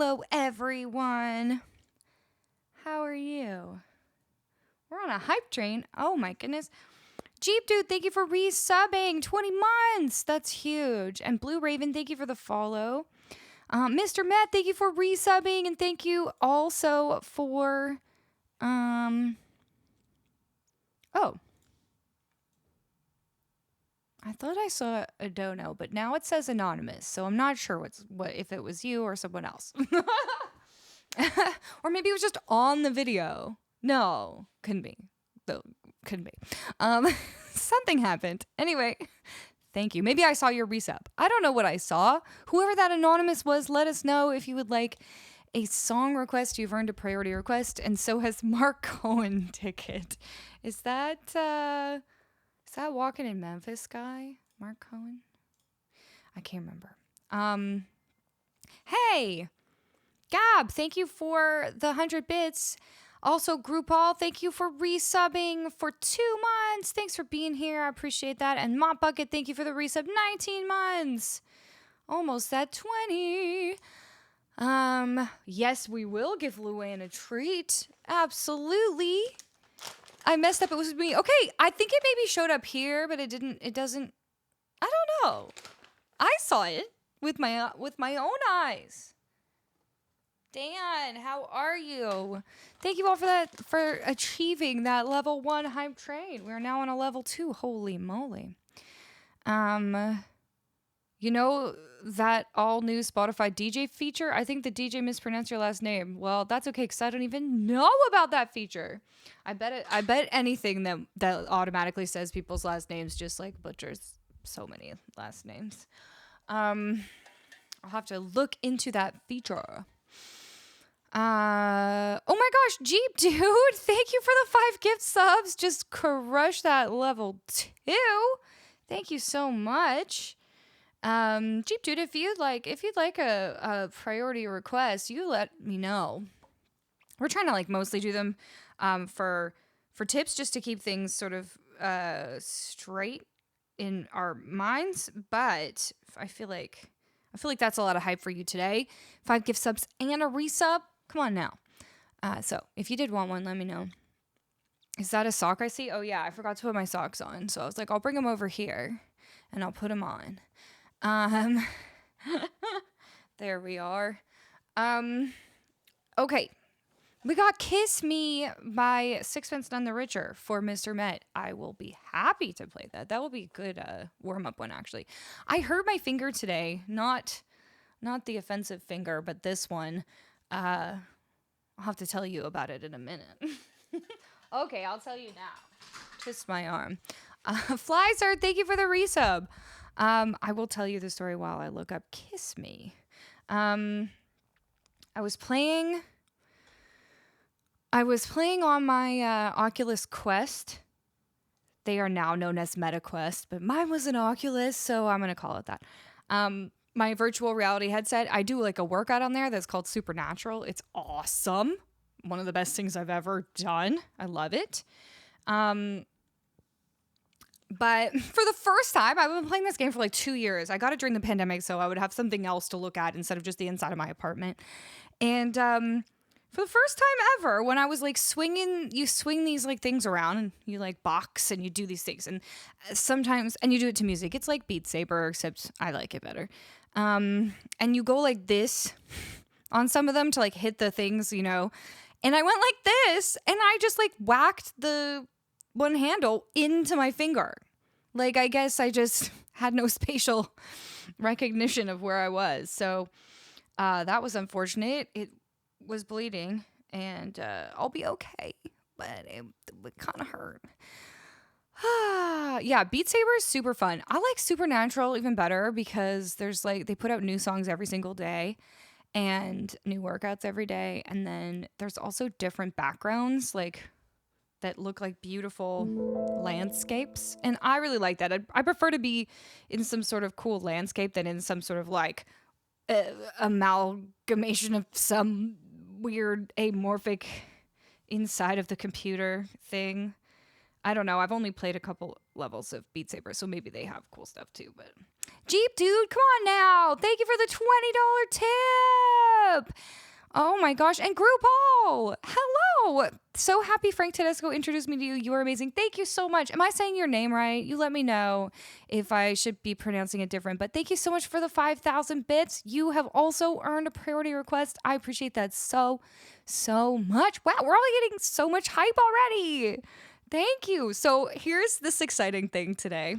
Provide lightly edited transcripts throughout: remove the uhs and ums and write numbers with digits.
Hello, everyone. How are you? We're on a hype train. Oh, my goodness. Jeep Dude, thank you for resubbing. 20 months. That's huge. And Blue Raven, thank you for the follow. Mr. Matt, thank you for resubbing. And thank you also for... Oh. I thought I saw a dono, but now it says anonymous, so I'm not sure what if it was you or someone else. Or maybe it was just on the video. No, couldn't be. Though couldn't be. Something happened. Anyway, thank you. Maybe I saw your resub. I don't know what I saw. Whoever that anonymous was, let us know if you would like a song request. You've earned a priority request, and so has Mark Cohen ticket. Is that Walking in Memphis guy? Mark Cohen? I can't remember. Hey! Gab, thank you for the 100 bits. Also, Groupall, thank you for resubbing for 2 months. Thanks for being here. I appreciate that. And Mop Bucket, thank you for the resub. 19 months. Almost at 20. Yes, we will give Luann a treat. Absolutely. I messed up. It was me. Okay, I think it maybe showed up here, but it didn't. It doesn't. I don't know. I saw it with my own eyes. Dan, how are you? Thank you all for achieving that level 1 hype train. We're now on a level 2. Holy moly. You know that all new Spotify DJ feature? I think the DJ mispronounced your last name. Well, that's okay because I don't even know about that feature. I bet anything that automatically says people's last names just like butchers so many last names. I'll have to look into that feature. Oh my gosh, Jeep Dude, thank you for the 5 gift subs. Just crush that level 2. Thank you so much. Jeep Dude, if you'd like a priority request, you let me know. We're trying to like mostly do them for tips just to keep things sort of straight in our minds, but I feel like that's a lot of hype for you today. 5 gift subs and a resub. Come on now. So if you did want one, let me know. Is that a sock I see? Oh yeah, I forgot to put my socks on. So I was like, I'll bring them over here and I'll put them on. There we are. Okay. We got Kiss Me by Sixpence None the Richer for Mr. Met. I will be happy to play that. That will be a good warm-up one, actually. I hurt my finger today. Not the offensive finger, but this one. I'll have to tell you about it in a minute. Okay, I'll tell you now. Twist my arm. Flysir, thank you for the resub. I will tell you the story while I look up Kiss Me. I was playing on my Oculus Quest. They are now known as MetaQuest, but mine was an Oculus, so I'm going to call it that. My virtual reality headset, I do like a workout on there that's called Supernatural. It's awesome. One of the best things I've ever done. I love it. But for the first time, I've been playing this game for like 2 years. I got it during the pandemic, so I would have something else to look at instead of just the inside of my apartment. And for the first time ever, when I was like you swing these like things around and you like box and you do these things. And sometimes, and you do it to music. It's like Beat Saber, except I like it better. And you go like this on some of them to like hit the things, you know. And I went like this and I just like whacked the one handle into my finger. Like, I guess I just had no spatial recognition of where I was. So that was unfortunate. It was bleeding and I'll be okay, but it kind of hurt. Yeah, Beat Saber is super fun. I like Supernatural even better because there's like, they put out new songs every single day and new workouts every day. And then there's also different backgrounds like that look like beautiful landscapes. And I really like that. I prefer to be in some sort of cool landscape than in some sort of like amalgamation of some weird amorphic inside of the computer thing. I don't know. I've only played a couple levels of Beat Saber, so maybe they have cool stuff too. But Jeep Dude, come on now. Thank you for the $20 tip. Oh my gosh. And Groupall. Hello. So happy Frank Tedesco introduced me to you. You are amazing. Thank you so much. Am I saying your name right? You let me know if I should be pronouncing it different. But thank you so much for the 5,000 bits. You have also earned a priority request. I appreciate that so much. Wow, we're all getting so much hype already. Thank you. So here's this exciting thing today.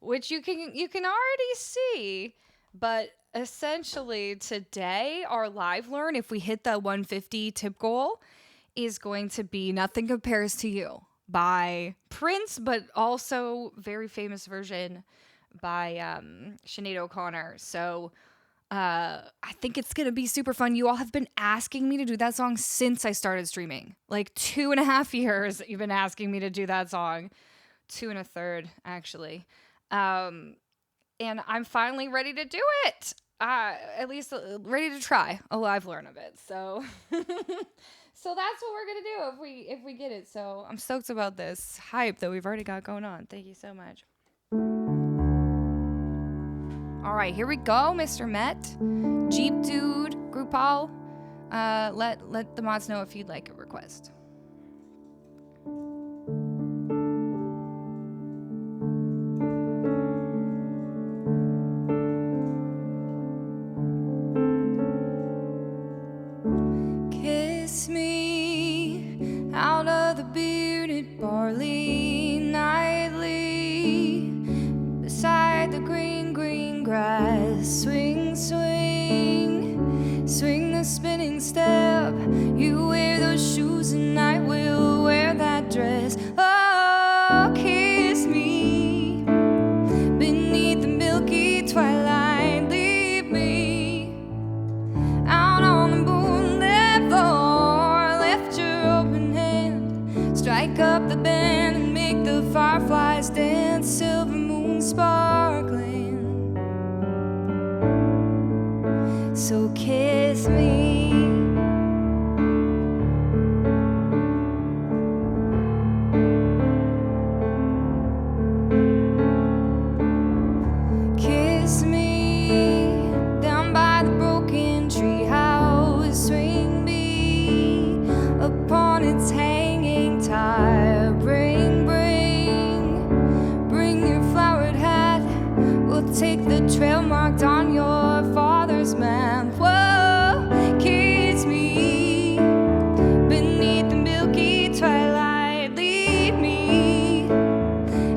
Which you can already see, but essentially today our live learn, if we hit the 150 tip goal, is going to be Nothing Compares to You by Prince, but also very famous version by Sinead O'Connor. So I think it's gonna be super fun. You all have been asking me to do that song since I started streaming. Like 2.5 years you've been asking me to do that song. 2 1/3 actually. And I'm finally ready to do it. At least ready to try a live learn of it. So, so that's what we're gonna do if we get it. So I'm stoked about this hype that we've already got going on. Thank you so much. All right, here we go, Mr. Met, Jeep Dude, Groupall. Let the mods know if you'd like a request. Me out of the bearded barley nightly, beside the green grass. Swing, swing, swing the spinning step. You wear those shoes and I will wear that dress. Oh, kiss me beneath the milky twilight. Leave me out on the moonlit floor. Strike up the band and make the fireflies dance. Silver moon sparkling. So kiss me. Kiss me down by the broken tree house. Swing me upon its hanging tire. Bring your flowered hat. We'll take the trail marked on your father's map. Whoa, kiss me beneath the milky twilight. Lead me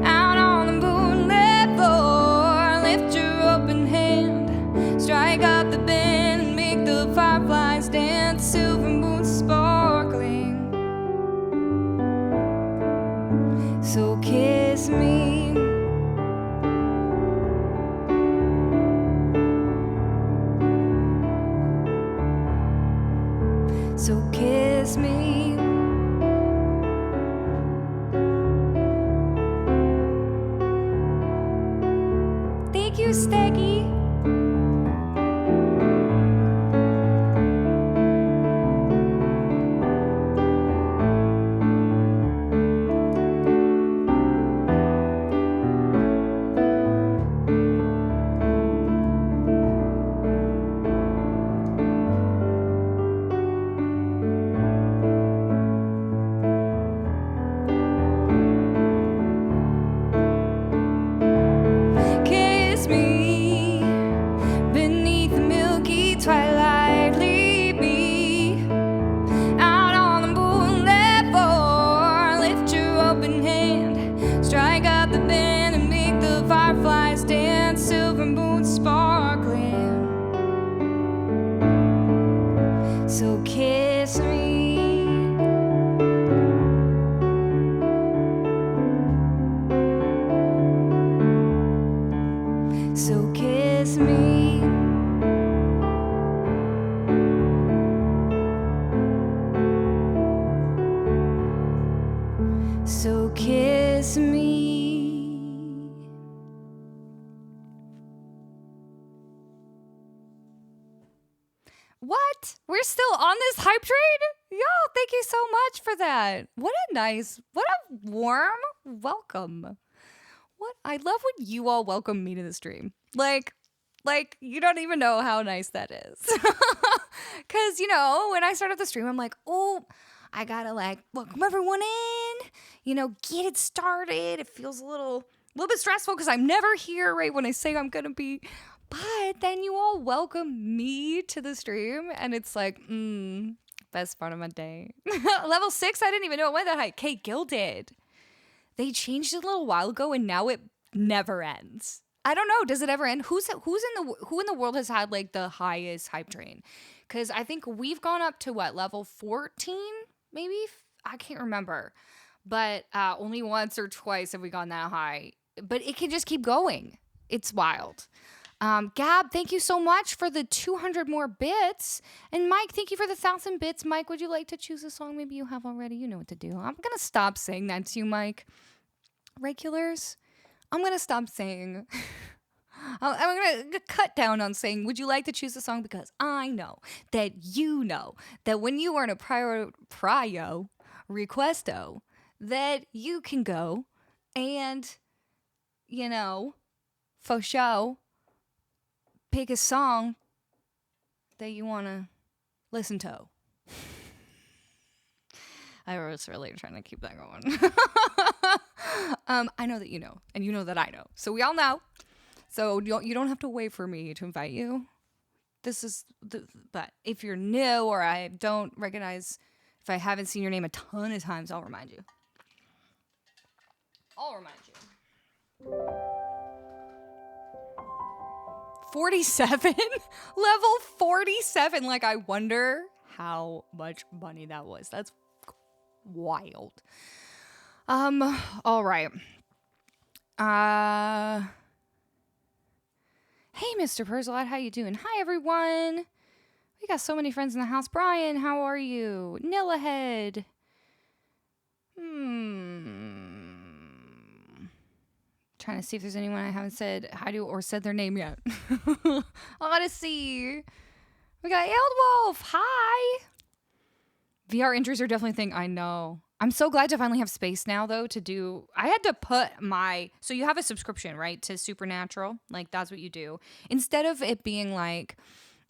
out on the moonlit floor. Lift your open hand, strike up the band and make the fireflies dance. Silver moon sparkling. So kiss me. So kiss me. Thank you, Steggy. What? We're still on this hype train? Yo, thank you so much for that. What a warm welcome. What? I love when you all welcome me to the stream. Like you don't even know how nice that is. Cause when I start up the stream, I'm like, oh, I gotta welcome everyone in, get it started. It feels a little bit stressful because I'm never here right when I say I'm gonna be. But then you all welcome me to the stream and it's like, best part of my day. Level 6, I didn't even know it went that high. Kate Gill did. They changed it a little while ago and now it never ends. I don't know. Does it ever end? Who in the world has had the highest hype train? Because I think we've gone up to level 14, maybe? I can't remember. But only once or twice have we gone that high. But it can just keep going. It's wild. Gab, thank you so much for the 200 more bits. And Mike, thank you for the 1,000 bits. Mike, would you like to choose a song maybe you have already? You know what to do. I'm going to stop saying that to you, Mike. Regulars, I'm going to stop saying... I'm going to cut down on saying, would you like to choose a song? Because I know that you know that when you are in a prio requesto, that you can go and, for show, pick a song that you want to listen to. I was really trying to keep that going. I know that you know, and you know that I know. So we all know. So you don't have to wait for me to invite you. But if you're new or I don't recognize, if I haven't seen your name a ton of times, I'll remind you. 47? Level 47. I wonder how much money that was. That's wild. All right. Hey, Mr. Perzelot, how you doing? Hi, everyone. We got so many friends in the house. Brian, how are you? Nillahead. Trying to see if there's anyone I haven't said hi to or said their name yet. Odyssey. We got Eldwolf. Hi. VR injuries are definitely a thing. I know. I'm so glad to finally have space now, though, to do... I had to put my... So you have a subscription, right, to Supernatural? That's what you do. Instead of it being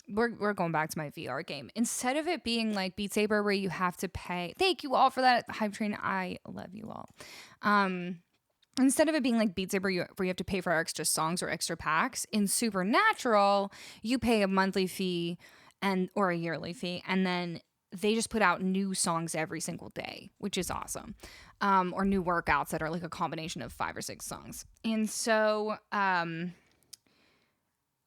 We're going back to my VR game. Instead of it being Beat Saber where you have to pay... Thank you all for that hype train. I love you all. Instead of it being Beat Saber where you have to pay for extra songs or extra packs, in Supernatural, you pay a monthly fee or a yearly fee, and then... they just put out new songs every single day, which is awesome. Or new workouts that are a combination of 5 or 6 songs. And so I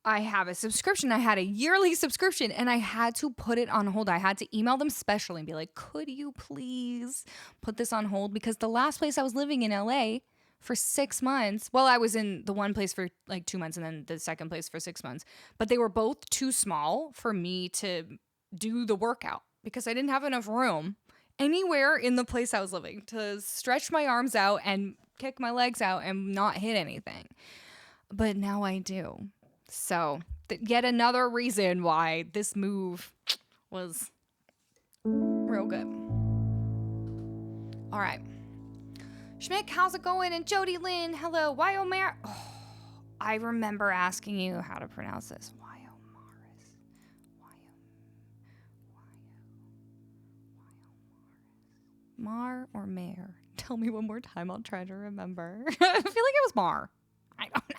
have a subscription. I had a yearly subscription and I had to put it on hold. I had to email them specially and be like, could you please put this on hold? Because the last place I was living in LA for 6 months, well, I was in the one place for 2 months and then the second place for 6 months, but they were both too small for me to do the workout. Because I didn't have enough room anywhere in the place I was living to stretch my arms out and kick my legs out and not hit anything. But now I do. So yet another reason why this move was real good. All right. Schmick, how's it going? And Jody Lynn, hello. Wyomar. Oh, I remember asking you how to pronounce this. Mar or Mare? Tell me one more time. I'll try to remember. I feel like it was Mar. I don't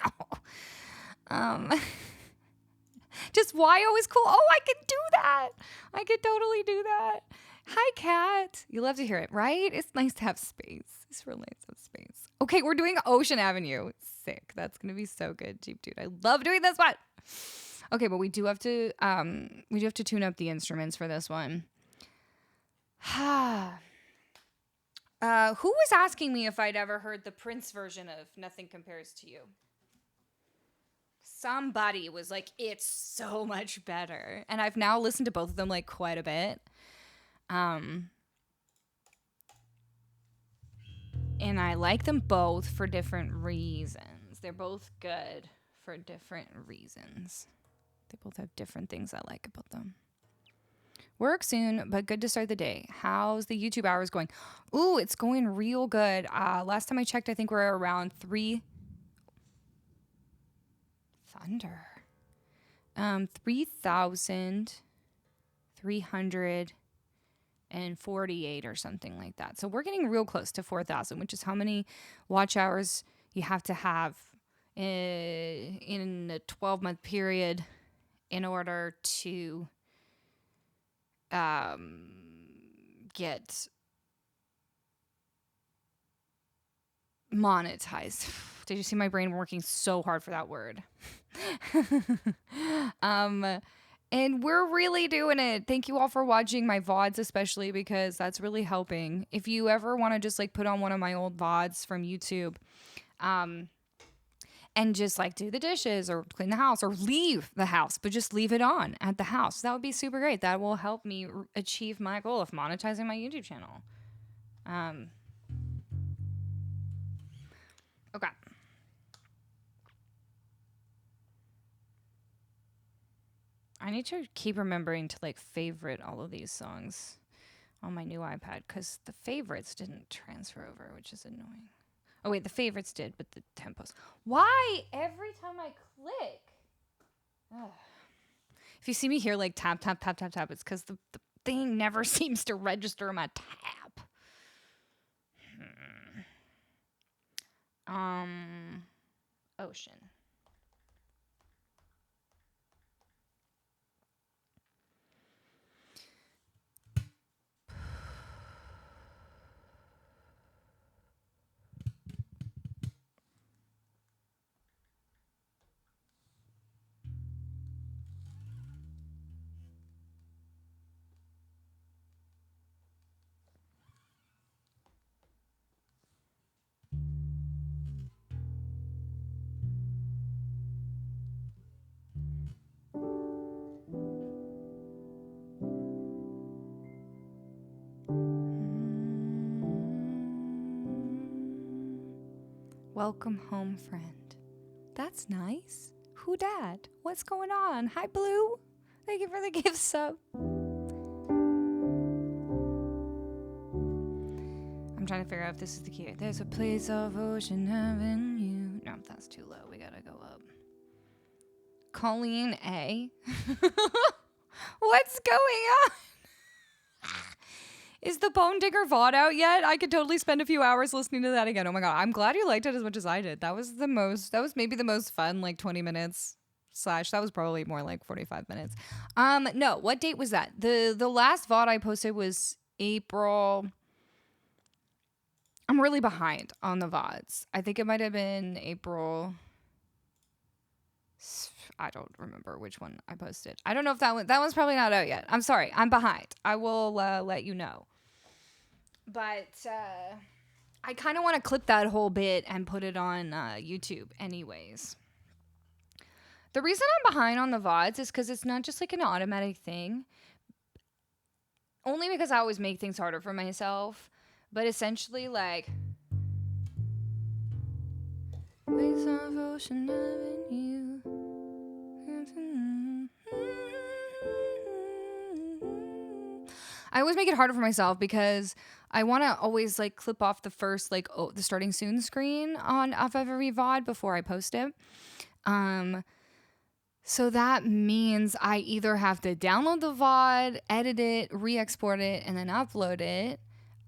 know. Just Yo is cool. Oh, I can do that. I could totally do that. Hi, Kat. You love to hear it, right? It's nice to have space. It's real nice to have space. Okay, we're doing Ocean Avenue. Sick. That's gonna be so good, Jeep Dude. I love doing this one. Okay, but we do have to tune up the instruments for this one. Who was asking me if I'd ever heard the Prince version of Nothing Compares to You? Somebody was like, it's so much better. And I've now listened to both of them quite a bit. And I like them both for different reasons. They're both good for different reasons. They both have different things I like about them. Work soon, but good to start the day. How's the YouTube hours going? Ooh, it's going real good. Last time I checked, I think we're around 3 under 3,348 or something like that. So we're getting real close to 4,000, which is how many watch hours you have to have in a 12-month period in order to get monetized. Did you see my brain working so hard for that word? And we're really doing it. Thank you all for watching my VODs, especially because that's really helping. If you ever want to just like put on one of my old VODs from YouTube, and just like do the dishes or clean the house or leave the house, but just leave it on at the house, that would be super great. That will help me achieve my goal of monetizing my YouTube channel. Okay. I need to keep remembering to like favorite all of these songs on my new iPad because the favorites didn't transfer over, which is annoying. Oh wait, the favorites did, but the tempos. Why every time I click? Ugh. If you see me here like tap, tap, tap, tap, tap, it's because the thing never seems to register my tap. Ocean. Welcome home, friend. That's nice. Who dat? What's going on? Hi, Blue. Thank you for the gift sub. I'm trying to figure out if this is the key. There's a place off Ocean Avenue. No, that's too low. We gotta go up. Colleen A. What's going on? Is the Bone Digger VOD out yet? I could totally spend a few hours listening to that again. Oh my god, I'm glad you liked it as much as I did. That was maybe the most fun, like 20 minutes / that was probably more like 45 minutes. No, what date was that? The last VOD I posted was April. I'm really behind on the VODs. I think it might have been April. I don't remember which one I posted. I don't know if that one's probably not out yet. I'm sorry. I'm behind. I will let you know. But I kind of want to clip that whole bit and put it on YouTube anyways. The reason I'm behind on the VODs is because it's not just like an automatic thing. Only because I always make things harder for myself. But essentially like... Waves of Ocean Avenue. I always make it harder for myself because I want to always like clip off the first like the starting soon screen off of every VOD before I post it. So that means I either have to download the VOD, edit it, re-export it, and then upload it,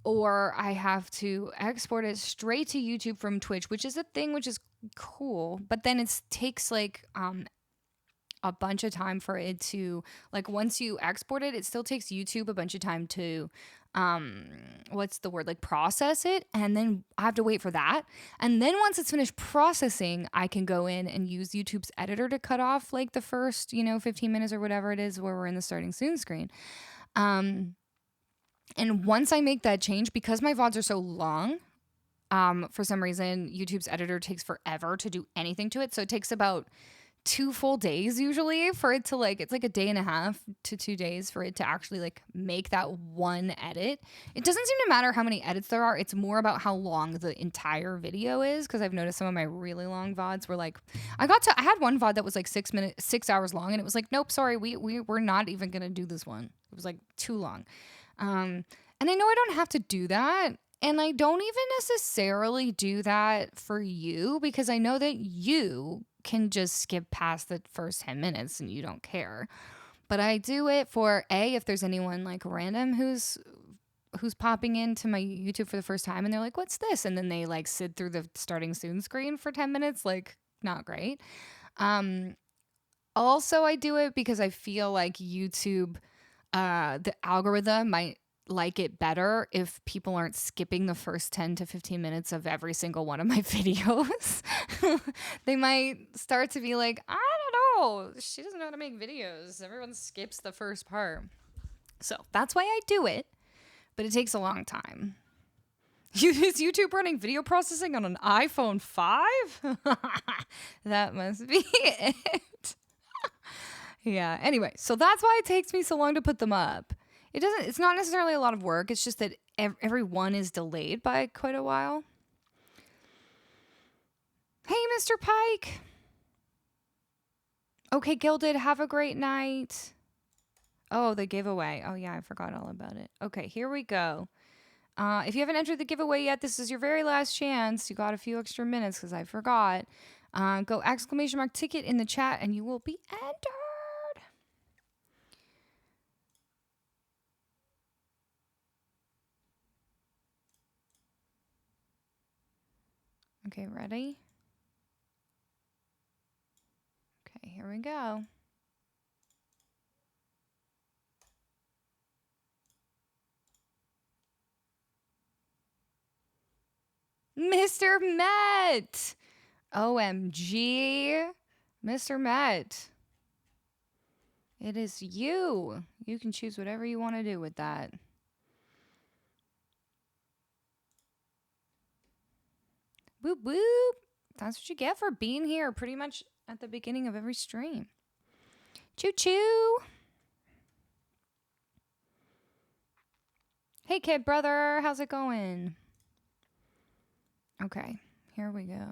or I have to export it straight to YouTube from Twitch, which is a thing which is cool, but then it takes like a bunch of time for it to, like, once you export it, it still takes YouTube a bunch of time to process it, and then I have to wait for that, and then once it's finished processing, I can go in and use YouTube's editor to cut off like the first 15 minutes or whatever it is where we're in the starting soon screen. And once I make that change, because my VODs are so long, for some reason YouTube's editor takes forever to do anything to it, so it takes about 2 full days usually for it to like, it's like a day and a half to 2 days for it to actually like make that one edit. It doesn't seem to matter how many edits there are. It's more about how long the entire video is, because I've noticed some of my really long VODs were like, I had one VOD that was like 6 hours long, and it was like, nope, sorry, we're not even gonna do this one. It was like too long. And I know I don't have to do that. And I don't even necessarily do that for you, because I know that you can just skip past the first 10 minutes and you don't care. But I do it for if there's anyone like random who's popping into my YouTube for the first time and they're like, what's this? And then they like sit through the starting soon screen for 10 minutes. Like, not great. Also, I do it because I feel like YouTube, the algorithm might like it better if people aren't skipping the first 10 to 15 minutes of every single one of my videos. They might start to be like, I don't know, she doesn't know how to make videos. Everyone skips the first part. So that's why I do it, but it takes a long time. Is YouTube running video processing on an iPhone 5? That must be it. Yeah, anyway, so that's why it takes me so long to put them up. It's not necessarily a lot of work. It's just that every one is delayed by quite a while. Hey, Mr. Pike. Okay, Gilded, have a great night. Oh, the giveaway. Oh, yeah, I forgot all about it. Okay, here we go. If you haven't entered the giveaway yet, this is your very last chance. You got a few extra minutes because I forgot. Go !ticket in the chat and you will be entered. Okay, ready? Okay, here we go. Mr. Met! OMG. Mr. Met. It is you. You can choose whatever you want to do with that. Boop, boop. That's what you get for being here pretty much at the beginning of every stream. Choo choo. Hey, kid brother. How's it going? Okay, here we go.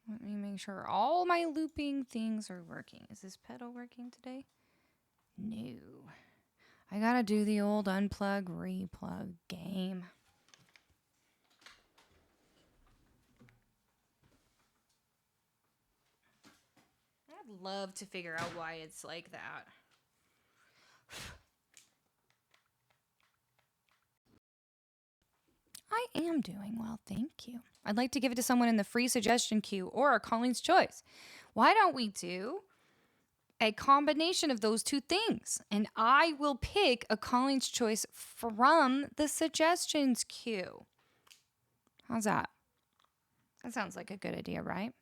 Let me make sure all my looping things are working. Is this pedal working today? No. I gotta do the old unplug, replug game. I'd love to figure out why it's like that. I am doing well, thank you. I'd like to give it to someone in the free suggestion queue or a Colleen's Choice. Why don't we do a combination of those two things? And I will pick a Colleen's Choice from the suggestions queue. How's that? That sounds like a good idea, right?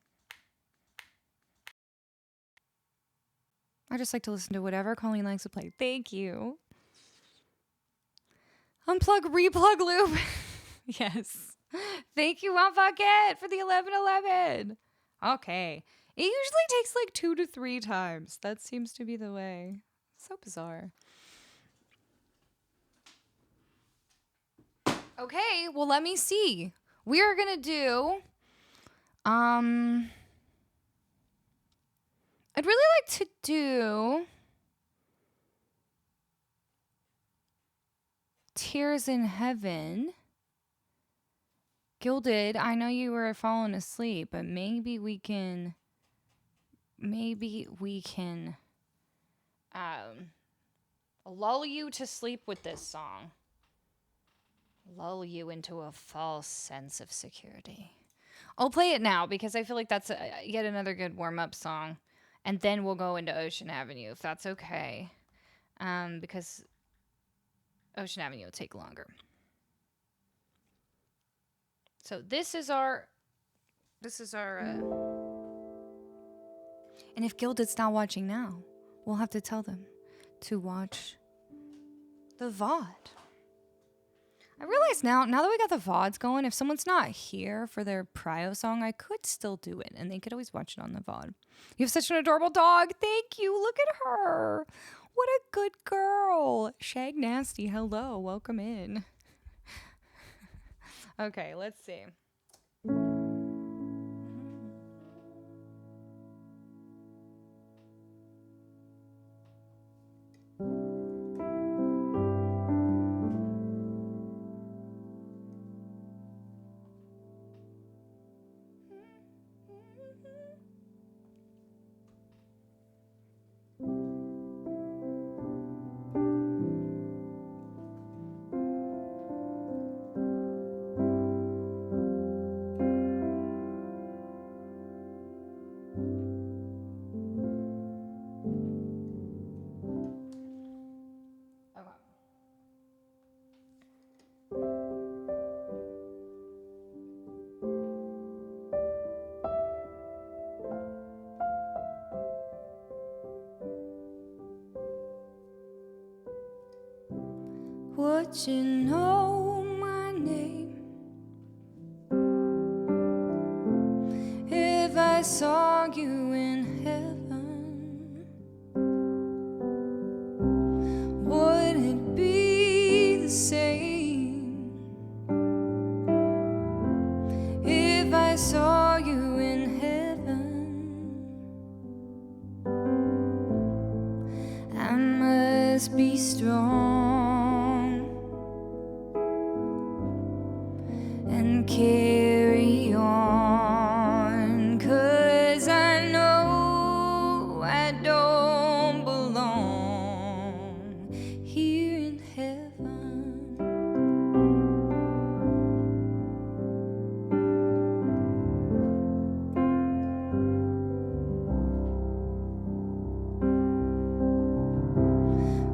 I just like to listen to whatever Colleen likes to play. Thank you. Unplug, replug loop. Yes. Thank you, One Bucket, for the 1111. Okay. It usually takes like 2 to 3 times. That seems to be the way. So bizarre. Okay, well, let me see. We are going to do... I'd really like to do... Tears in Heaven. Gilded, I know you were falling asleep, but maybe we can lull you to sleep with this song. Lull you into a false sense of security. I'll play it now because I feel like that's yet another good warm-up song. And then we'll go into Ocean Avenue, if that's okay. Because Ocean Avenue will take longer. So this is our, and if Gilded's not watching now, we'll have to tell them to watch the VOD. I realize now that we got the VODs going, if someone's not here for their Prio song, I could still do it, and they could always watch it on the VOD. You have such an adorable dog. Thank you. Look at her. What a good girl. Shag Nasty, hello. Welcome in. Okay, let's see. Would you know my name if I saw you in heaven? Would it be the same if I saw you in heaven? I must be strong and carry on, 'cause I know I don't belong here in heaven.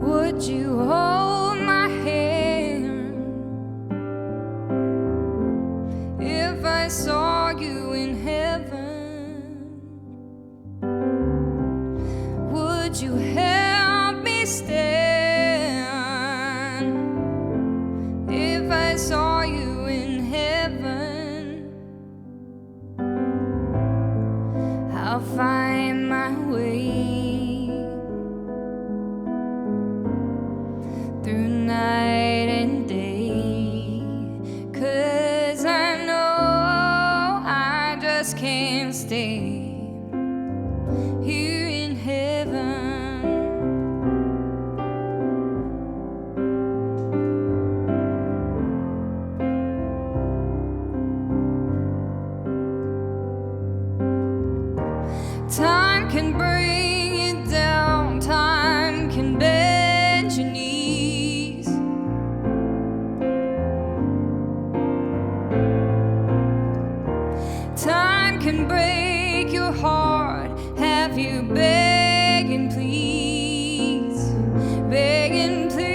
Would you hold my hand if I saw you in heaven? Would you help me stand if I saw you in heaven? I'll find my way through night and day, 'cause I know I just can't stay here in heaven. Time can bring you down, time can bend your knees. Time can break your heart, have you begging please, begging please.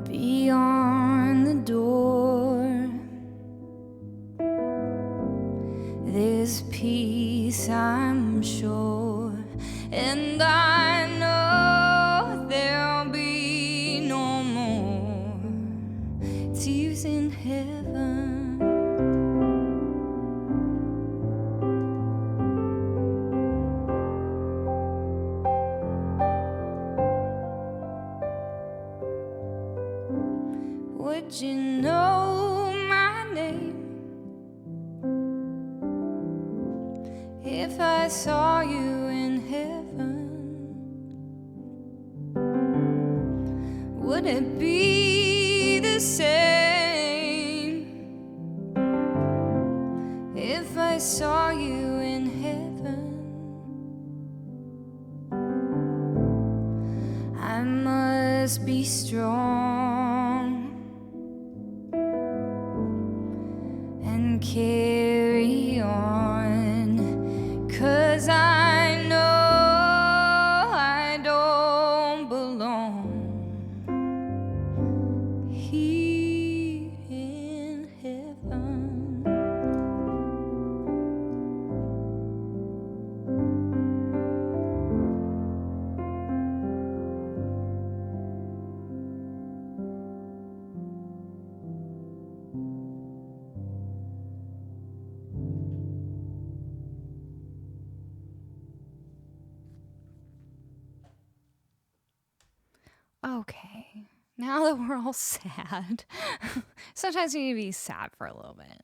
Beyond the door, there's peace, I'm sure, and I know there'll be no more tears in heaven. Would you know my name if I saw you in heaven? Would it be the same if I saw you in heaven? I must be strong and carry on, 'cause I know I don't belong here in heaven. Okay, now that we're all sad, sometimes you need to be sad for a little bit,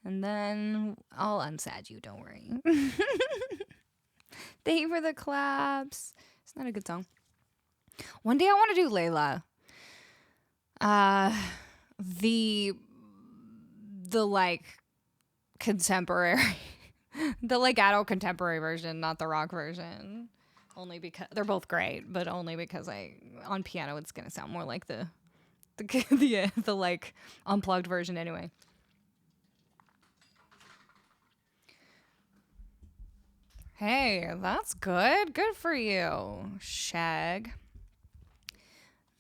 and then I'll unsad you, don't worry. Thank you for the claps. It's not a good song. One day I want to do Layla. The like contemporary, the Legato contemporary version, not the rock version. Only because they're both great, but only because on piano it's gonna sound more like the the like unplugged version anyway. Hey, that's good. Good for you, Shag.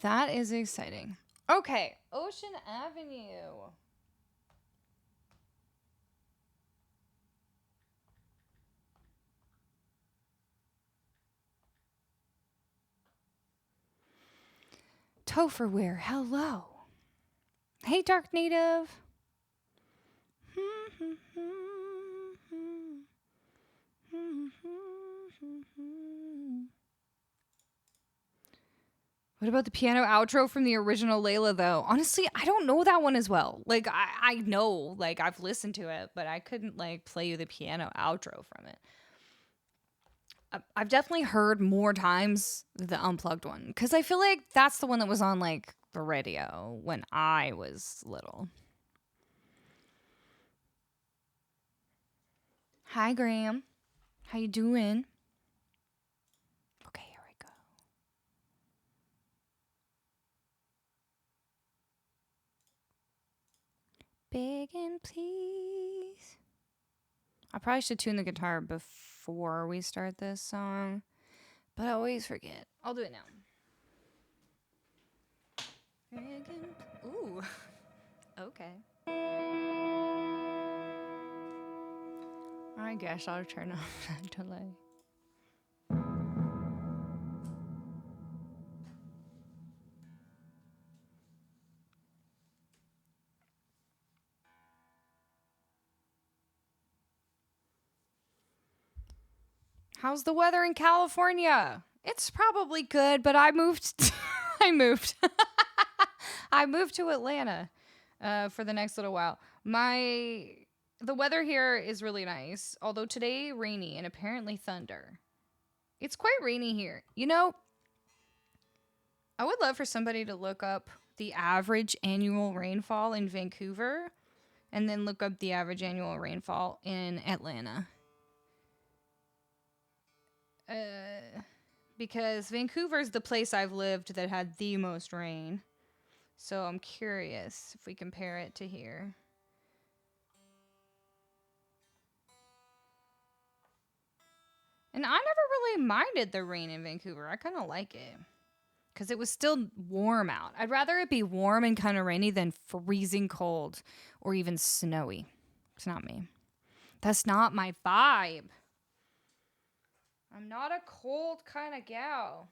That is exciting. Okay, Ocean Avenue. Topherware, hello. Hey, Dark Native. What about the piano outro from the original Layla, though? Honestly, I don't know that one as well. Like, I know, like, I've listened to it, but I couldn't, like, play you the piano outro from it. I've definitely heard more times the unplugged one, because I feel like that's the one that was on, like, the radio when I was little. Hi, Graham. How you doing? Okay, here we go. Big and please. I probably should tune the guitar before we start this song, but I always forget. I'll do it now. Ooh. Okay. I guess I'll turn off that delay. How's the weather in California? It's probably good, but I moved. I moved to Atlanta for the next little while. The weather here is really nice, although today rainy and apparently thunder. It's quite rainy here. You know, I would love for somebody to look up the average annual rainfall in Vancouver and then look up the average annual rainfall in Atlanta. Because Vancouver's the place I've lived that had the most rain. So I'm curious if we compare it to here. And I never really minded the rain in Vancouver. I kind of like it. Because it was still warm out. I'd rather it be warm and kind of rainy than freezing cold or even snowy. It's not me. That's not my vibe. I'm not a cold kind of gal.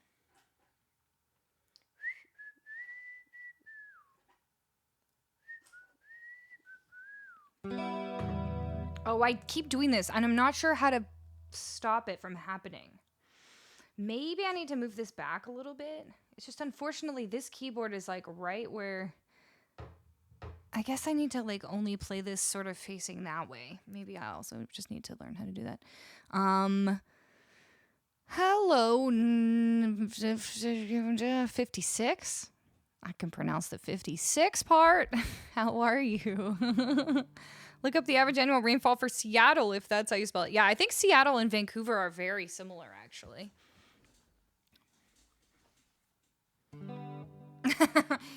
Oh, I keep doing this, and I'm not sure how to stop it from happening. Maybe I need to move this back a little bit. It's just unfortunately this keyboard is like right where... I guess I need to like only play this sort of facing that way. Maybe I also just need to learn how to do that. Hello, 56. I can pronounce the 56 part. How are you? Look up the average annual rainfall for Seattle if that's how you spell it. Yeah, I think Seattle and Vancouver are very similar, actually.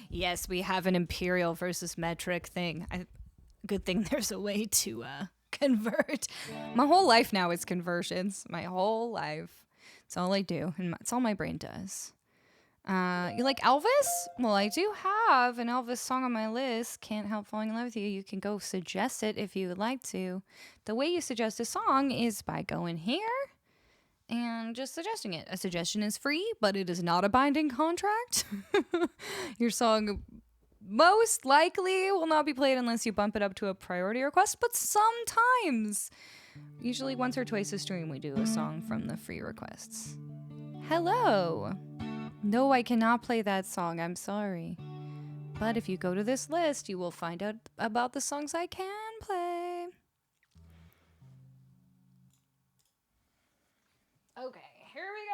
Yes, we have an imperial versus metric thing. Good thing there's a way to convert. My whole life now is conversions. My whole life. It's all I do, and it's all my brain does. You like Elvis? Well, I do have an Elvis song on my list. Can't Help Falling in Love with You. You can go suggest it if you would like to. The way you suggest a song is by going here and just suggesting it. A suggestion is free, but it is not a binding contract. Your song most likely will not be played unless you bump it up to a priority request, but sometimes, usually once or twice a stream, we do a song from the free requests. Hello. No, I cannot play that song. I'm sorry. But if you go to this list, you will find out about the songs I can play. Okay, here we go.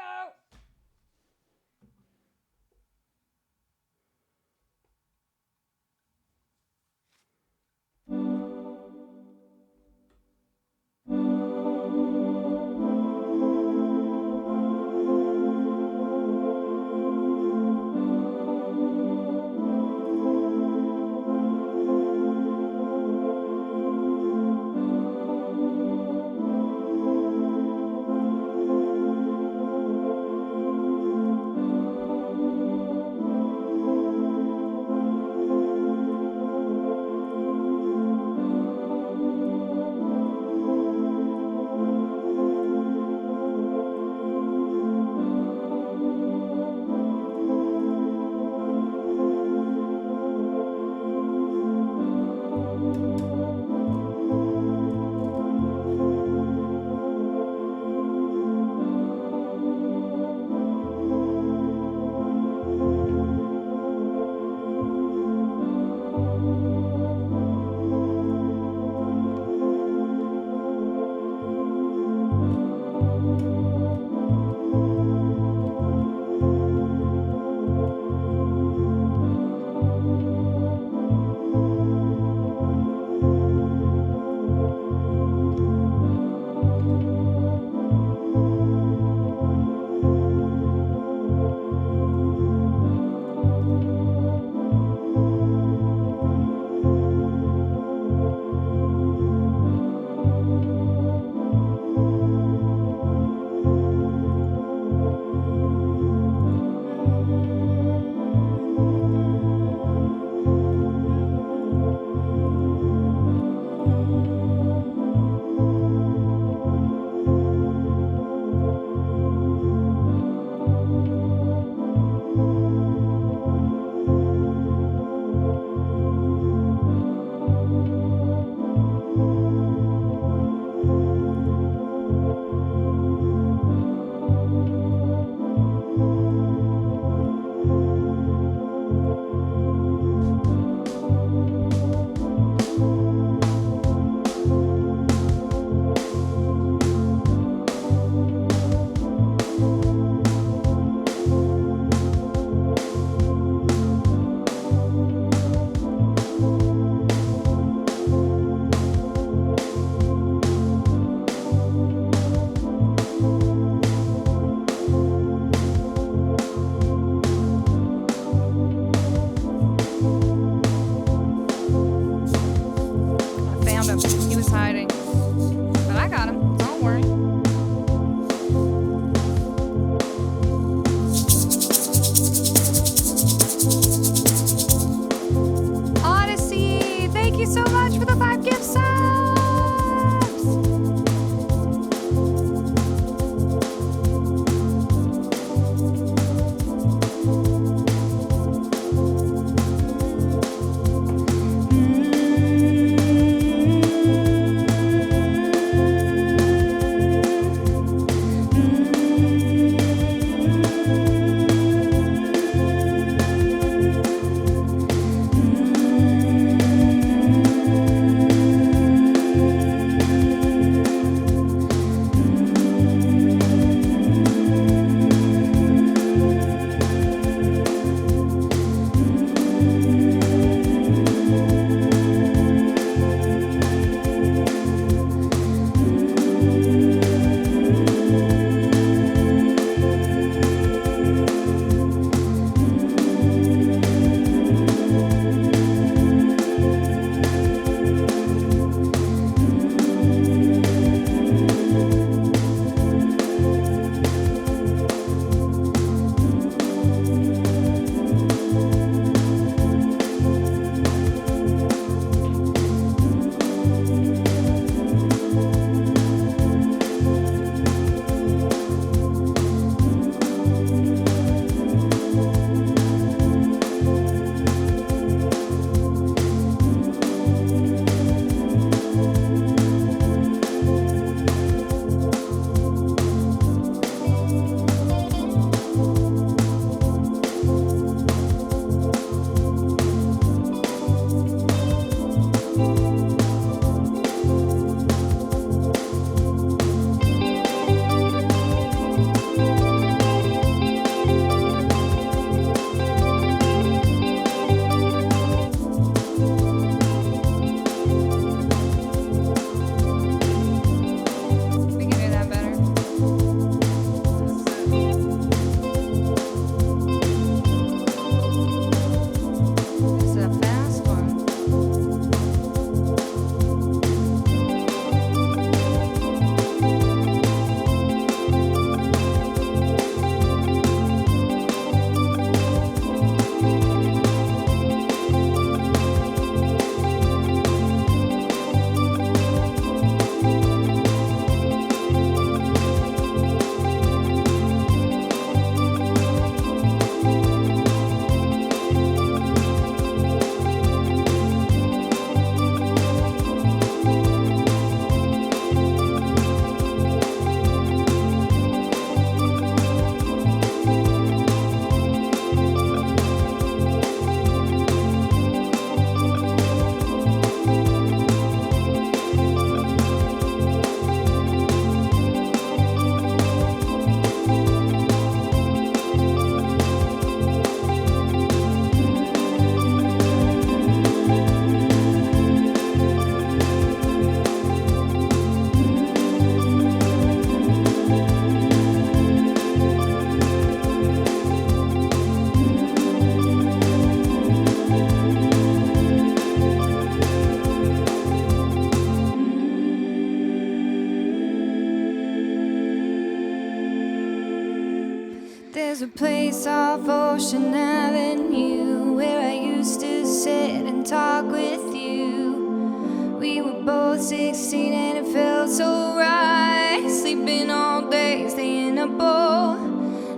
place off Ocean Avenue where I used to sit and talk with you. We were both 16 and it felt so right. Sleeping all day, staying up all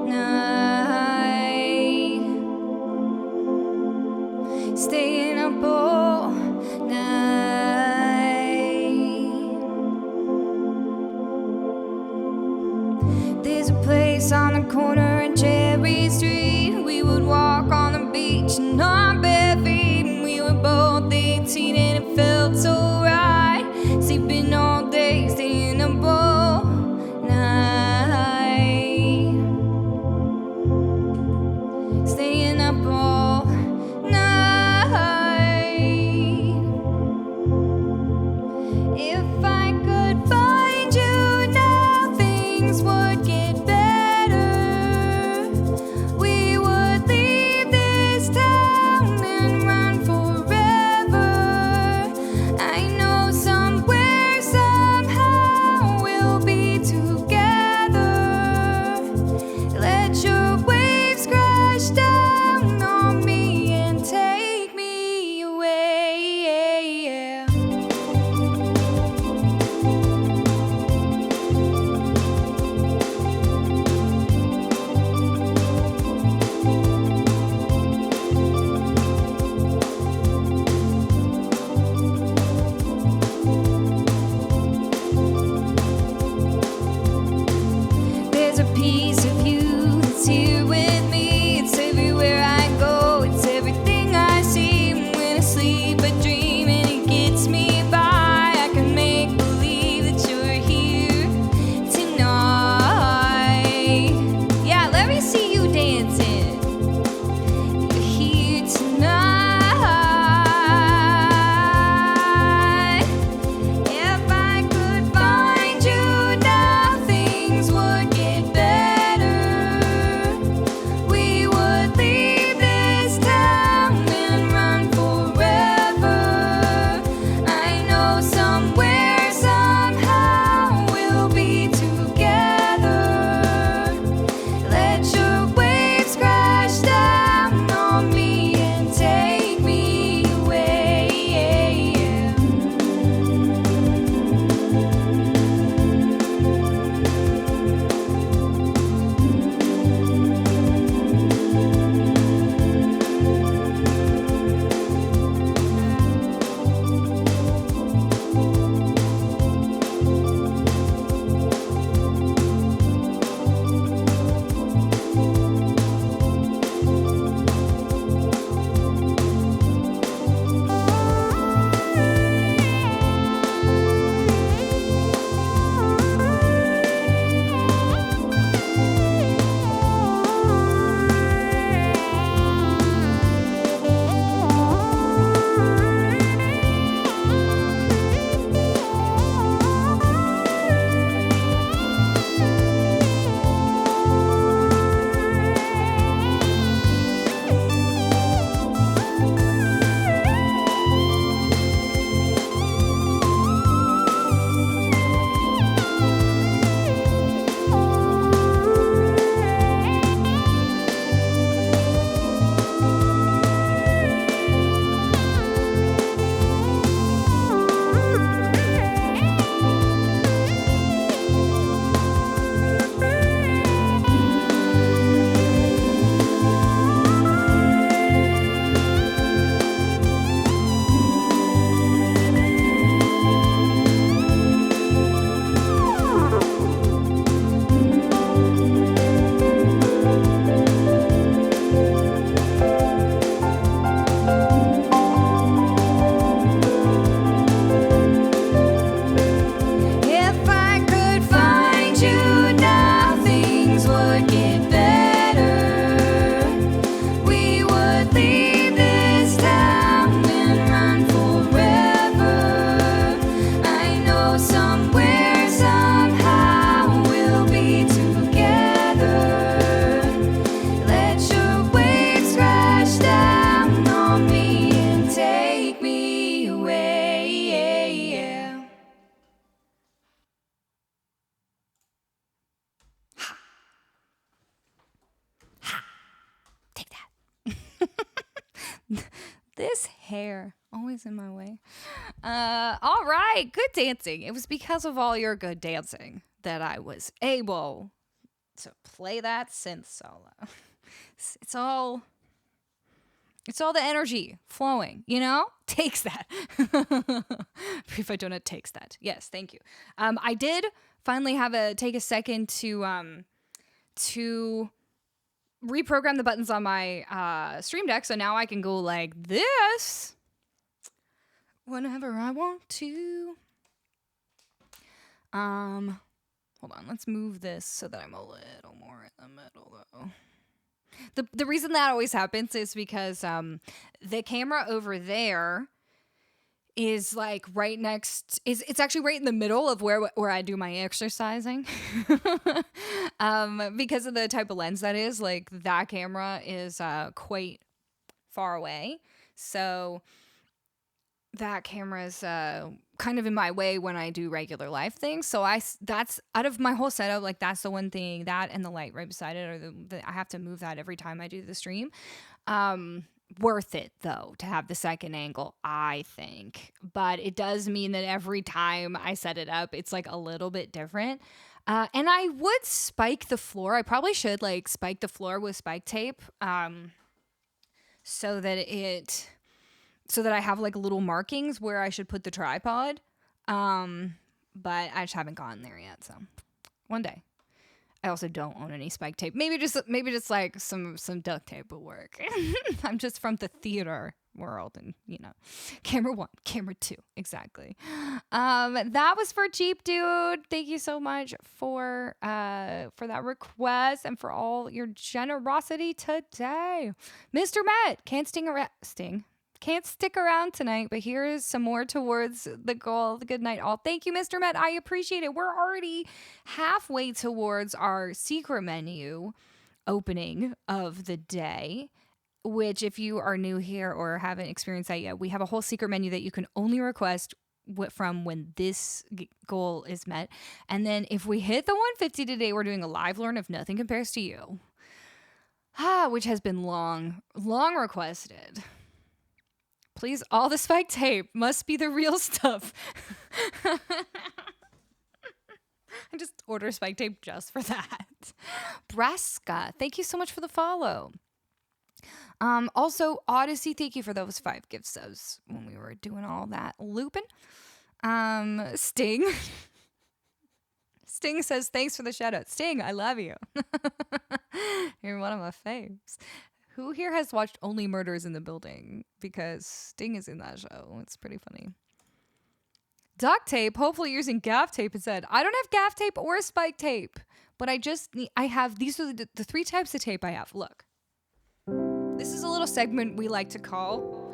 night. Staying up all night. There's a place on the corner in Cherry Street. We would walk on the beach in our bare feet. We were both 18 and it felt so right. Sleeping all day, staying up all night. Staying up all night. If I could find you now, things would get better. We would leave this town This hair, always in my way. All right, good dancing. It was because of all your good dancing that I was able to play that synth solo. It's all the energy flowing, you know? Takes that. Midifighter takes that. Yes, thank you. I did finally take a second to reprogram the buttons on my Streamdeck, so now I can go like this whenever I want to. Hold on, let's move this so that I'm a little more in the middle though. The reason that always happens is because the camera over there is like right next, it's actually right in the middle of where I do my exercising. Because of the type of lens that is, like that camera is quite far away. So that camera is kind of in my way when I do regular life things. So that's out of my whole setup. Like that's the one thing, that and the light right beside it, or I have to move that every time I do the stream. Worth it though to have the second angle, I think. But it does mean that every time I set it up, it's like a little bit different. And I would spike the floor. I probably should like spike the floor with spike tape, so that I have like little markings where I should put the tripod. But I just haven't gotten there yet. So one day. I also don't own any spike tape. Maybe just like some duct tape will work. I'm just from the theater world, and you know, camera 1, camera 2, exactly. That was for Cheap Dude. Thank you so much for that request and for all your generosity today. Mr. Met can't stick around tonight, but here is some more towards the goal. Good night, all. Thank you, Mr. Met. I appreciate it. We're already halfway towards our secret menu opening of the day, which if you are new here or haven't experienced that yet, we have a whole secret menu that you can only request from when this goal is met. And then if we hit the 150 today, we're doing a live learn if nothing compares to you. Which has been long requested. Please, all the spike tape must be the real stuff. I just order spike tape just for that. Braska, thank you so much for the follow. Also, Odyssey, thank you for those 5 gift subs when we were doing all that looping. Sting. Sting says, thanks for the shout out. Sting, I love you. You're one of my faves. Who here has watched Only Murders in the Building? Because Sting is in that show. It's pretty funny. Duct tape, hopefully using gaff tape instead. I don't have gaff tape or spike tape, but I have, these are the 3 types of tape I have. Look. This is a little segment we like to call,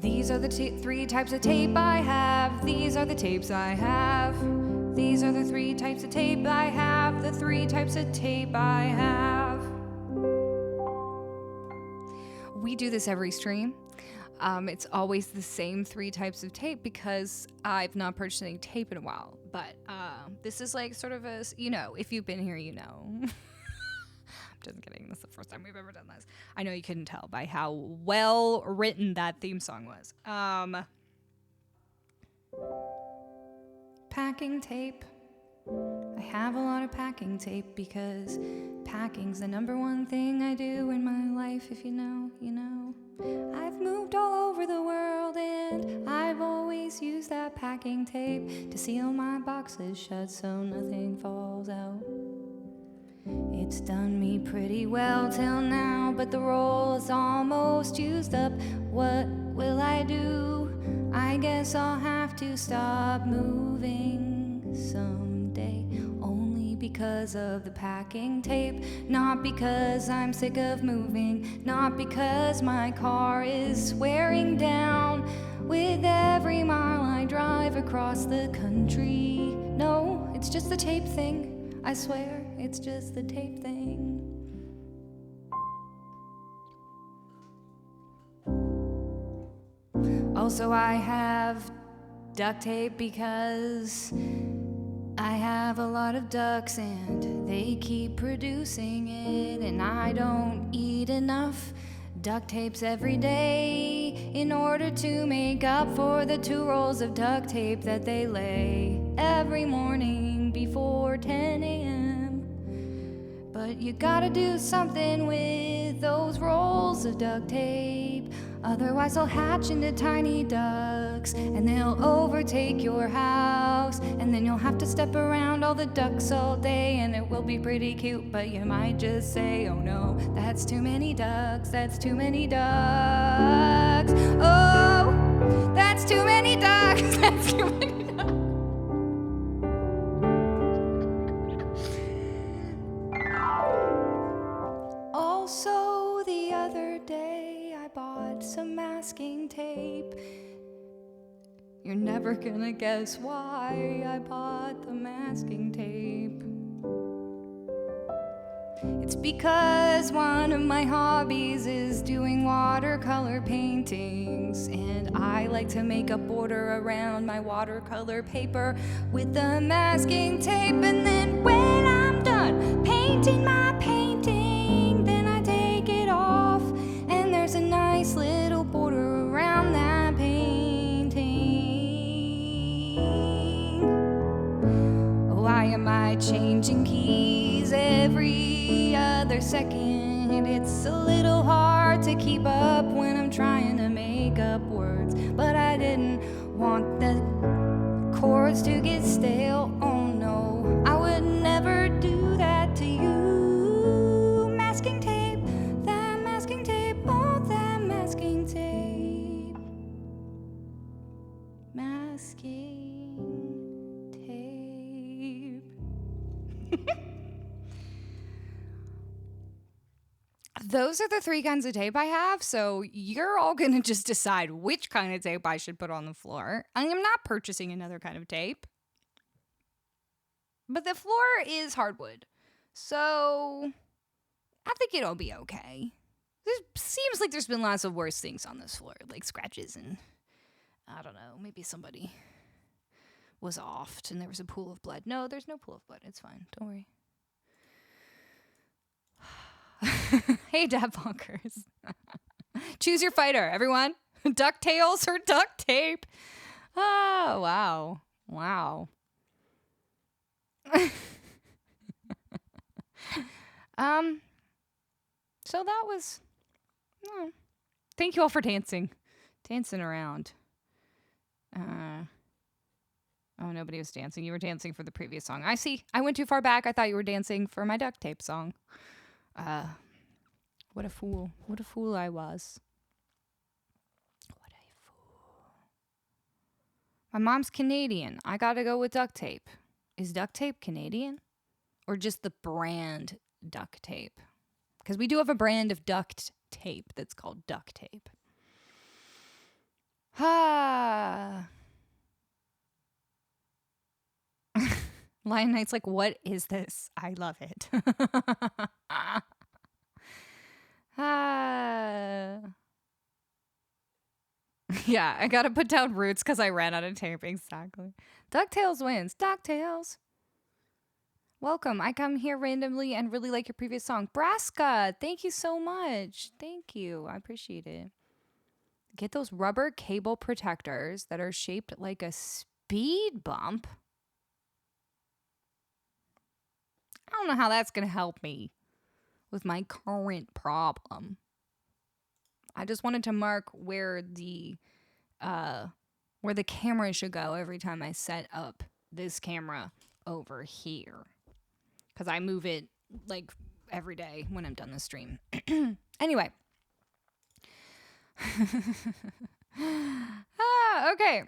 these are the 3 types of tape I have. These are the tapes I have. These are the 3 types of tape I have. The 3 types of tape I have. We do this every stream. It's always the same 3 types of tape because I've not purchased any tape in a while. But this is like sort of a, you know, if you've been here, you know. I'm just kidding. This is the first time we've ever done this. I know you couldn't tell by how well written that theme song was. Packing tape. I have a lot of packing tape because packing's the #1 thing I do in my life. If you know, you know. I've moved all over the world and I've always used that packing tape to seal my boxes shut so nothing falls out. It's done me pretty well till now, but the roll is almost used up. What will I do? I guess I'll have to stop moving someday. Only because of the packing tape, not because I'm sick of moving, not because my car is wearing down with every mile I drive across the country. No, it's just the tape thing, I swear, it's just the tape thing. Also, I have duct tape because I have a lot of ducks and they keep producing it, and I don't eat enough duct tapes every day. day in order to make up for the 2 rolls of duct tape that they lay every morning before 10 a.m. But you gotta do something with those rolls of duct tape, otherwise they'll hatch into tiny ducks and they'll overtake your house, and then you'll have to step around all the ducks all day, and it will be pretty cute, but you might just say, oh no, that's too many ducks, that's too many ducks. Oh, that's too many ducks, that's too many ducks. Also, the other day I bought some masking tape. You're never gonna guess why I bought the masking tape. It's because one of my hobbies is doing watercolor paintings, and I like to make a border around my watercolor paper with the masking tape, and then when I'm done painting my painting, then I take it off, and there's a nice little border around that painting. Why am I changing keys every other second? It's a little hard to keep up when I'm trying to make up words, but I didn't want the chords to get stale. Oh no, I would never do that to you. Masking tape, that masking tape, oh that masking tape. Masking tape. Those are the 3 kinds of tape I have, so you're all gonna just decide which kind of tape I should put on the floor. I am not purchasing another kind of tape. But the floor is hardwood, so I think it'll be okay. There seems like there's been lots of worse things on this floor, like scratches and, I don't know, maybe somebody was offed and there was a pool of blood. No, there's no pool of blood. It's fine. Don't worry. Hey, Dad Bonkers. Choose your fighter, everyone. DuckTales or duct tape? Oh, wow. Wow. So that was... Oh, thank you all for dancing. Dancing around. Oh, nobody was dancing. You were dancing for the previous song. I see. I went too far back. I thought you were dancing for my duct tape song. What a fool. What a fool I was. What a fool. My mom's Canadian. I gotta go with duct tape. Is duct tape Canadian? Or just the brand duct tape? Because we do have a brand of duct tape that's called duct tape. Ah. Lion Knight's like, what is this? I love it. Yeah, I gotta put down roots because I ran out of tape. Exactly. DuckTales wins. DuckTales. Welcome. I come here randomly and really like your previous song. Braska, thank you so much. Thank you. I appreciate it. Get those rubber cable protectors that are shaped like a speed bump. I don't know how that's going to help me with my current problem. I just wanted to mark where the camera should go every time I set up this camera over here. Because I move it like every day when I'm done the stream. Anyway. Okay.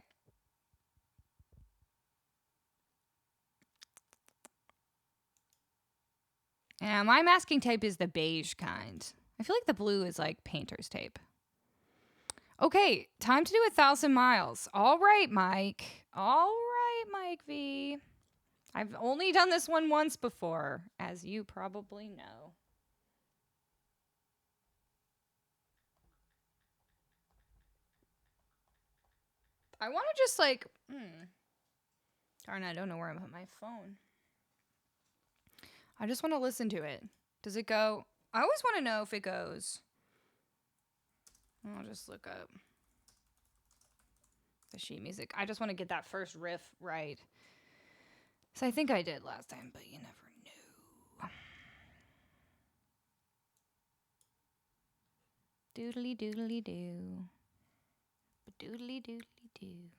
Yeah, my masking tape is the beige kind. I feel like the blue is like painter's tape. Okay, time to do 1,000 miles. All right, Mike. All right, Mike V. I've only done this one once before, as you probably know. I want to just like... Darn, I don't know where I put my phone. I just want to listen to it. Does it go? I always want to know if it goes. I'll just look up. the sheet music. I just want to get that first riff right. So I think I did last time, but you never know. Doodly doodly doo. Doodly doodly doo.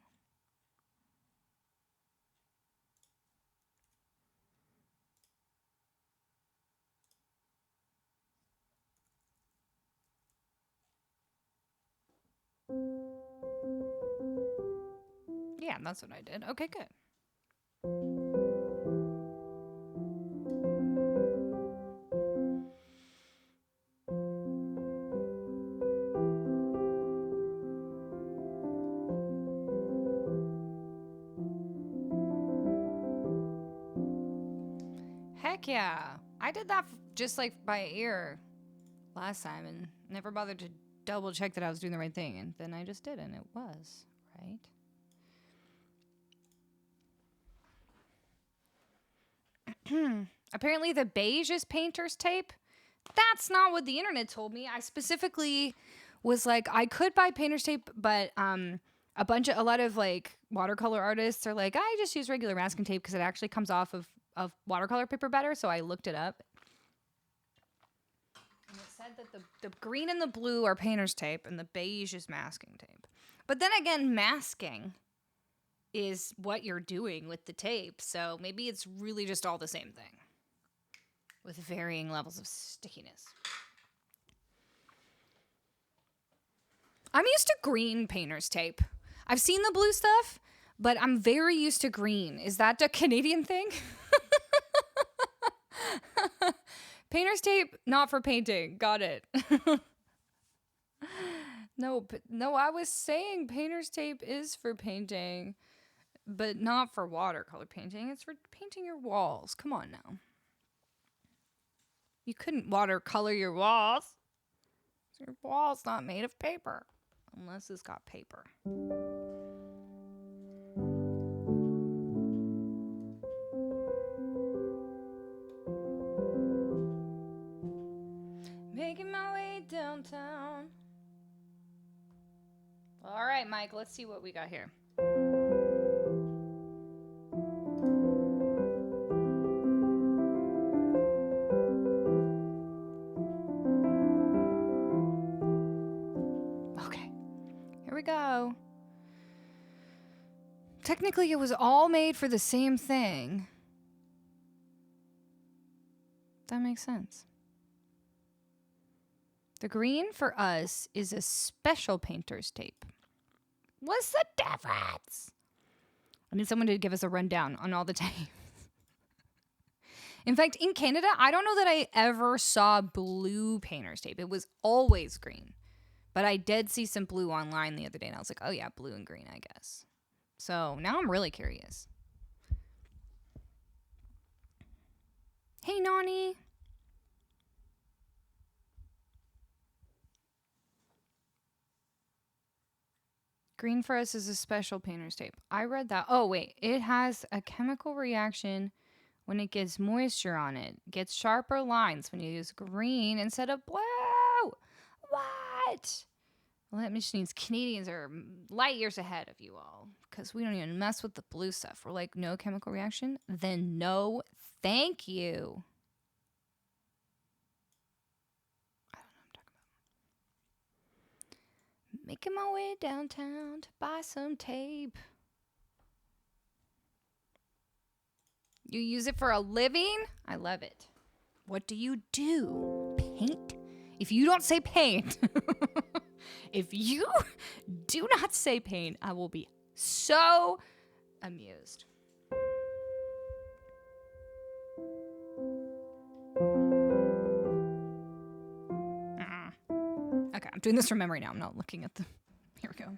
Yeah, that's what I did. Okay, good. Heck yeah. I did that just like by ear last time and never bothered to double check that I was doing the right thing. And then I just did, and it was, right? Apparently the beige is painter's tape. That's not what the internet told me. I specifically was like, I could buy painter's tape, but a lot of like watercolor artists are like, I just use regular masking tape because it actually comes off of watercolor paper better. So I looked it up. And it said that the green and the blue are painter's tape and the beige is masking tape. But then again, masking is what you're doing with the tape. So maybe it's really just all the same thing with varying levels of stickiness. I'm used to green painter's tape. I've seen the blue stuff, but I'm very used to green. Is that a Canadian thing? Painter's tape, not for painting. Got it. No, I was saying painter's tape is for painting, but not for watercolor painting. It's for painting your walls. Come on now. You couldn't watercolor your walls. Your wall's not made of paper. Unless it's got paper. Making my way downtown. All right, Mike, let's see what we got here. Okay, here we go. Technically, it was all made for the same thing. That makes sense. The green for us is a special painter's tape. What's the difference? I need someone to give us a rundown on all the tapes. In fact, in Canada, I don't know that I ever saw blue painter's tape. It was always green. But I did see some blue online the other day, and I was like, oh yeah, blue and green, I guess. So now I'm really curious. Hey, Nani. Green for us is a special painter's tape. I read that. Oh, wait. It has a chemical reaction when it gets moisture on it. It gets sharper lines when you use green instead of blue. What? Well, that just means Canadians are light years ahead of you all. Because we don't even mess with the blue stuff. We're like, no chemical reaction? Then no, thank you. Making my way downtown to buy some tape. You use it for a living? I love it. What do you do? Paint? If you don't say paint, if you do not say paint, I will be so amused. Okay, I'm doing this from memory now. I'm not looking at the... Here we go.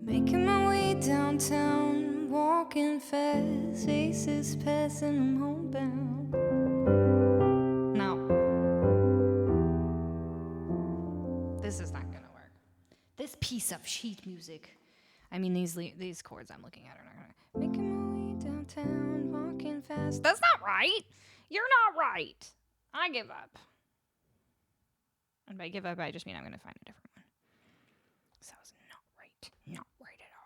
Making my way downtown, walking fast, faces passing, I'm homebound. No. This is not gonna work. This piece of sheet music... I mean, these chords I'm looking at are not gonna... Making my way downtown, walking fast. That's not right. You're not right. I give up. And by give up, I just mean I'm going to find a different one. So that was not right. Not right at all.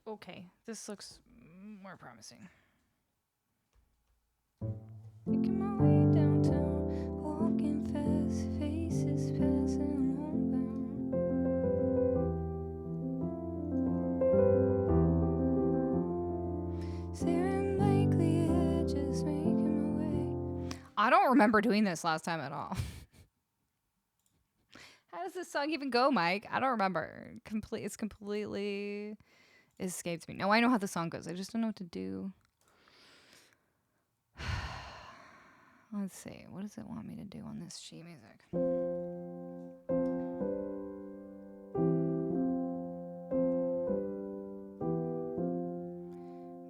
Okay, this looks more promising. Making my way downtown, walking fast, faces passing homebound. Staring blankly ahead, just making my way. I don't remember doing this last time at all. How does this song even go, Mike? I don't remember. It's completely escaped me. No, I know how the song goes. I just don't know what to do. Let's see. What does it want me to do on this sheet music?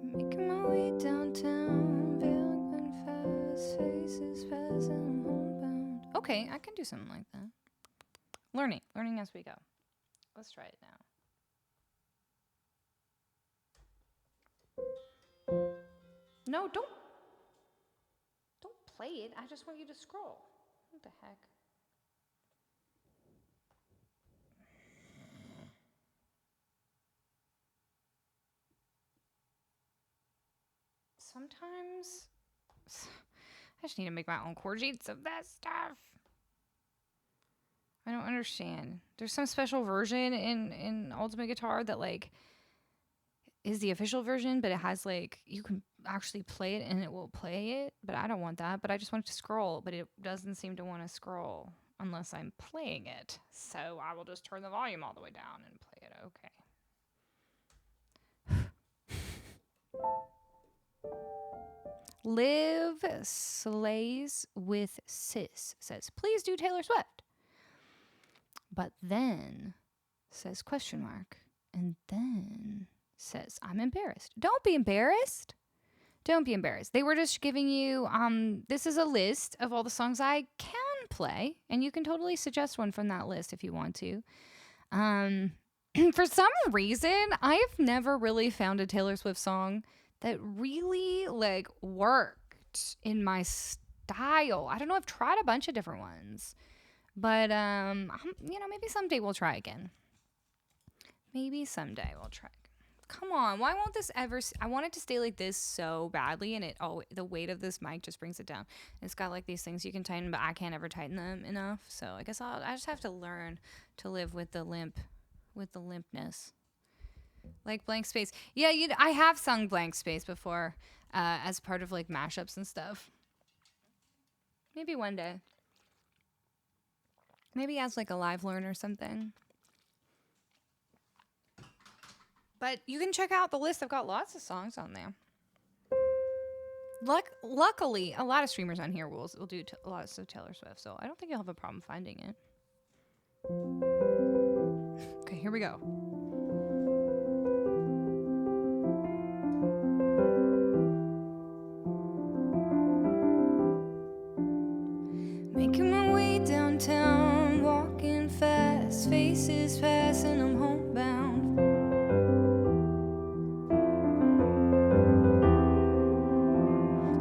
Making my way downtown, feeling fast, faces passing homebound. Okay, I can do something like that. Learning as we go. Let's try it now. No, don't play it. I just want you to scroll. What the heck? Sometimes I just need to make my own chord sheets of that stuff. I don't understand. There's some special version in Ultimate Guitar that like is the official version, but it has like you can actually play it and it will play it, but I don't want that. But I just want it to scroll, but it doesn't seem to want to scroll unless I'm playing it. So I will just turn the volume all the way down and play it. Okay. Liv Slays with Sis says, please do Taylor Swift. But then says question mark. And then says, I'm embarrassed. Don't be embarrassed. Don't be embarrassed. They were just giving you, this is a list of all the songs I can play. And you can totally suggest one from that list if you want to. For some reason, I've never really found a Taylor Swift song that really like worked in my style. I don't know. I've tried a bunch of different ones. But, maybe someday we'll try again. Maybe someday we'll try. Come on, why won't this ever... I want it to stay like this so badly, and the weight of this mic just brings it down. It's got like these things you can tighten, but I can't ever tighten them enough. So I guess I just have to learn to live with the limpness. Like Blank Space. Yeah, I have sung Blank Space before as part of like mashups and stuff. Maybe one day. Maybe as like a live learn or something. But you can check out the list. I've got lots of songs on there. Luckily, a lot of streamers on here will do a lot of Taylor Swift, so I don't think you'll have a problem finding it. Okay, here we go. Making my way downtown, walking fast, faces passing, I'm homebound.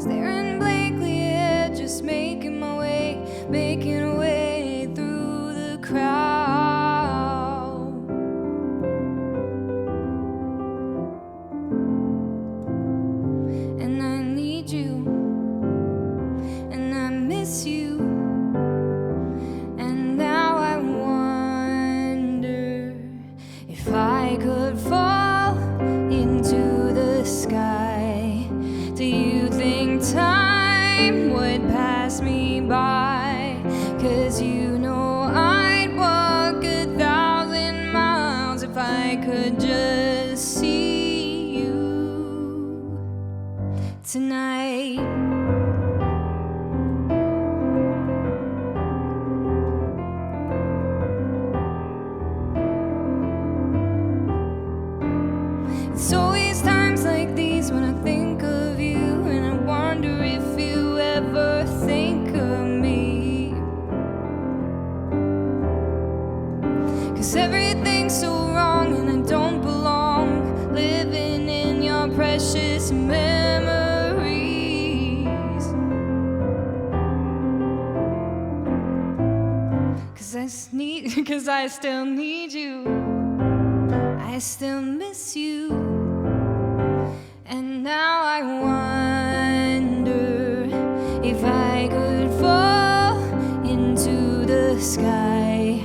Staring blankly ahead, just making my way through the crowd. And I need you, and I miss you. And now I wonder if I could fall into the sky. Do you think time would pass me by? 'Cause you know I'd walk 1,000 miles if I could just see you tonight. ever think of me. 'Cause everything's so wrong and I don't belong, living in your precious memories. 'Cause I still need you, I still miss you. And now I wonder if I could fall into the sky.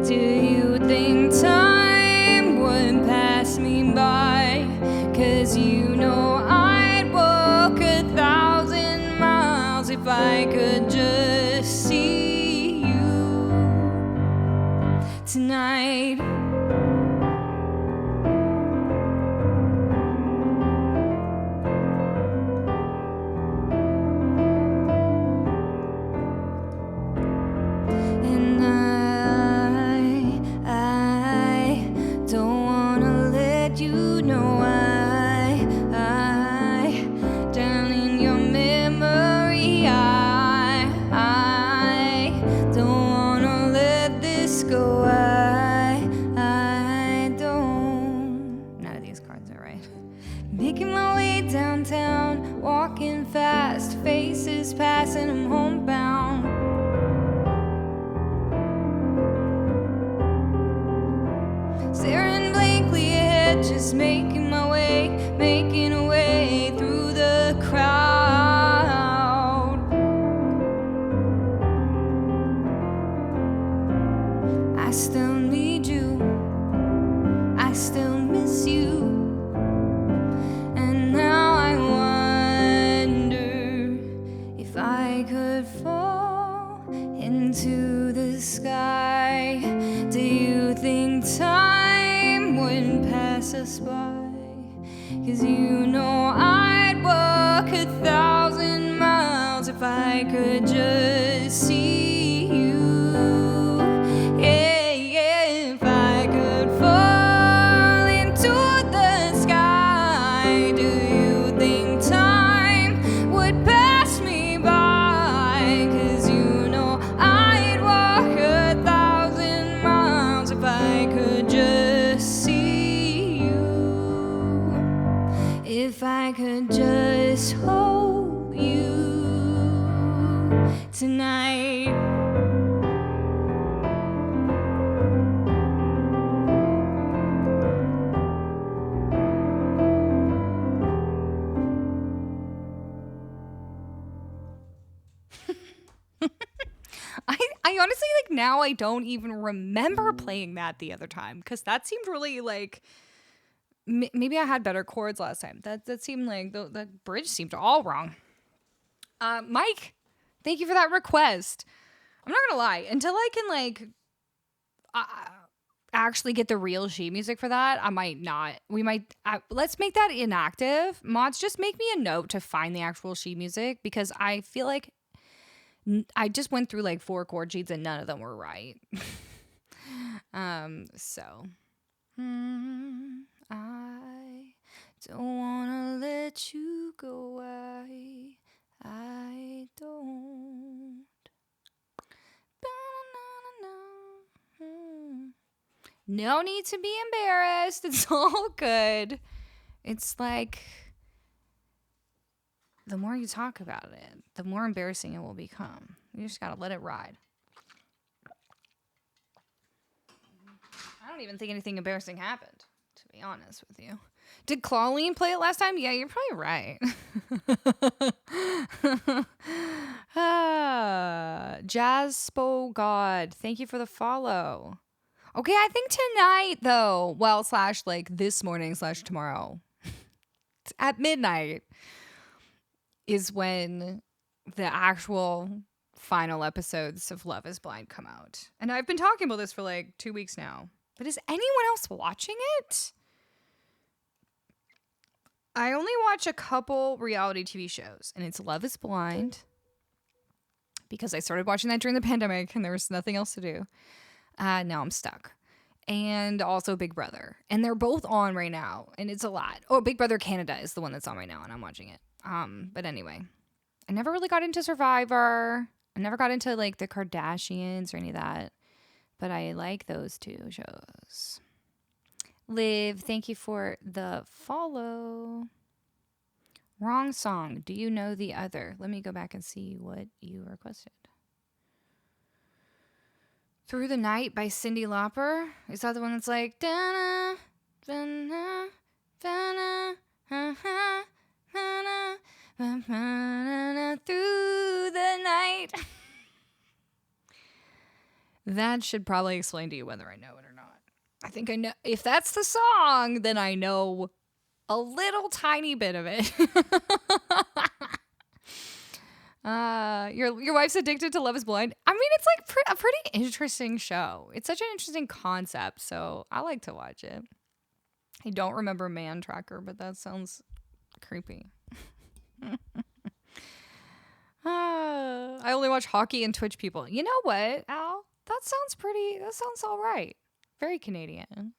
Do you think time would pass me by? 'Cause you know I'd walk 1,000 miles if I could just see you tonight. Downtown, walking fast, faces passing, I'm homebound. Staring blankly ahead, just making my way, making a way through the crowd. I still need you, I still miss you. Into the sky. Do you think time would pass us by? 'Cause you know I'd walk 1,000 miles if I could just see you. Yeah, yeah, if I could fall into the sky. Do you think time would pass me by? 'Cause you know I'd walk 1,000 miles if I could just see you. If I could just hold you tonight. I honestly, like, now I don't even remember playing that the other time, because that seemed really, like, maybe I had better chords last time. That seemed like, the bridge seemed all wrong. Mike, thank you for that request. I'm not gonna lie, until I can, like, actually get the real sheet music for that, I might not. Let's make that inactive. Mods, just make me a note to find the actual sheet music, because I feel like I just went through like 4 chord sheets and none of them were right. So I don't wanna let you go. I don't. No need to be embarrassed. It's all good. It's like, the more you talk about it, the more embarrassing it will become. You just gotta let it ride. I don't even think anything embarrassing happened, to be honest with you. Did Colleen play it last time? Yeah, you're probably right. Jazzspo God, thank you for the follow. Okay, I think tonight, though, well, / like this morning / tomorrow, at midnight, is when the actual final episodes of Love is Blind come out. And I've been talking about this for like 2 weeks now. But is anyone else watching it? I only watch a couple reality TV shows, and it's Love is Blind, because I started watching that during the pandemic and there was nothing else to do. Now I'm stuck. And also Big Brother. And they're both on right now, and it's a lot. Oh, Big Brother Canada is the one that's on right now, and I'm watching it. But anyway, I never really got into Survivor. I never got into like the Kardashians or any of that. But I like those two shows. Liv, thank you for the follow. Wrong song. Do you know the other? Let me go back and see what you requested. Through the Night by Cyndi Lauper. Is that the one that's like da-na, da-na, da-na, ha-ha, da-na, da-na, through the night? That should probably explain to you whether I know it or not. I think I know. If that's the song, then I know a little tiny bit of it. Your wife's addicted to Love is Blind. I mean, it's like a pretty interesting show. It's such an interesting concept, so I like to watch it. I don't remember Man Tracker, but that sounds creepy. I only watch hockey and Twitch people. You know what, Al? That sounds all right. Very Canadian.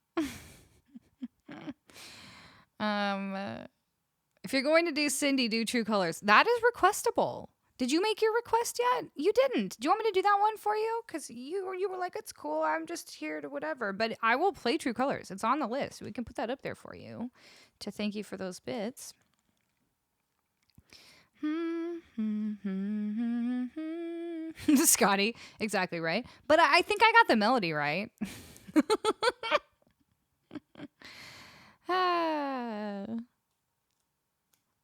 If you're going to do Cyndi, do True Colors. That is requestable. Did you make your request yet? You didn't. Do you want me to do that one for you? Because you were like, it's cool. I'm just here to whatever. But I will play True Colors. It's on the list. We can put that up there for you to thank you for those bits. Scotty, exactly right. But I think I got the melody right.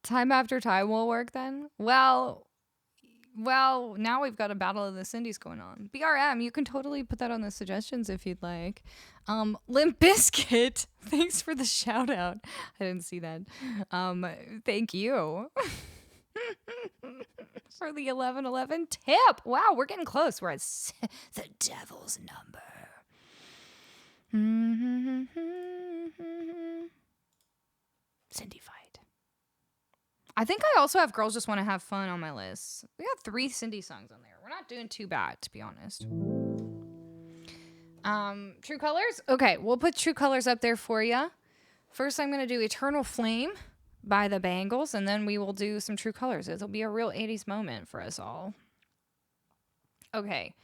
Time After Time will work then? Well, now we've got a battle of the Cindys going on. BRM, you can totally put that on the suggestions if you'd like. Limp Bizkit, thanks for the shout out. I didn't see that. Thank you. For the 1111 tip. Wow, we're getting close. We're at the devil's number. Cindy fight. I think I also have Girls Just Want to Have Fun on my list. We got 3 Cindy songs on there. We're not doing too bad, to be honest. True Colors? Okay, we'll put True Colors up there for you. First, I'm going to do Eternal Flame by the Bangles, and then we will do some True Colors. It'll be a real 80s moment for us all. Okay.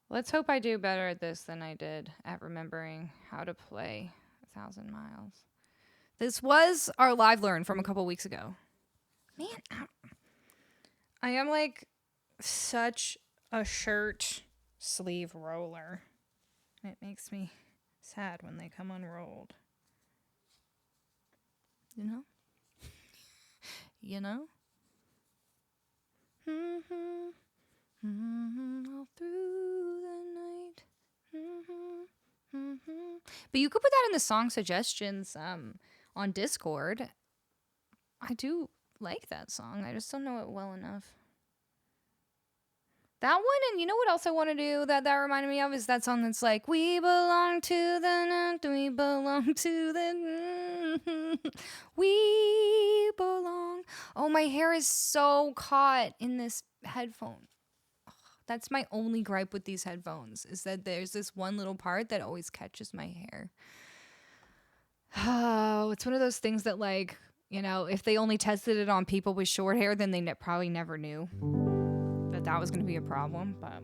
Let's hope I do better at this than I did at remembering how to play 1,000 Miles. This was our live learn from a couple weeks ago. Man, I am like such a shirt sleeve roller. It makes me sad when they come unrolled. You know? You know? All through the night. But you could put that in the song suggestions on Discord. I do like that song. I just don't know it well enough. That one, and you know what else I want to do that reminded me of is that song that's like, we belong to the night, we belong to the we belong. Oh, my hair is so caught in this headphone. That's my only gripe with these headphones, is that there's this one little part that always catches my hair. Oh, it's one of those things that, like, you know, if they only tested it on people with short hair, then they probably never knew that was going to be a problem, but...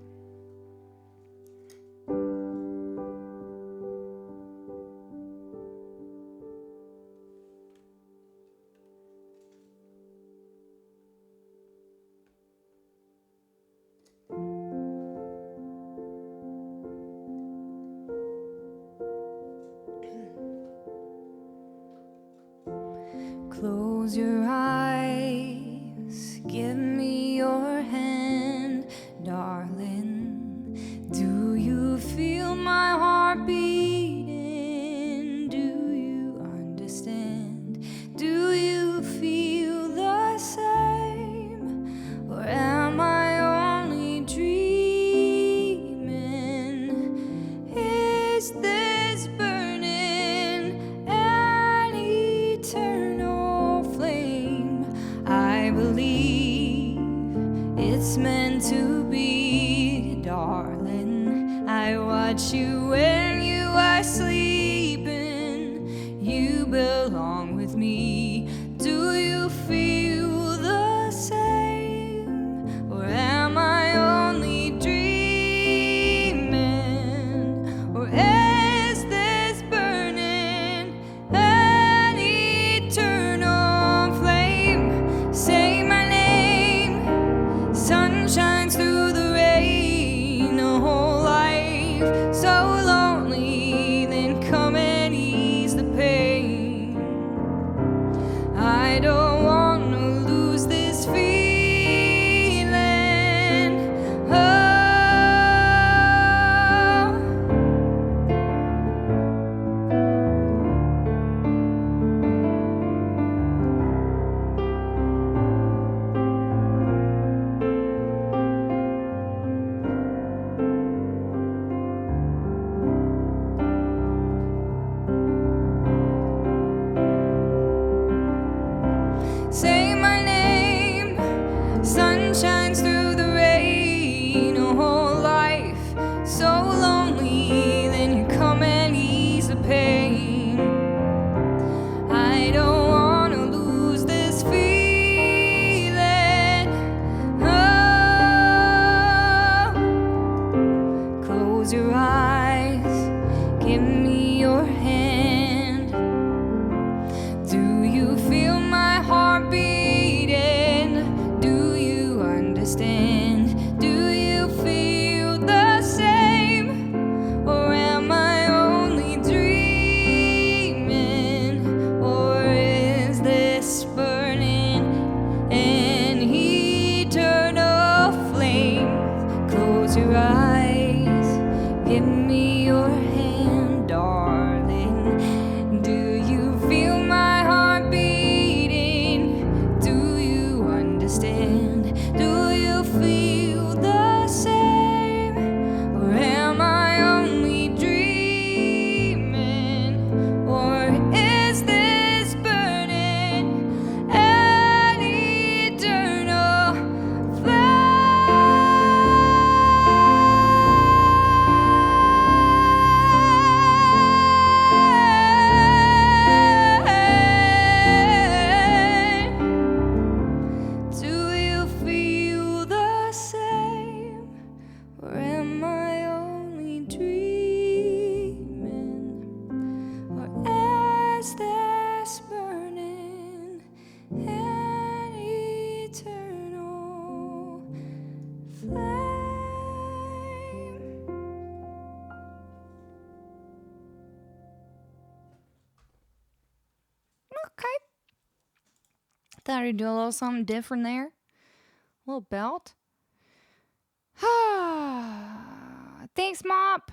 Close your eyes, give me your hand, darling. Do you feel my heart beating? Do you understand? Do you feel the same? Or am I only dreaming? Is this burning an eternal flame? I believe it's meant to be, darling. I watch you when you are sleeping. You belong with me. Do you feel the same? close your eyes. Give me your hand, darling. Do you feel my heart beating? Do you understand? Do you feel the same? Or am I only dreaming? Or is this burning an eternal flame? Do you feel the same? Or am I only dreaming? Or is this burning an eternal flame? Okay. Thought I'd do a little something different there. A little belt. Thanks, Mop.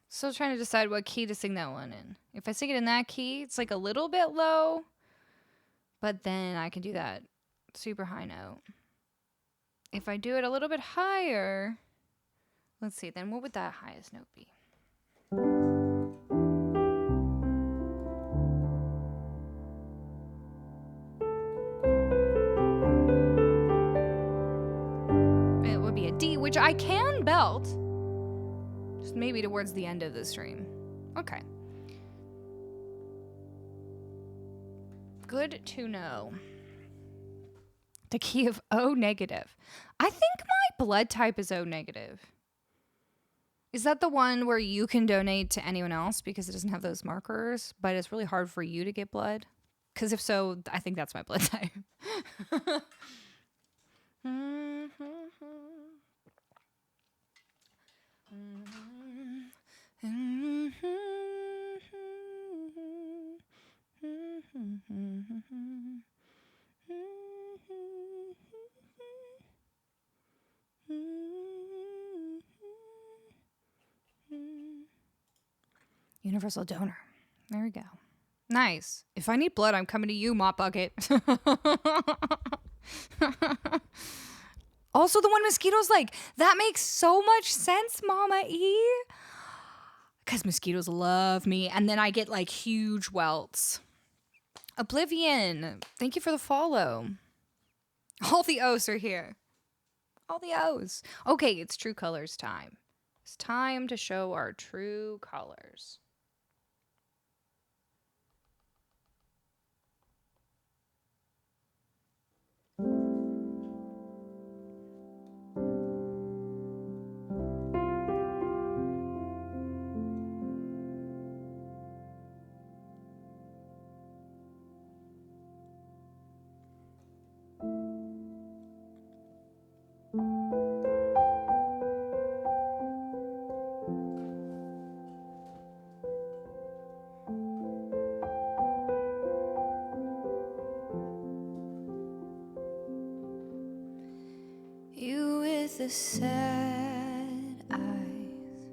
Still trying to decide what key to sing that one in. If I sing it in that key, it's like a little bit low, but then I can do that super high note. If I do it a little bit higher, let's see, then what would that highest note be? It would be a D, which I can belt. Just maybe towards the end of the stream. Okay. Good to know. The key of O negative. I think my blood type is O negative. Is that the one where you can donate to anyone else because it doesn't have those markers, but it's really hard for you to get blood? Because if so, I think that's my blood type. Universal donor. There we go. Nice. If I need blood, I'm coming to you, Mop Bucket. Also, the one mosquitoes like, that makes so much sense, Mama E. Because mosquitoes love me. And then I get like huge welts. Oblivion. Thank you for the follow. All the O's are here. All the O's. Okay, it's true colors time. It's time to show our true colors. The sad eyes,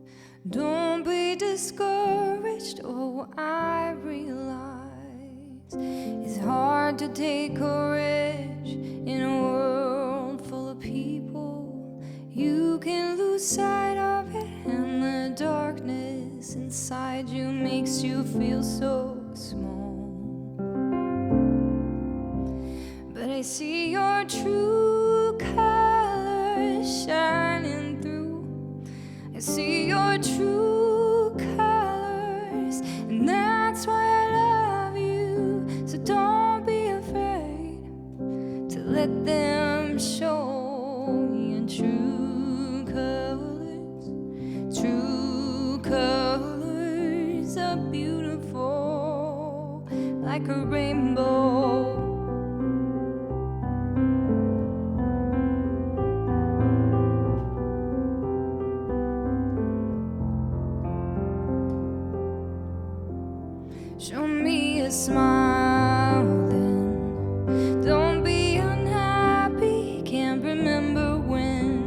don't be discouraged. Oh, I realize it's hard to take courage in a world full of people. You can lose sight of it, and the darkness inside you makes you feel so small. But I see your true colors shining through. I see your true colors, and that's why I love you. So don't be afraid to let them show your true colors. True colors are beautiful, like a rainbow. Show me a smile then. Don't be unhappy. Can't remember when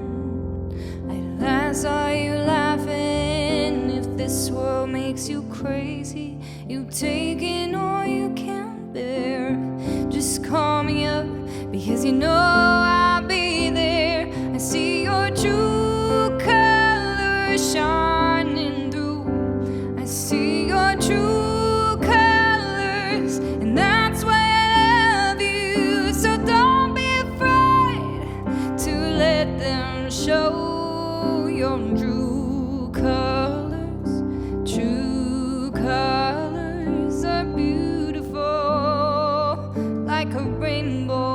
crazy. You've taken all you can bear. Just call me up, because you know I'll be there. I see your true colors shining through. I see your true colors, and that's why I love you. So don't be afraid to let them show your true colors. True colors are beautiful, like a rainbow.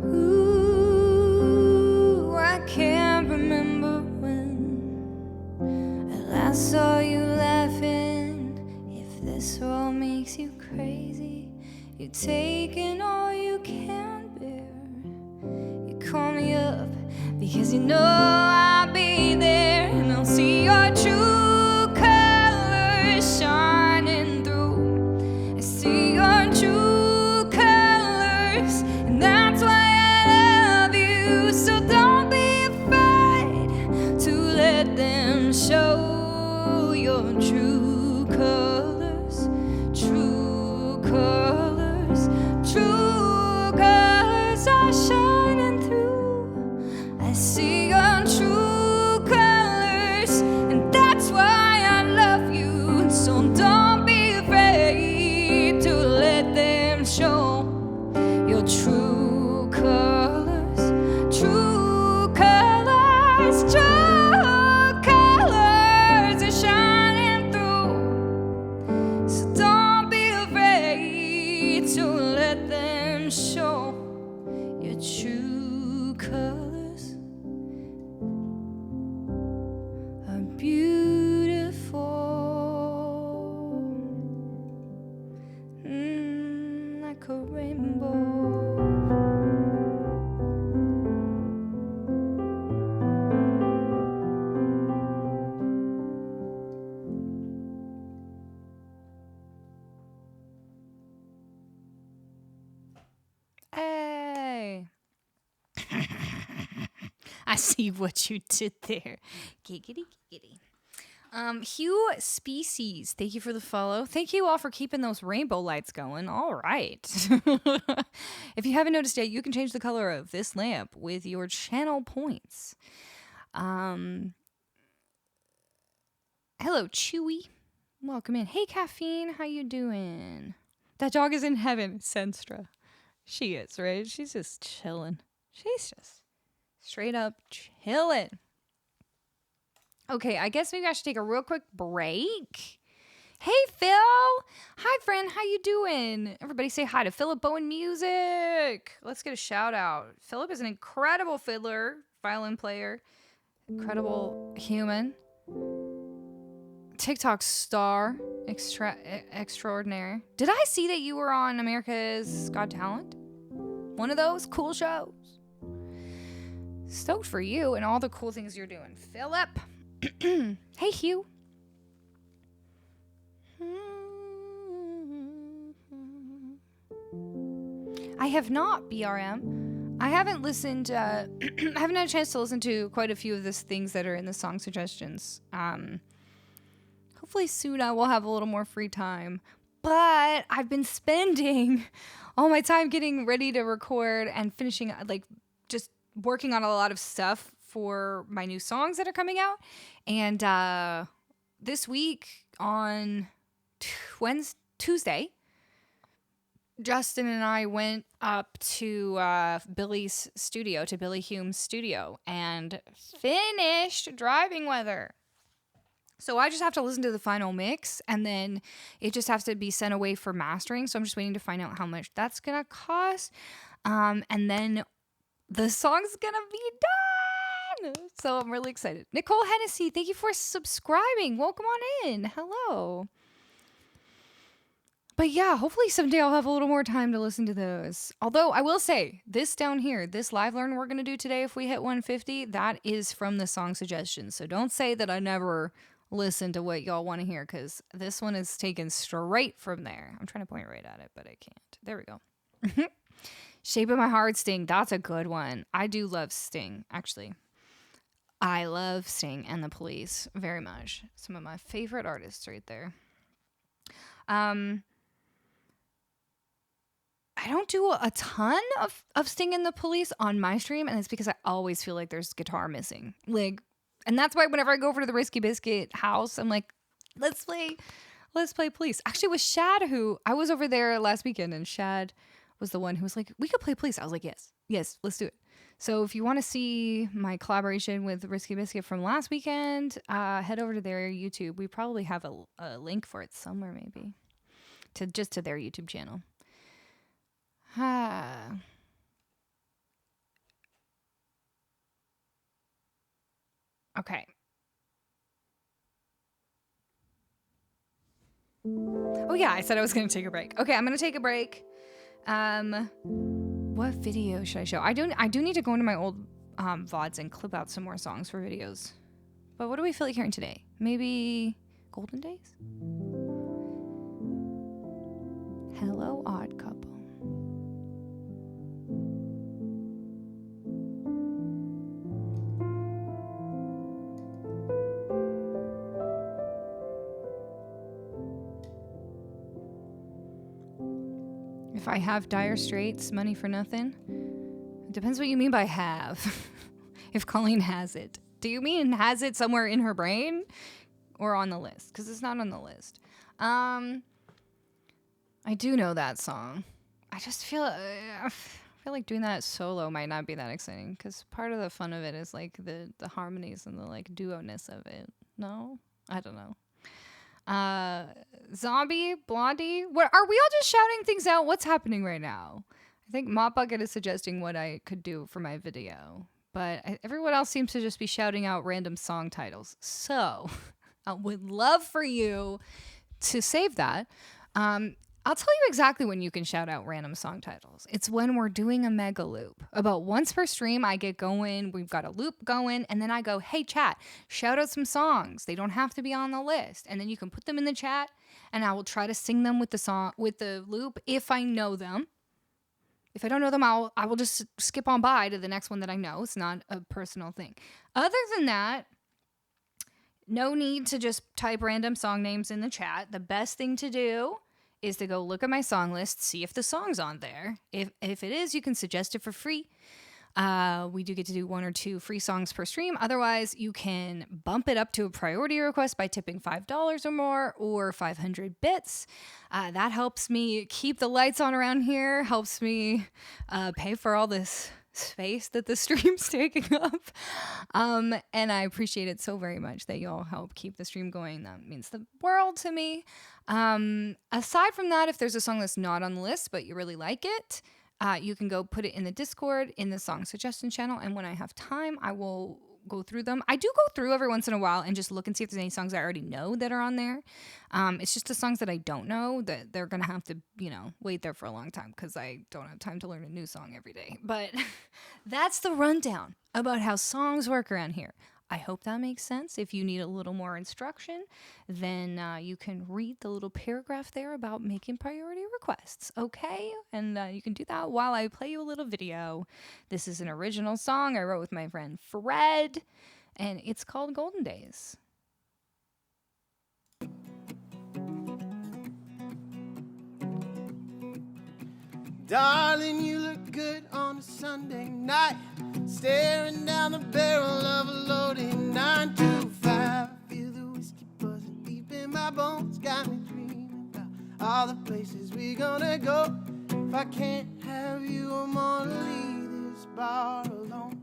Ooh, I can't remember when I last saw you laughing. If this world makes you crazy, you've taken all you can bear. You call me up, because you know I'll be there, and I'll see your true colors shining through. I see your true colors, and that's why I love you. So don't be afraid to let them show your true colors. True colors, true colors are shining through. I see your true colors, and that's why I love you. So don't be afraid to let them show your true colors. True colors, true colors are shining through. So don't be afraid to let them show your true colors are beautiful, like a rainbow. Hey. I see what you did there. Giggity, giggity. Hugh Species, thank you for the follow. Thank you all for keeping those rainbow lights going. All right. If you haven't noticed yet, you can change the color of this lamp with your channel points. Hello, Chewy. Welcome in. Hey, Caffeine. How you doing? That dog is in heaven, Senstra. She is, right? She's just chilling. She's just straight up chilling. Okay, I guess maybe I should take a real quick break. Hey, Phil. Hi, friend. How you doing? Everybody say hi to Philip Bowen Music. Let's get a shout out. Philip is an incredible fiddler, violin player, incredible human, TikTok star, extraordinary. Did I see that you were on America's Got Talent? One of those cool shows. Stoked for you and all the cool things you're doing, Philip. Hey, Hugh. I have not, BRM. I haven't listened, I haven't had a chance to listen to quite a few of the things that are in the song suggestions. Hopefully soon I will have a little more free time. But I've been spending all my time getting ready to record and finishing, like, just working on a lot of stuff for my new songs that are coming out. And this week on Tuesday, Justin and I went up to Billy's studio, to Billy Hume's studio, and finished Driving Weather. So I just have to listen to the final mix, and then it just has to be sent away for mastering. So I'm just waiting to find out how much that's going to cost. And then the song's going to be done. So I'm really excited. Nicole Hennessy, thank you for subscribing. Welcome on in. Hello. But yeah, hopefully someday I'll have a little more time to listen to those. Although I will say, this down here, this live learn we're going to do today if we hit 150, that is from the song suggestions. So don't say that I never listen to what y'all want to hear, because this one is taken straight from there. I'm trying to point right at it, but I can't. There we go. Shape of My Heart, Sting. That's a good one. I do love Sting, actually. I love Sting and the Police very much. Some of my favorite artists right there. I don't do a ton of Sting and the Police on my stream, and it's because I always feel like there's guitar missing. Like, and that's why whenever I go over to the Risky Biscuit house, I'm like, let's play Police. Actually, with Shad, who I was over there last weekend, and Shad was the one who was like, we could play Police. I was like, yes, let's do it. So if you want to see my collaboration with Risky Biscuit from last weekend, head over to their YouTube. We probably have a link for it somewhere, maybe, to their YouTube channel. Okay. Oh yeah, I said I was going to take a break. Okay, I'm going to take a break. What video should I show? I do need to go into my old VODs and clip out some more songs for videos. But what do we feel like hearing today? Maybe Golden Days? Hello, Odd Couple. If I have Dire Straits, Money for Nothing. It depends what you mean by have. If Colleen has it. Do you mean has it somewhere in her brain? Or on the list? Because it's not on the list. I do know that song. I just feel like doing that solo might not be that exciting. Because part of the fun of it is like the harmonies and the like duo-ness of it. No? I don't know. Zombie, Blondie. What are we all just shouting things out? What's happening right now? I think Mop Bucket is suggesting what I could do for my video, but everyone else seems to just be shouting out random song titles. So I would love for you to save that. I'll tell you exactly when you can shout out random song titles. It's when we're doing a mega loop. About once per stream, I get going, we've got a loop going, and then I go, hey, chat, shout out some songs. They don't have to be on the list. And then you can put them in the chat, and I will try to sing them with the loop if I know them. If I don't know them, I will just skip on by to the next one that I know. It's not a personal thing. Other than that, no need to just type random song names in the chat. The best thing to do is to go look at my song list, see if the song's on there. If it is, you can suggest it for free. We do get to do 1 or 2 free songs per stream. Otherwise, you can bump it up to a priority request by tipping $5 or more, or 500 bits. That helps me keep the lights on around here, helps me pay for all this space that the stream's taking up. And I appreciate it so very much that you all help keep the stream going. That means the world to me. Aside from that, if there's a song that's not on the list, but you really like it, you can go put it in the Discord, in the song suggestion channel. And when I have time, I will go through them. I do go through every once in a while and just look and see if there's any songs I already know that are on there. It's just the songs that I don't know that they're going to have to, wait there for a long time because I don't have time to learn a new song every day. But that's the rundown about how songs work around here. I hope that makes sense. If you need a little more instruction, then you can read the little paragraph there about making priority requests, okay? And you can do that while I play you a little video. This is an original song I wrote with my friend Fred, and it's called Golden Days. Darling, you look good on a Sunday night, staring down the barrel of a loaded 925. I feel the whiskey buzzing deep in my bones, got me dreaming about all the places we're gonna go. If I can't have you, I'm gonna leave this bar alone.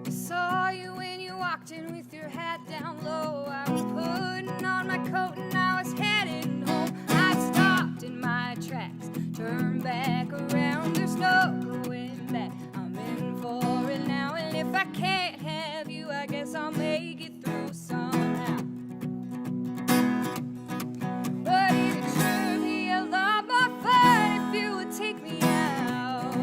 I saw you when you walked in with your hat down low. I was putting on my coat and I was heading home. I stopped in my tracks, turned back around. There's no going back. I'm in for it now, and if I can't have you, I guess I'll make it through somehow. But it'd sure be a lot more fun if you would take me out,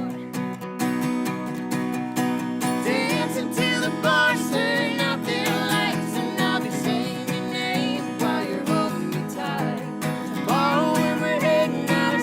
Dancing till the bars turn out their lights, and I'll be saying your name while you're holding me tight. Tomorrow when we're heading out of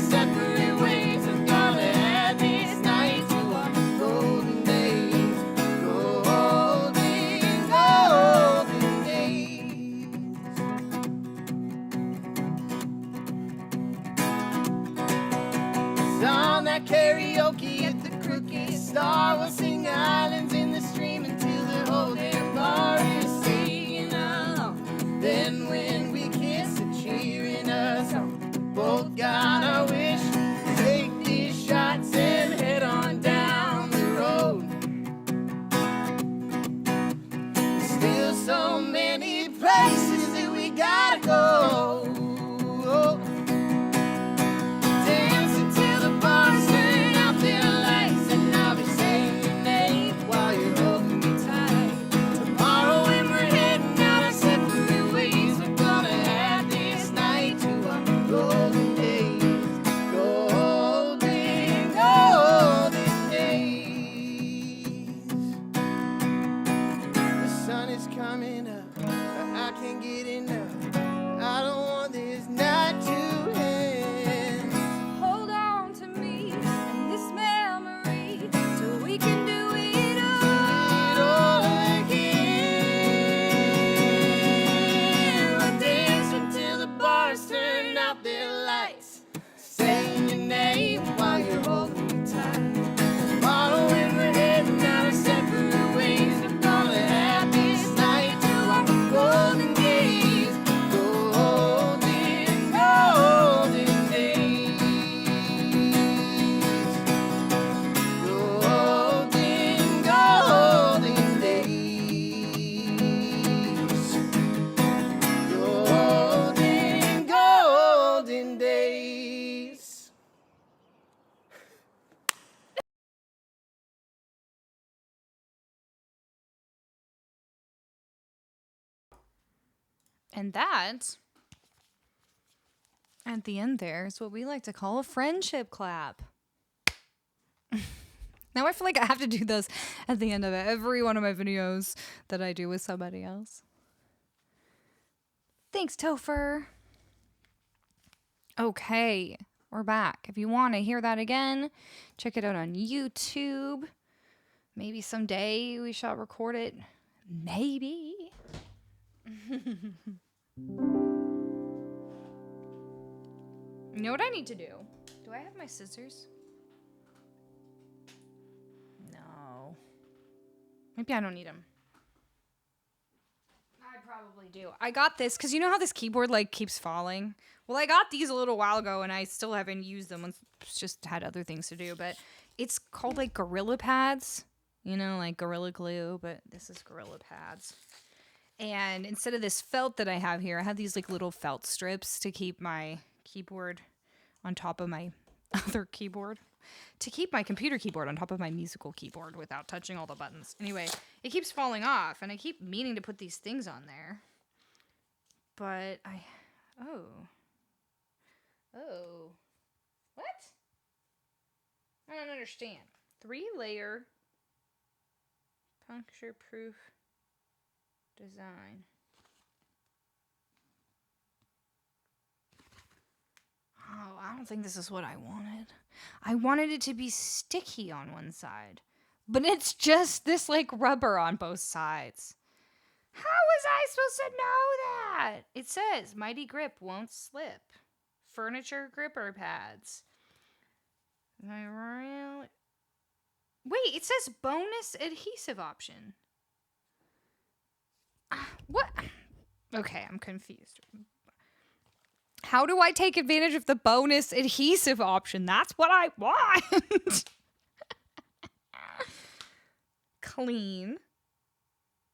And that, at the end there, is what we like to call a friendship clap. Now I feel like I have to do this at the end of every one of my videos that I do with somebody else. Thanks, Topher. Okay, we're back. If you want to hear that again, check it out on YouTube. Maybe someday we shall record it. Maybe. You know what I need to do? Do I have my scissors? No. Maybe I don't need them. I probably do. I got this because you know how this keyboard like keeps falling? Well, I got these a little while ago and I still haven't used them. It's just had other things to do, but it's called like Gorilla Pads. You know, like Gorilla Glue, but this is Gorilla Pads. And instead of this felt that I have here, I have these like little felt strips to keep my keyboard on top of my other keyboard. To keep my computer keyboard on top of my musical keyboard without touching all the buttons. Anyway, it keeps falling off, and I keep meaning to put these things on there. But Oh. What? I don't understand. 3-layer puncture-proof design. Oh, I don't think this is what I wanted. I wanted it to be sticky on one side. But it's just this, like, rubber on both sides. How was I supposed to know that? It says, Mighty Grip won't slip. Furniture gripper pads. Wait, it says bonus adhesive option. What? Okay, I'm confused. How do I take advantage of the bonus adhesive option? That's what I want. Clean.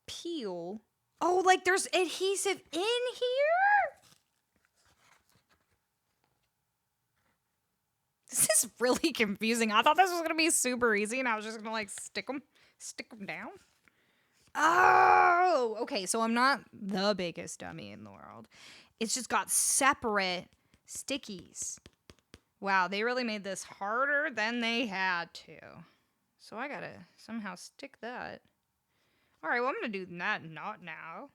Peel. Oh, like there's adhesive in here? This is really confusing. I thought this was going to be super easy and I was just going to like stick them down. Oh, okay. So I'm not the biggest dummy in the world. It's just got separate stickies. Wow, they really made this harder than they had to. So I gotta somehow stick that. All right, well, I'm gonna do that not now.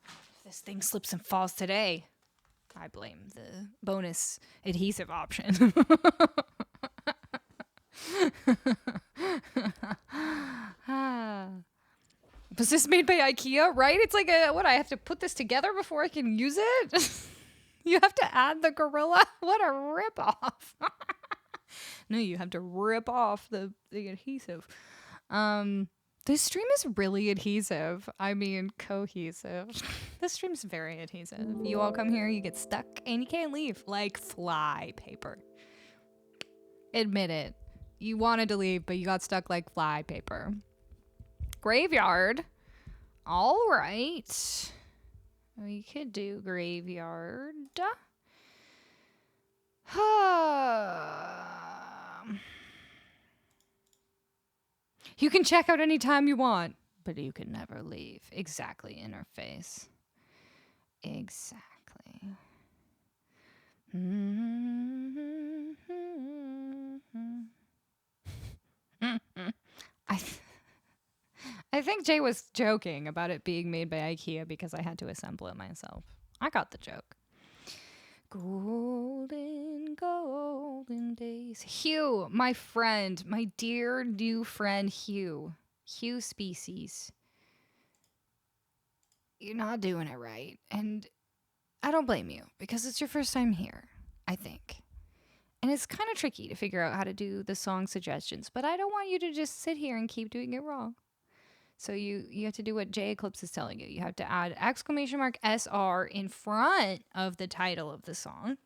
If this thing slips and falls today, I blame the bonus adhesive option. Was this made by IKEA, right? It's like I have to put this together before I can use it? You have to add the Gorilla? What a ripoff. No, you have to rip off the adhesive. This stream is really adhesive. I mean, cohesive. This stream's very adhesive. You all come here, you get stuck, and you can't leave. Like fly paper. Admit it. You wanted to leave, but you got stuck like fly paper. Graveyard. All right. We could do graveyard. You can check out anytime you want, but you can never leave. Exactly, interface. Exactly. I think Jay was joking about it being made by IKEA because I had to assemble it myself. I got the joke. Golden, golden days. Hugh, my friend, my dear new friend Hugh. Hugh Species. You're not doing it right. And I don't blame you because it's your first time here, I think. And it's kind of tricky to figure out how to do the song suggestions, but I don't want you to just sit here and keep doing it wrong. So you have to do what J Eclipse is telling you. You have to add !SR in front of the title of the song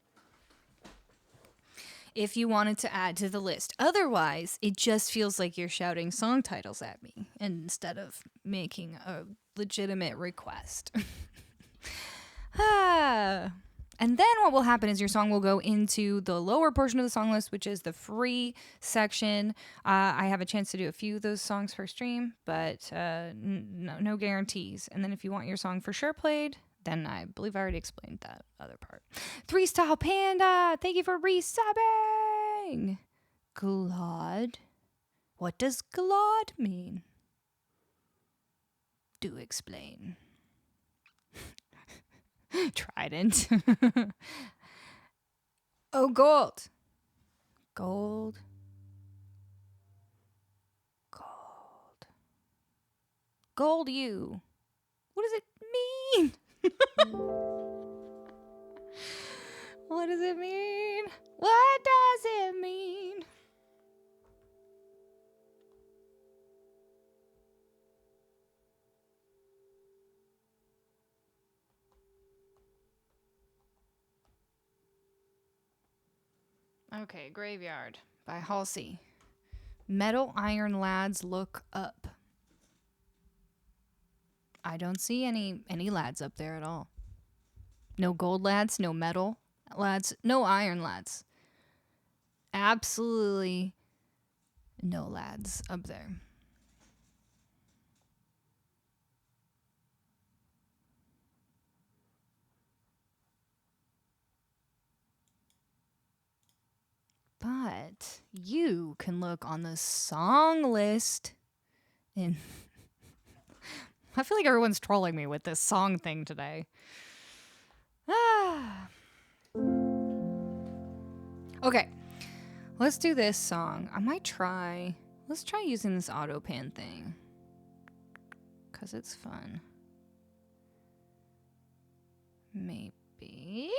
if you wanted to add to the list. Otherwise, it just feels like you're shouting song titles at me instead of making a legitimate request. And then what will happen is your song will go into the lower portion of the song list, which is the free section. I have a chance to do a few of those songs per stream, but no guarantees. And then if you want your song for sure played, then I believe I already explained that other part. 3-Style Panda, thank you for resubbing. Glad. What does glad mean? Do explain. Trident. Oh, gold. Gold. Gold. Gold you. What does it mean? What does it mean? What does it mean? Okay, Graveyard by Halsey. Metal Iron Lads Look Up. I don't see any lads up there at all. No gold lads, no metal lads, no iron lads. Absolutely no lads up there. But you can look on the song list and I feel like everyone's trolling me with this song thing today. Okay, let's do this song. Let's try using this auto pan thing. Because it's fun. Maybe.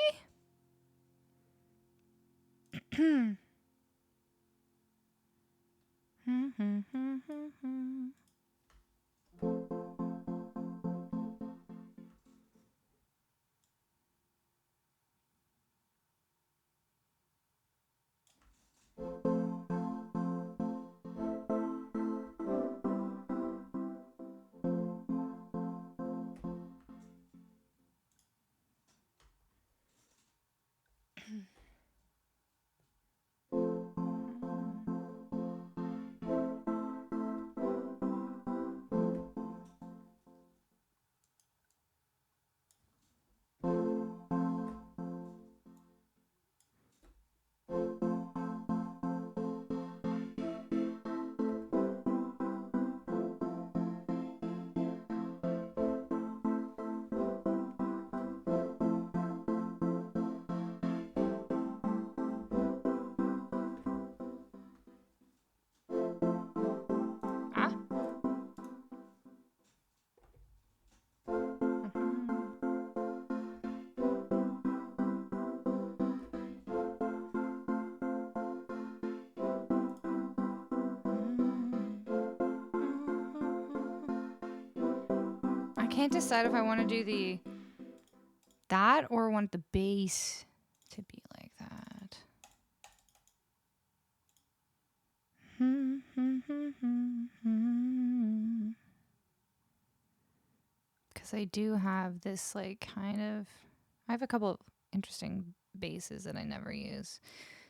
I can't decide if I want to do that or want the bass to be like that. Because I do have this I have a couple of interesting basses that I never use.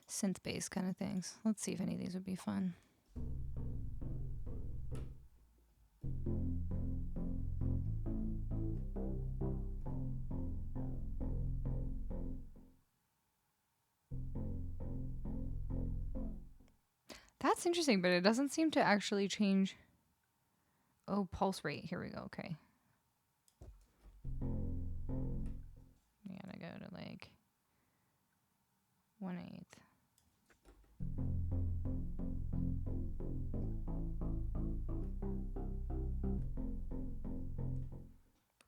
Synth bass kind of things. Let's see if any of these would be fun. That's interesting, but it doesn't seem to actually change. Oh, pulse rate. Here we go. Okay. You gotta go to 1/8.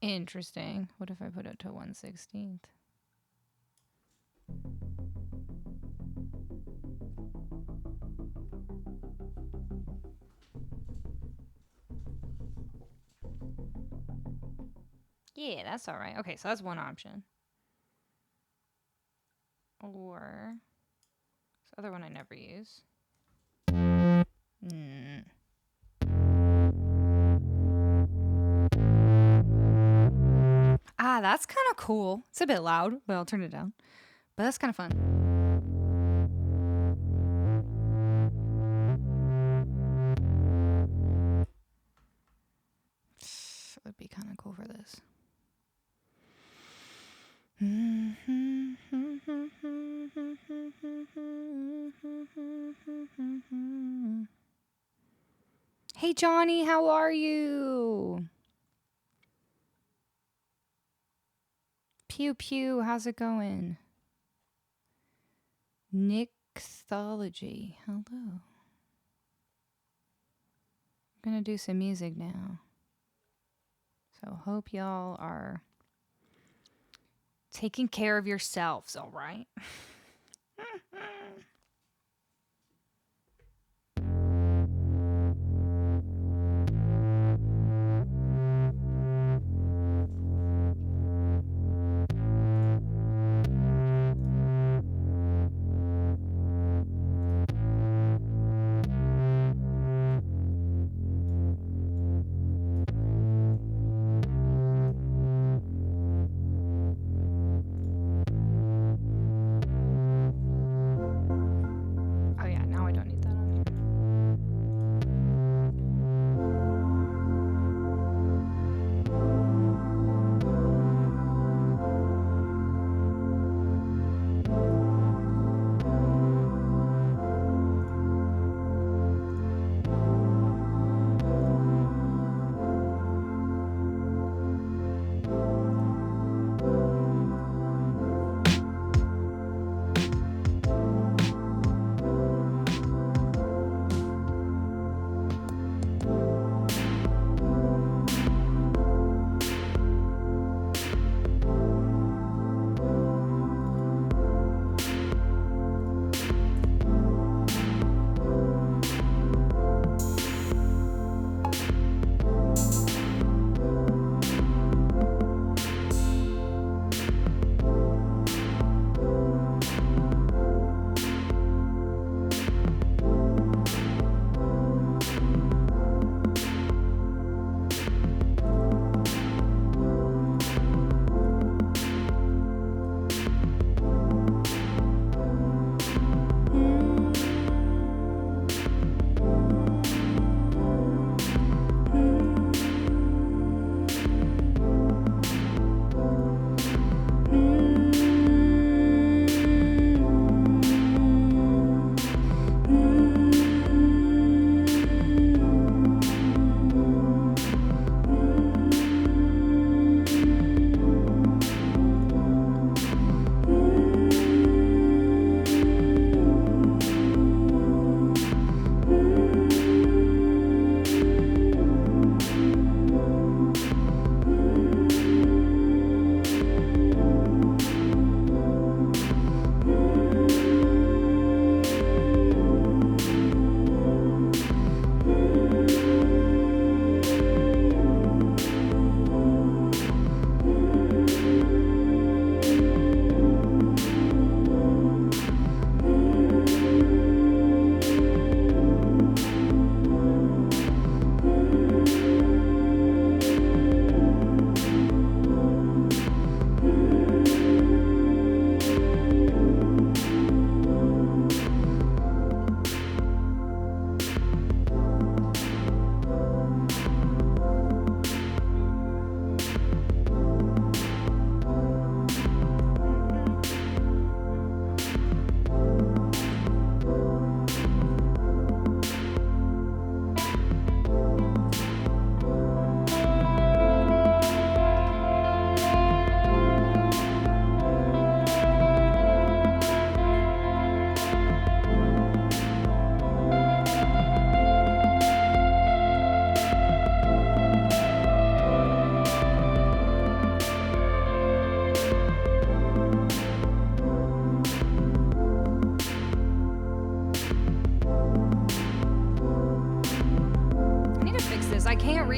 Interesting. What if I put it to 1/16? Yeah, that's all right. Okay, so that's one option. Or this other one I never use. Ah, that's kind of cool. It's a bit loud, but I'll turn it down. But that's kind of fun. It would be kind of cool for this. Hey Johnny, how are you? Pew pew, how's it going? Nixthology, hello. I'm gonna do some music now. So hope y'all are taking care of yourselves, all right?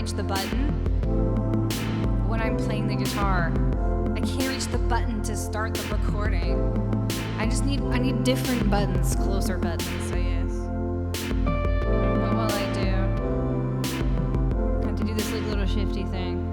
reach the button when I'm playing the guitar. I can't reach the button to start the recording. I need different buttons, closer buttons, so yes. What will I do? I have to do this like little shifty thing.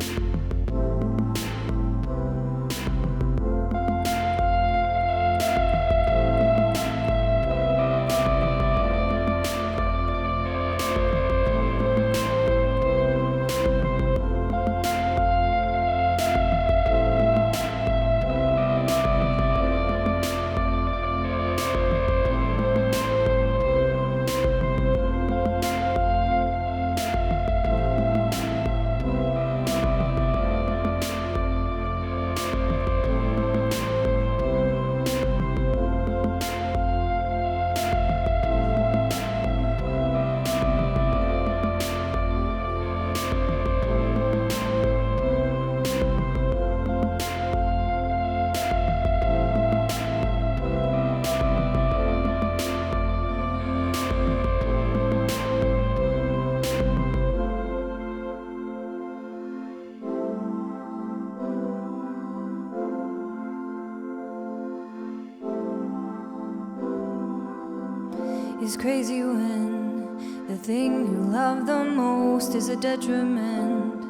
is crazy when the thing you love the most is a detriment.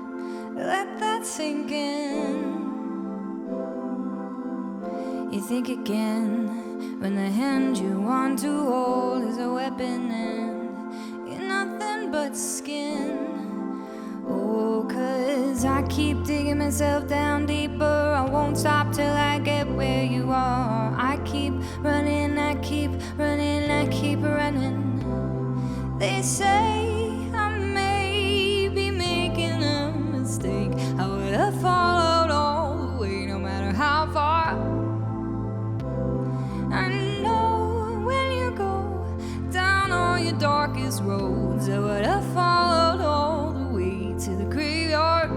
Let that sink in. You think again when the hand you want to hold is a weapon and you're nothing but skin. Oh, 'cause I keep digging myself down deeper. I won't stop till I get where you are. I keep running, I keep running, I keep running. They say I may be making a mistake. I would have followed all the way, no matter how far. I know when you go down all your darkest roads, I would have followed all the way to the graveyard.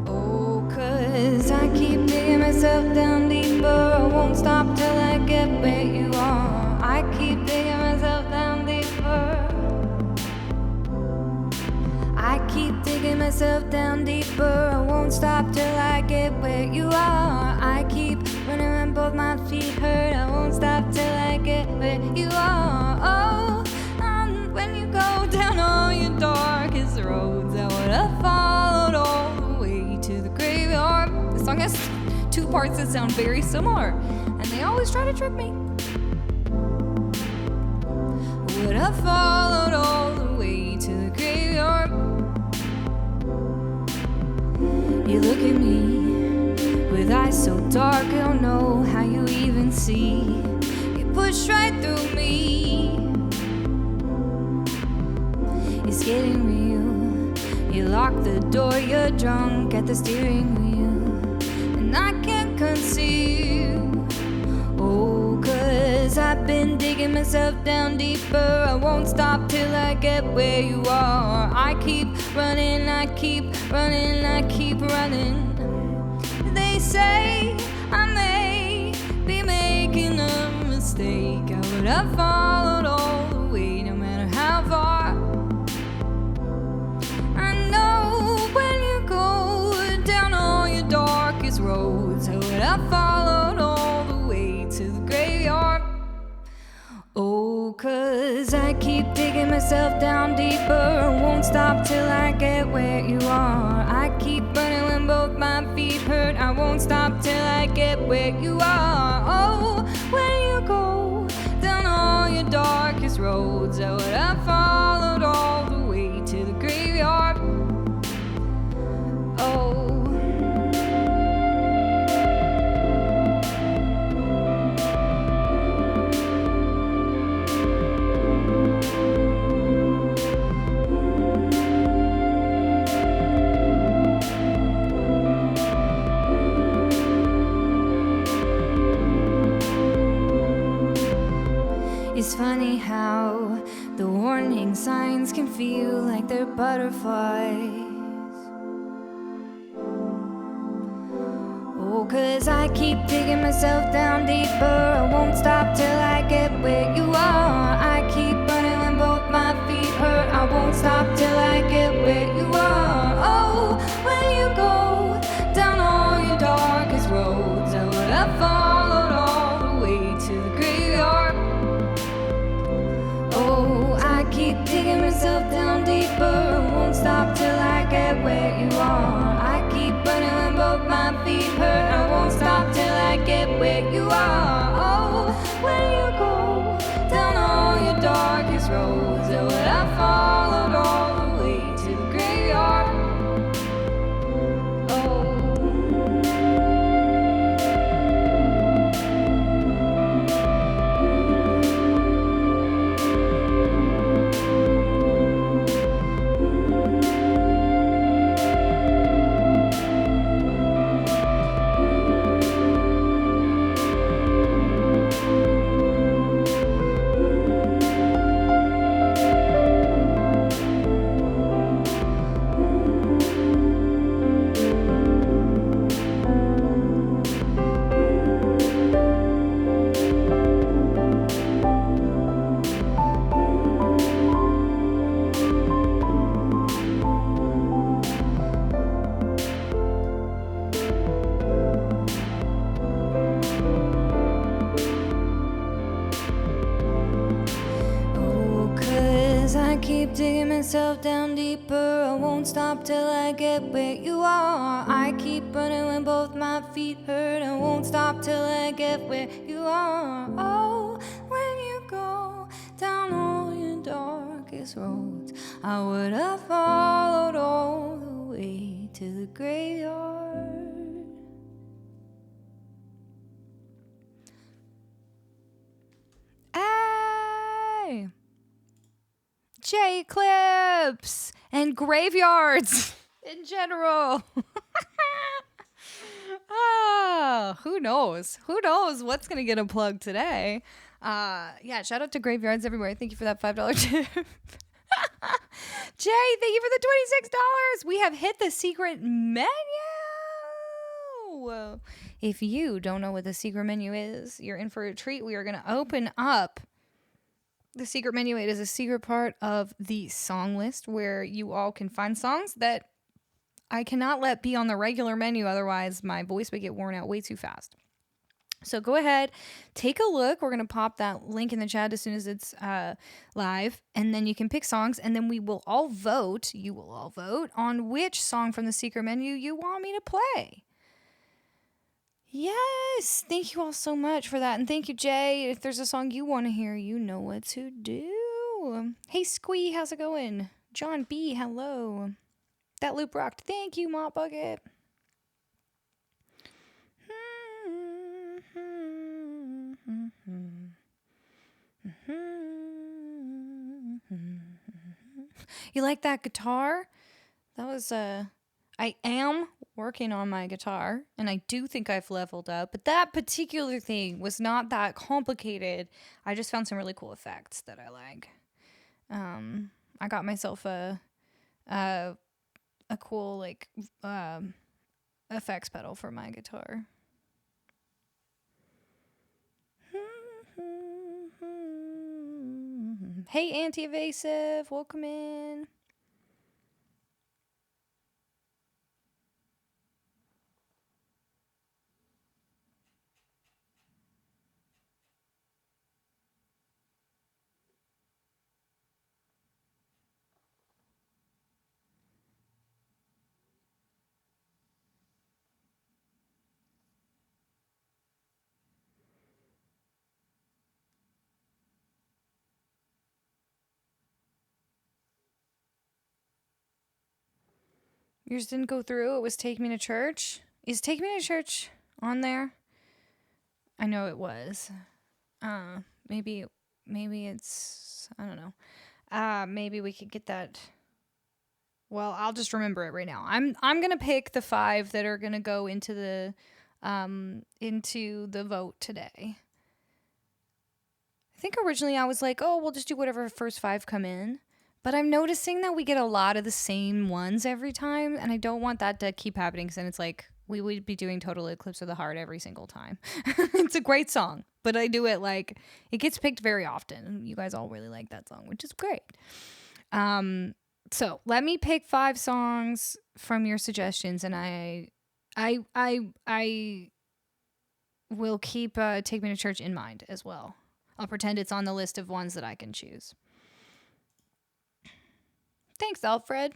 Oh, 'cause I keep digging myself down deeper. I won't stop till I get where you are. I keep digging myself down deeper. I keep digging myself down deeper. I won't stop till I get where you are. I keep running when both my feet hurt. I won't stop till I get where you are. Oh, and when you go down all your darkest roads, I would have followed all the way to the graveyard. The song has two parts that sound very similar, and they always try to trick me. I would have followed all the way to the graveyard. You look at me with eyes so dark, I don't know how you even see. You push right through me. It's getting real. You lock the door, you're drunk at the steering wheel, and I can't conceal. Oh, 'cause I've been digging myself down deeper. I won't stop till I get where you are. I keep running, I keep running, I keep running. They say I may be making a mistake. I would have followed all the way, no matter how far. I know when you go down all your darkest roads, I would have followed all the way to the graveyard. Oh, 'cause I keep digging myself down deeper. I won't stop till I get where you are. I keep running when both my feet hurt. I won't stop till I get where you are. Oh, when you go down all your darkest roads, I would have followed all the way to the graveyard. Oh. It's funny how the warning signs can feel like they're butterflies. Oh, 'cause I keep digging myself down deeper. I won't stop till I get where you are. I keep running when both my feet hurt. I won't stop till I get where you are. Oh, when you go down all your darkest roads, I would have followed all the way to the graveyard. Oh, I keep digging myself down deeper. I won't stop till I get where you are. I keep running when both my feet hurt. I won't stop till I get where you are. Oh, when you go down all your darkest roads, I would have followed all the way to the grave. I keep digging myself down deeper. I won't stop till I get where you are. I keep running when both my feet hurt. I won't stop till I get where you are. Oh, when you go down all your darkest roads, I would have followed all the way to the graveyard. Hey! J-clips and graveyards in general. Who knows? Who knows what's going to get unplugged today? Yeah, shout out to graveyards everywhere. Thank you for that $5 tip. Jay, thank you for the $26. We have hit the secret menu. If you don't know what the secret menu is, you're in for a treat. We are going to open up the secret menu. It is a secret part of the song list where you all can find songs that I cannot let be on the regular menu. Otherwise, my voice would get worn out way too fast. So go ahead, take a look. We're going to pop that link in the chat as soon as it's live. And then you can pick songs. And then we will all vote. You will all vote on which song from the secret menu you want me to play. Yes, thank you all so much for that. And thank you, Jay. If there's a song you want to hear, you know what to do. Hey, Squee, how's it going? John B, hello. That loop rocked. Thank you, Mop Bucket. You like that guitar? That was I am working on my guitar, and I do think I've leveled up, but that particular thing was not that complicated. I just found some really cool effects that I like. I got myself a cool like effects pedal for my guitar. Hey, anti-evasive, welcome in. Yours didn't go through. It was Take Me to Church. Is Take Me to Church on there? I know it was. Maybe it's, I don't know. Maybe we could get that. Well, I'll just remember it right now. I'm gonna pick the 5 that are gonna go into the vote today. I think originally I was like, oh, we'll just do whatever first 5 come in. But I'm noticing that we get a lot of the same ones every time, and I don't want that to keep happening, because then it's like we would be doing Total Eclipse of the Heart every single time. It's a great song, but I do it like, it gets picked very often. You guys all really like that song, which is great. So let me pick 5 songs from your suggestions, and I will keep Take Me to Church in mind as well. I'll pretend it's on the list of ones that I can choose. Thanks, Alfred.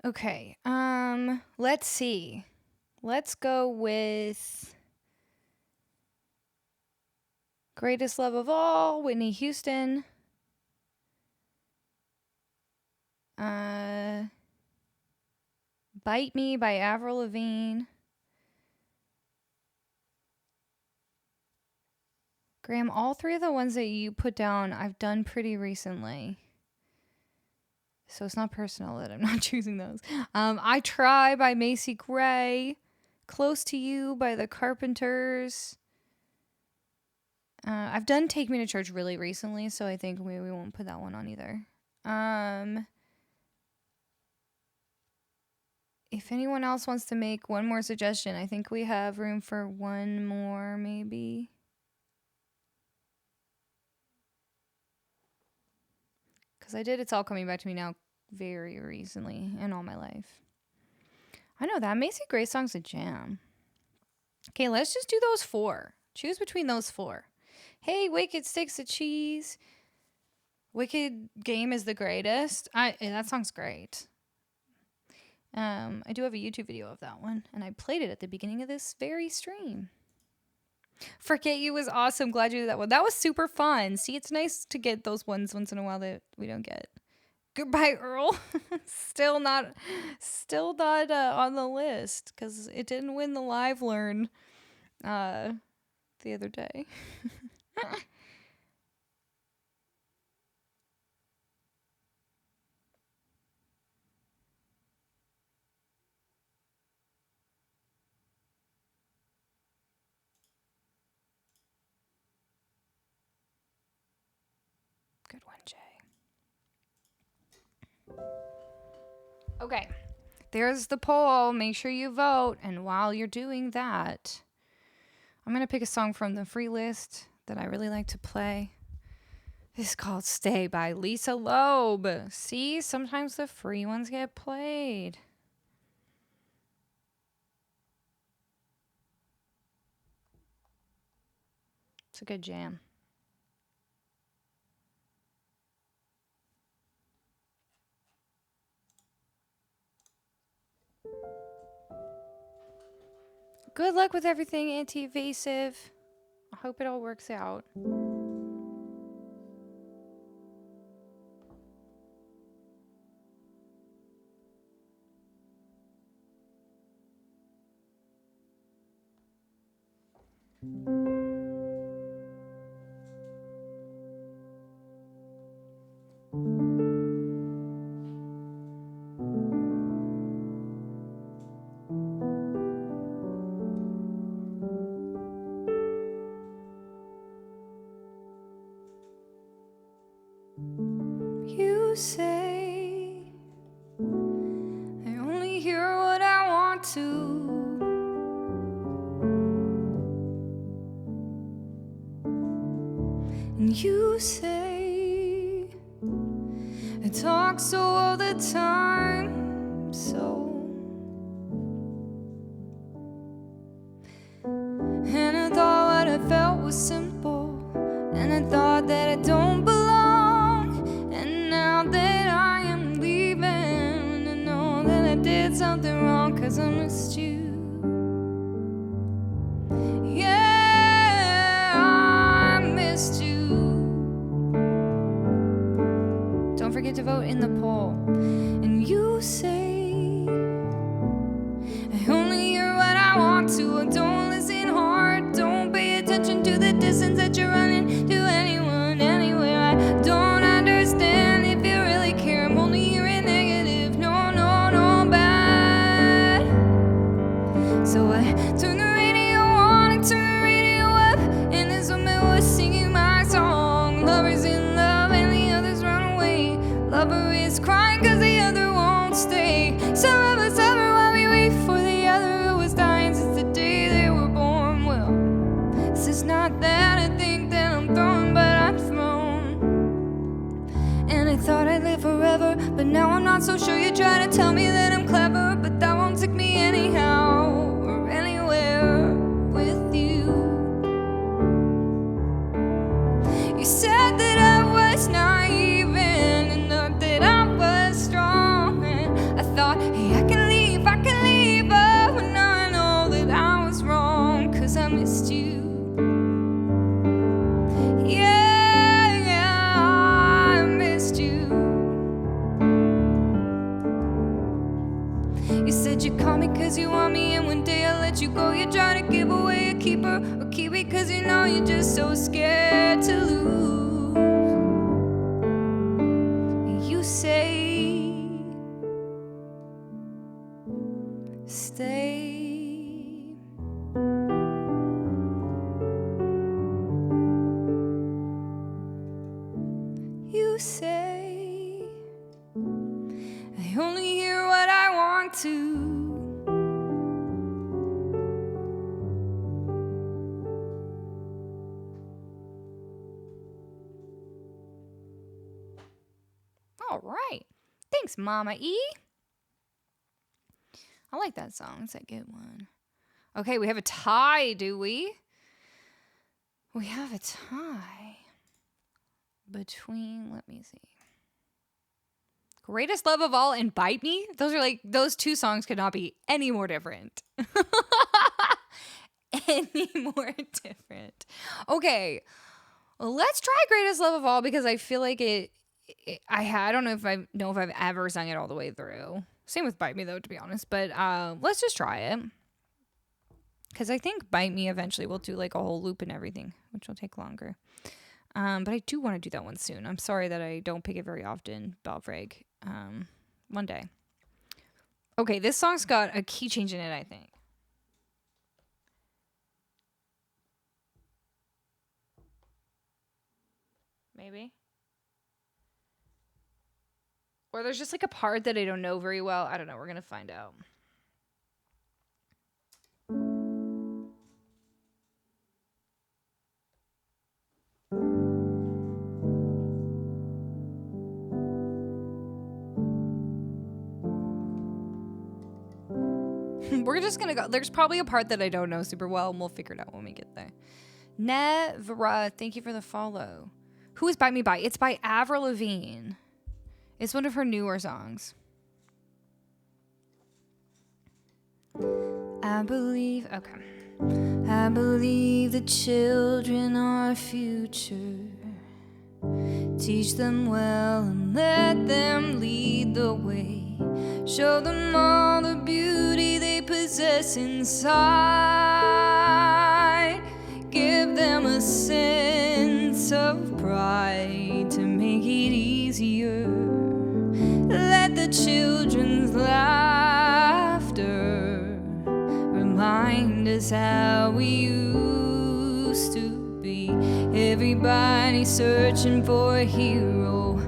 Okay, let's see. Let's go with Greatest Love of All, Whitney Houston. Bite Me by Avril Lavigne. Graham, all 3 of the ones that you put down, I've done pretty recently. So it's not personal that I'm not choosing those. I Try by Macy Gray. Close to You by The Carpenters. I've done Take Me to Church really recently, so I think we won't put that one on either. If anyone else wants to make one more suggestion, I think we have room for one more, maybe. Because I did It's All Coming Back to Me Now very recently in all my life. I know, that Macy Gray song's a jam. Okay, let's just do those 4. Choose between those 4. Hey, Wicked Sticks of Cheese. Wicked Game is the greatest. That song's great. I do have a YouTube video of that one, and I played it at the beginning of this very stream. Forget You was awesome. Glad you did that one. That was super fun. See, it's nice to get those ones once in a while that we don't get. Goodbye, Earl. Still not on the list because it didn't win the live learn the other day. Good one, Jay. Okay, there's the poll. Make sure you vote. And while you're doing that, I'm going to pick a song from the free list that I really like to play. This is called Stay by Lisa Loeb. See, sometimes the free ones get played. It's a good jam. Good luck with everything, anti-evasive. I hope it all works out. You say I only hear what I want to. And you say I talk so all the time, so. And I thought what I felt was simple, and I thought that I don't belong. And now that I am leaving, I know that I did something wrong, 'cause I missed you. Yeah, I missed you. Don't forget to vote in the poll. And you say I only hear what I want to. I don't listen hard. Don't pay attention to the distance that you're running to anyone, anywhere. I don't understand if you really care. I'm only hearing negative. No, no, no, bad. So I turn the radio on and turn the radio up, and this woman was singing my song. Lovers in love and the others run away. Lover is crying 'cause the other won't stay. Some of us suffer while we wait for the other who was dying since the day they were born. Well, this is not that I think that I'm thrown, but I'm thrown. And I thought I'd live forever, but now I'm not so sure. You try to tell me that I'm clever, but that won't take me anyhow or anywhere with you. You said that I was naive and not that I was strong. And I thought, hey, I can leave, oh, but now I know that I was wrong, 'cause I missed you. Yeah, I missed you. You said you call me 'cause you want me, and one day I let you go. You try to give away a keeper or keep it 'cause you know you're just so scared to lose. And you say stay. You say I only hear what I want to. All right. Thanks, Mama E. I like that song. It's a good one. Okay, we have a tie, do we? We have a tie between, let me see. Greatest Love of All and Bite Me? Those are like, those two songs could not be any more different. Any more different. Okay, well, let's try Greatest Love of All because I feel like I don't know if I've ever sung it all the way through. Same with Bite Me though, to be honest. But let's just try it. Because I think Bite Me eventually will do like a whole loop and everything, which will take longer. But I do want to do that one soon. I'm sorry that I don't pick it very often, Belfrag. One day. Okay, this song's got a key change in it, I think. Maybe. Or there's just like a part that I don't know very well. I don't know. We're going to find out. We're just going to go. There's probably a part that I don't know super well, and we'll figure it out when we get there. Nevra, thank you for the follow. Who is Bite Me By? It's by Avril Lavigne. It's one of her newer songs. I believe the children are our future. Teach them well and let them lead the way. Show them all the beauty they possess inside. Give them a sense of pride to make it easier. Let the children's laughter remind us how we used to be. Everybody searching for a hero.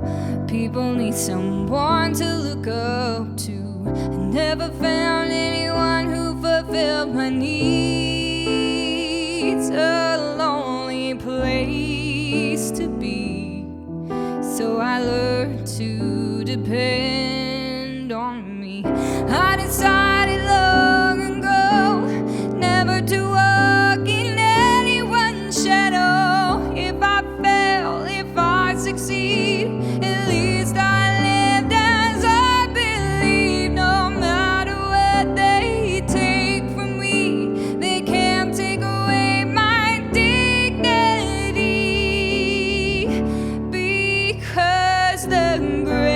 People need someone to look up to. I never found anyone who fulfilled my needs. A lonely place to be. So I learned to depend on me. I decided long ago never to walk in anyone's shadow. If I fail, if I succeed, at least I lived as I believe. No matter what they take from me, they can't take away my dignity. Because the greatest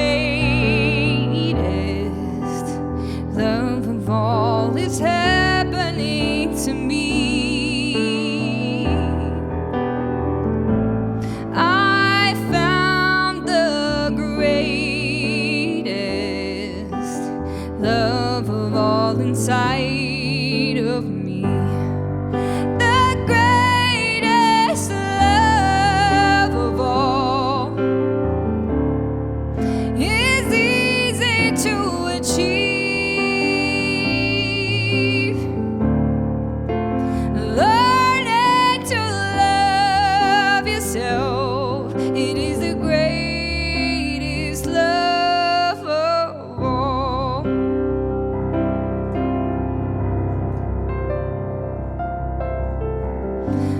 love of all is happening to me. I found the greatest love of all inside of me. The greatest love of all is easy to achieve. Learning to love yourself, it is the greatest love of all.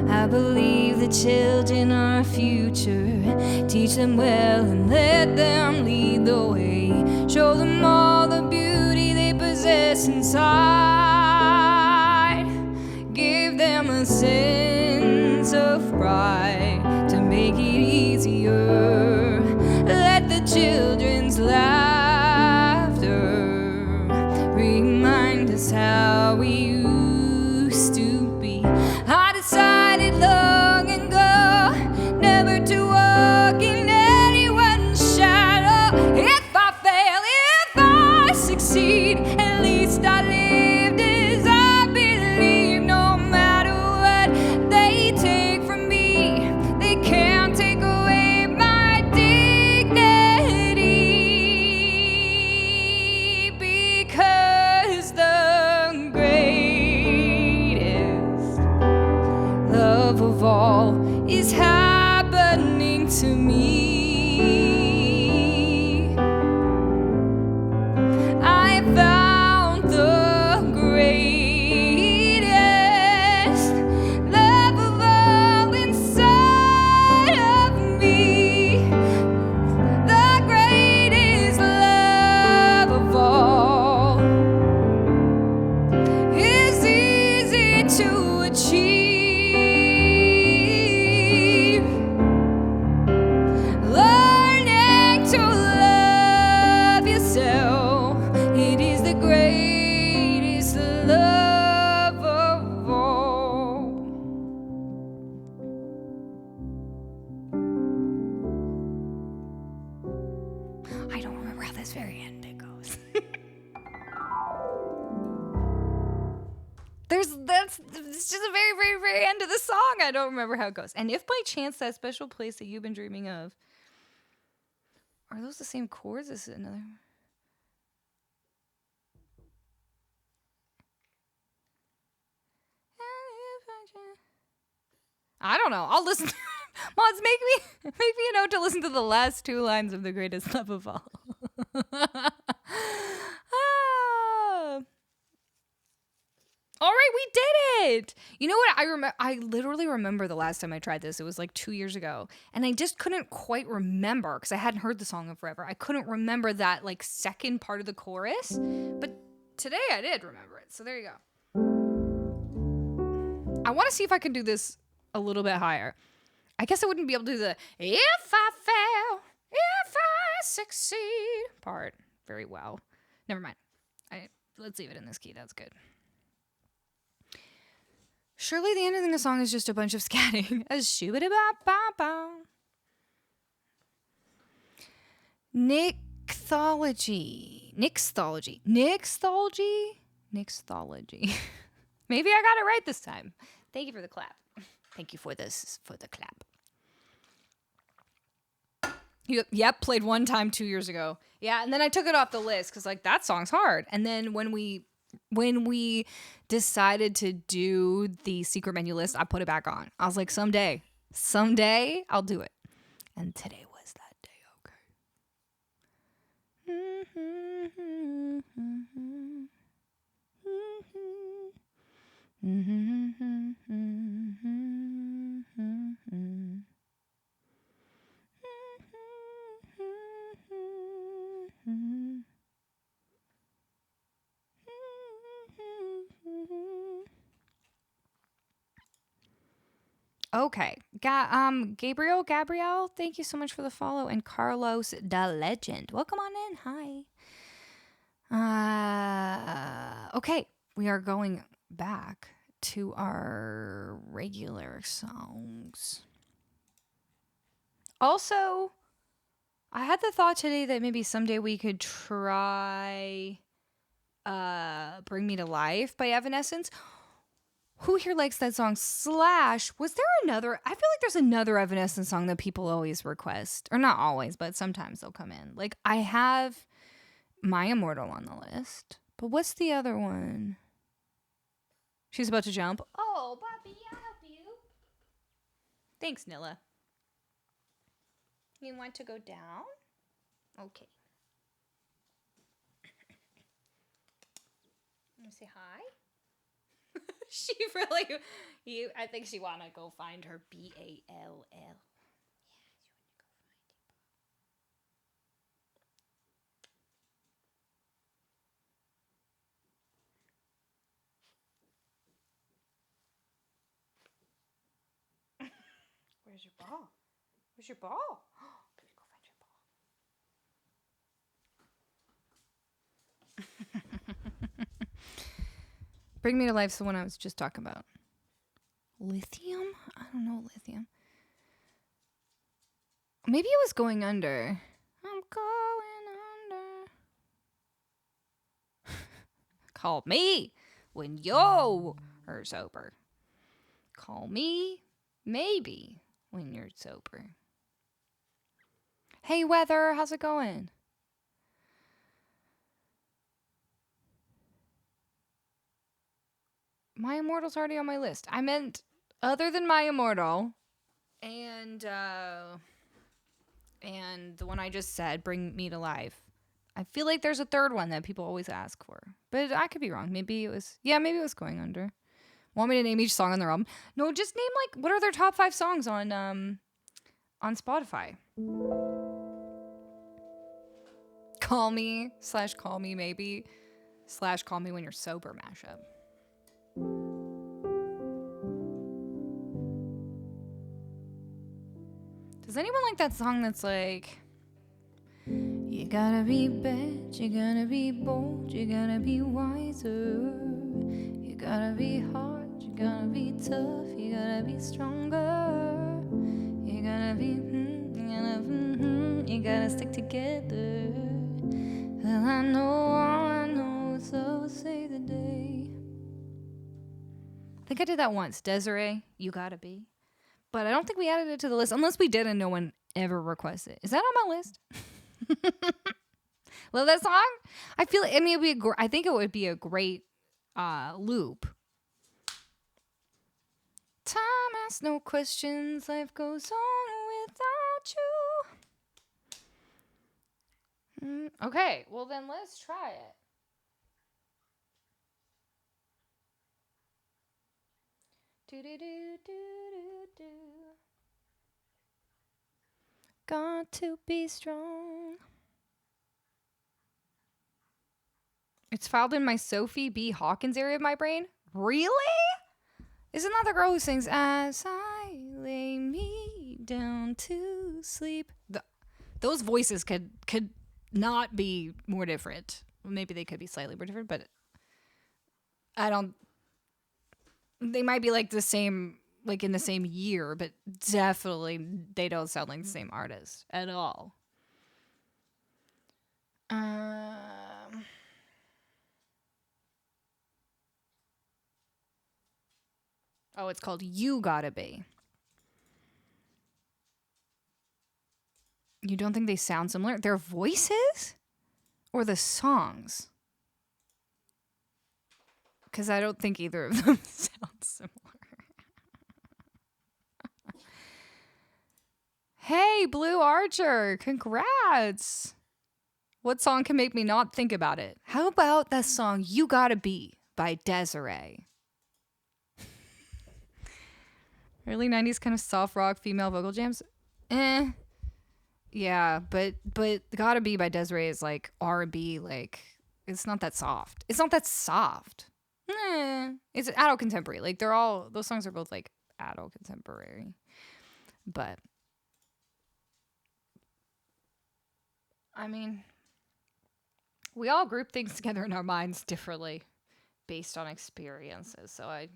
I believe the children are our future. Teach them well and let them lead the way. Show them all the beauty they possess inside. Give them a sense of pride to make it easier. Let the children's laughter remind us how we used to be. I decided long ago never to walk in anyone's shadow. If I fail, if I succeed, at least I lived as I believe. No matter what they take from me, very end it goes. It's just a very, very, very end of the song. I don't remember how it goes. And if by chance that special place that you've been dreaming of, are those the same chords? Is it another? I don't know. I'll listen. Mods, make me a note to listen to the last 2 lines of The Greatest Love of All. All right, we did it. You know what? I literally remember the last time I tried this. It was like 2 years ago, and I just couldn't quite remember because I hadn't heard the song in forever. I couldn't remember that like second part of the chorus, but today I did remember it. So there you go. I want to see if I can do this a little bit higher. I guess I wouldn't be able to do the "if I fail, if I succeed" part very well. Never mind. Let's leave it in this key. That's good. Surely the ending of the song is just a bunch of scatting. As shoo-ba-da-ba-ba-ba. Nixthology. Maybe I got it right this time. Thank you for the clap. Thank you for the clap. Yep, played one time 2 years ago. Yeah, and then I took it off the list because like that song's hard. And then when we decided to do the secret menu list, I put it back on. I was like, someday I'll do it. And today was that day, Okay. Gabrielle, thank you so much for the follow. And Carlos the Legend. Welcome on in. Hi. Okay. We are going back to our regular songs. Also, I had the thought today that maybe someday we could try Bring Me to Life by Evanescence. Who here likes that song? Slash, was there another? I feel like there's another Evanescence song that people always request. Or not always, but sometimes they'll come in. Like, I have My Immortal on the list. But what's the other one? She's about to jump. Oh, Bobby, I'll help you. Thanks, Nilla. You want to go down? Okay. Let me say hi. She really, I think she want to go find her BALL. Yeah, where's your ball? Where's your ball? Can you go find your ball? Bring Me to Life's the one I was just talking about. Lithium? I don't know lithium. Maybe it was Going Under. I'm going under. Call me when you're sober. Call me maybe when you're sober. Hey, Weather, how's it going? My Immortal's already on my list. I meant other than My Immortal and the one I just said, Bring Me to Life. I feel like there's a third one that people always ask for. But I could be wrong. Maybe it was Going Under. Want me to name each song on their album? No, just name like what are their top 5 songs on Spotify. Call Me / Call Me Maybe / Call Me When You're Sober mashup. Does anyone like that song that's like, you gotta be bad, you gotta be bold, you gotta be wiser, you gotta be hard, you gotta be tough, you gotta be stronger, you gotta stick together, Well, I know all I know, so say the day. I think I did that once. Desiree, You Gotta Be. But I don't think we added it to the list, unless we did and no one ever requested it. Is that on my list? Love that song. I feel. I mean, I think it would be a great loop. Time asks no questions. Life goes on without you. Okay, well then let's try it. Do do do do do do. Got to be strong. It's filed in my Sophie B. Hawkins area of my brain. Really? Isn't that the girl who sings "As I lay me down to sleep"? Those voices could not be more different. Well, maybe they could be slightly more different, but I don't. They might be like the same, like in the same year, but definitely they don't sound like the same artist at all. Oh, it's called You Gotta Be. You don't think they sound similar? Their voices? Or the songs? Because I don't think either of them sound similar. Hey, Blue Archer, congrats. What song can make me not think about it? How about that song You Gotta Be by Desiree? Early 90s kind of soft rock female vocal jams? Yeah, but Gotta Be by Desiree is like R&B, like it's not that soft. It's not that soft. It's adult contemporary. Like those songs are both like adult contemporary. But I mean, we all group things together in our minds differently based on experiences. So I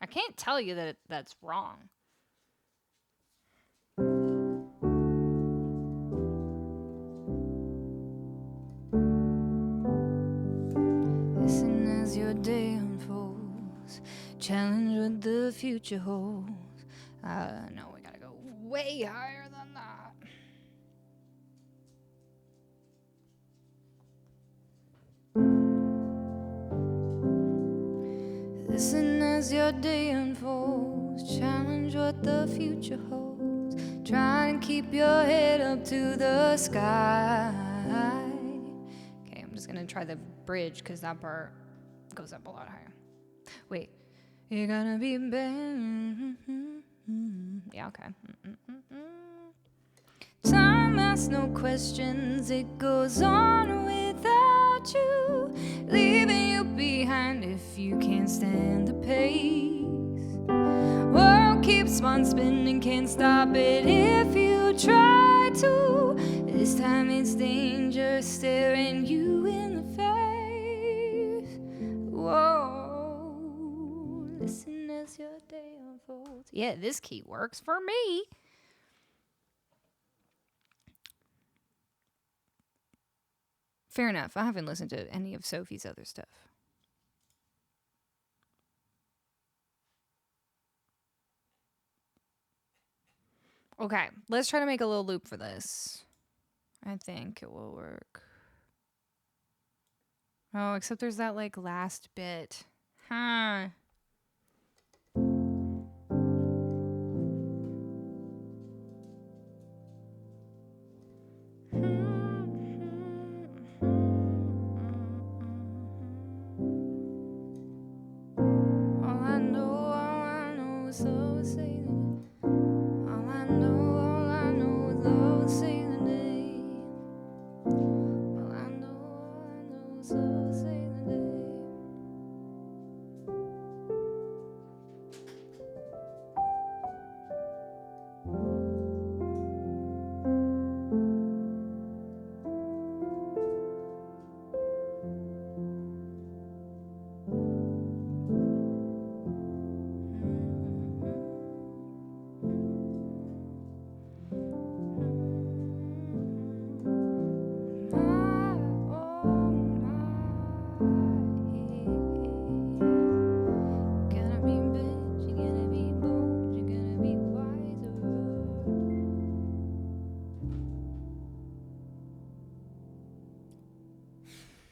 can't tell you that that's wrong. Listen as your day unfolds, challenge what the future holds. No, we gotta go way higher than that. Listen as your day unfolds, challenge what the future holds. Try and keep your head up to the sky. Okay, I'm just gonna try the bridge because that part goes up a lot higher. Wait, you're gonna be better. Yeah, okay. Time asks no questions, it goes on without you, leaving you behind if you can't stand the pace. World keeps on spinning, can't stop it if you try to. This time it's danger staring you in the face. Whoa, listen as your day unfolds. Yeah, this key works for me. Fair enough. I haven't listened to any of Sophie's other stuff. Okay, let's try to make a little loop for this. I think it will work. Oh, except there's that like last bit. Huh.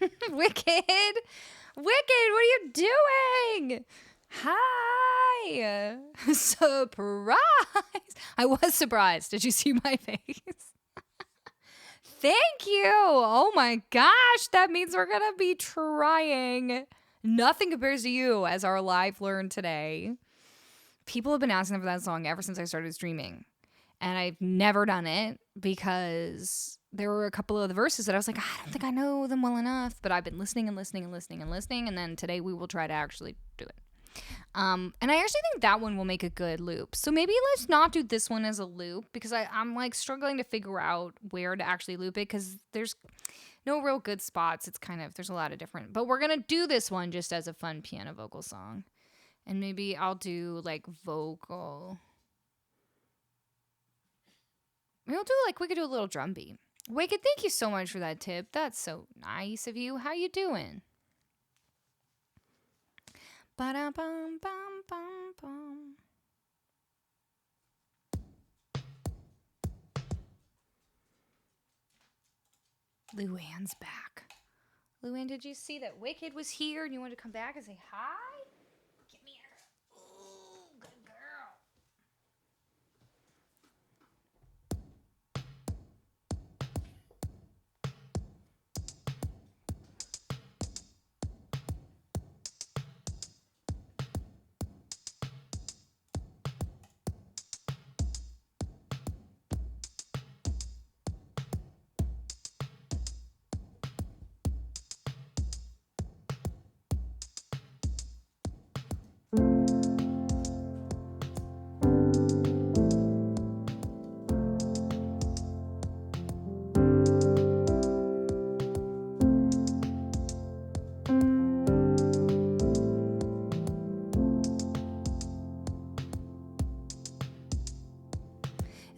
Wicked. Wicked, what are you doing? Hi. Surprise. I was surprised. Did you see my face? Thank you. Oh my gosh. That means we're going to be trying. Nothing compares to you, as our live learned today. People have been asking for that song ever since I started streaming. And I've never done it because there were a couple of the verses that I was like, I don't think I know them well enough. But I've been listening and listening and listening and listening. And then today we will try to actually do it. And I actually think that one will make a good loop. So maybe let's not do this one as a loop because I'm like struggling to figure out where to actually loop it because there's no real good spots. It's kind of, there's a lot of different. But we're going to do this one just as a fun piano vocal song. And maybe I'll do like vocal. Maybe we'll do like, we could do a little drum beat. Wicked, thank you so much for that tip. That's so nice of you. How you doing? Ba-da-bum-bum-bum-bum. Luann's back. Luann, did you see that Wicked was here and you wanted to come back and say hi? Get me here. Ooh, good girl.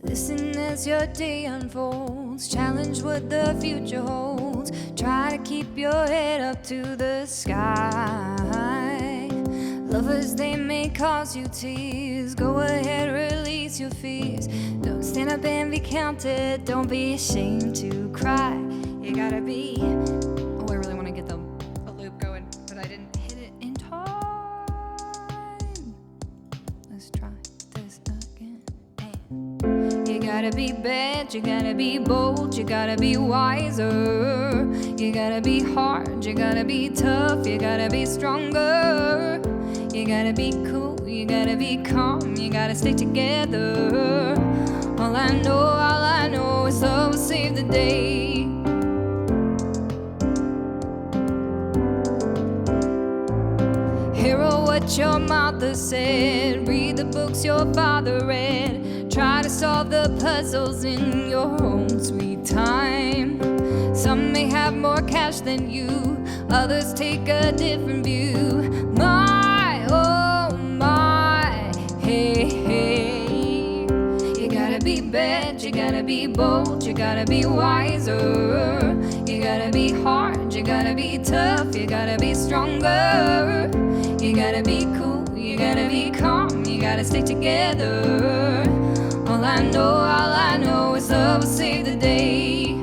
Listen as your day unfolds, challenge what the future holds. Try to keep your head up to the sky. Lovers, they may cause you tears. Go ahead, release your fears. Don't stand up and be counted. Don't be ashamed to cry. You gotta be. Oh, I really want to get a loop going, but I didn't hit it in time. Let's try this again. You gotta be bad, you gotta be bold, you gotta be wiser. You gotta be hard, you gotta be tough, you gotta be stronger. You gotta be cool, you gotta be calm, you gotta stay together. All I know is love will save the day. Hear what your mother said, read the books your father read. Try to solve the puzzles in your own sweet time. Some may have more cash than you, others take a different view. My, oh my, hey, hey. You gotta be bad, you gotta be bold, you gotta be wiser. You gotta be hard, you gotta be tough, you gotta be stronger. You gotta be cool, you gotta be calm, you gotta stay together. All I know is love will save the day.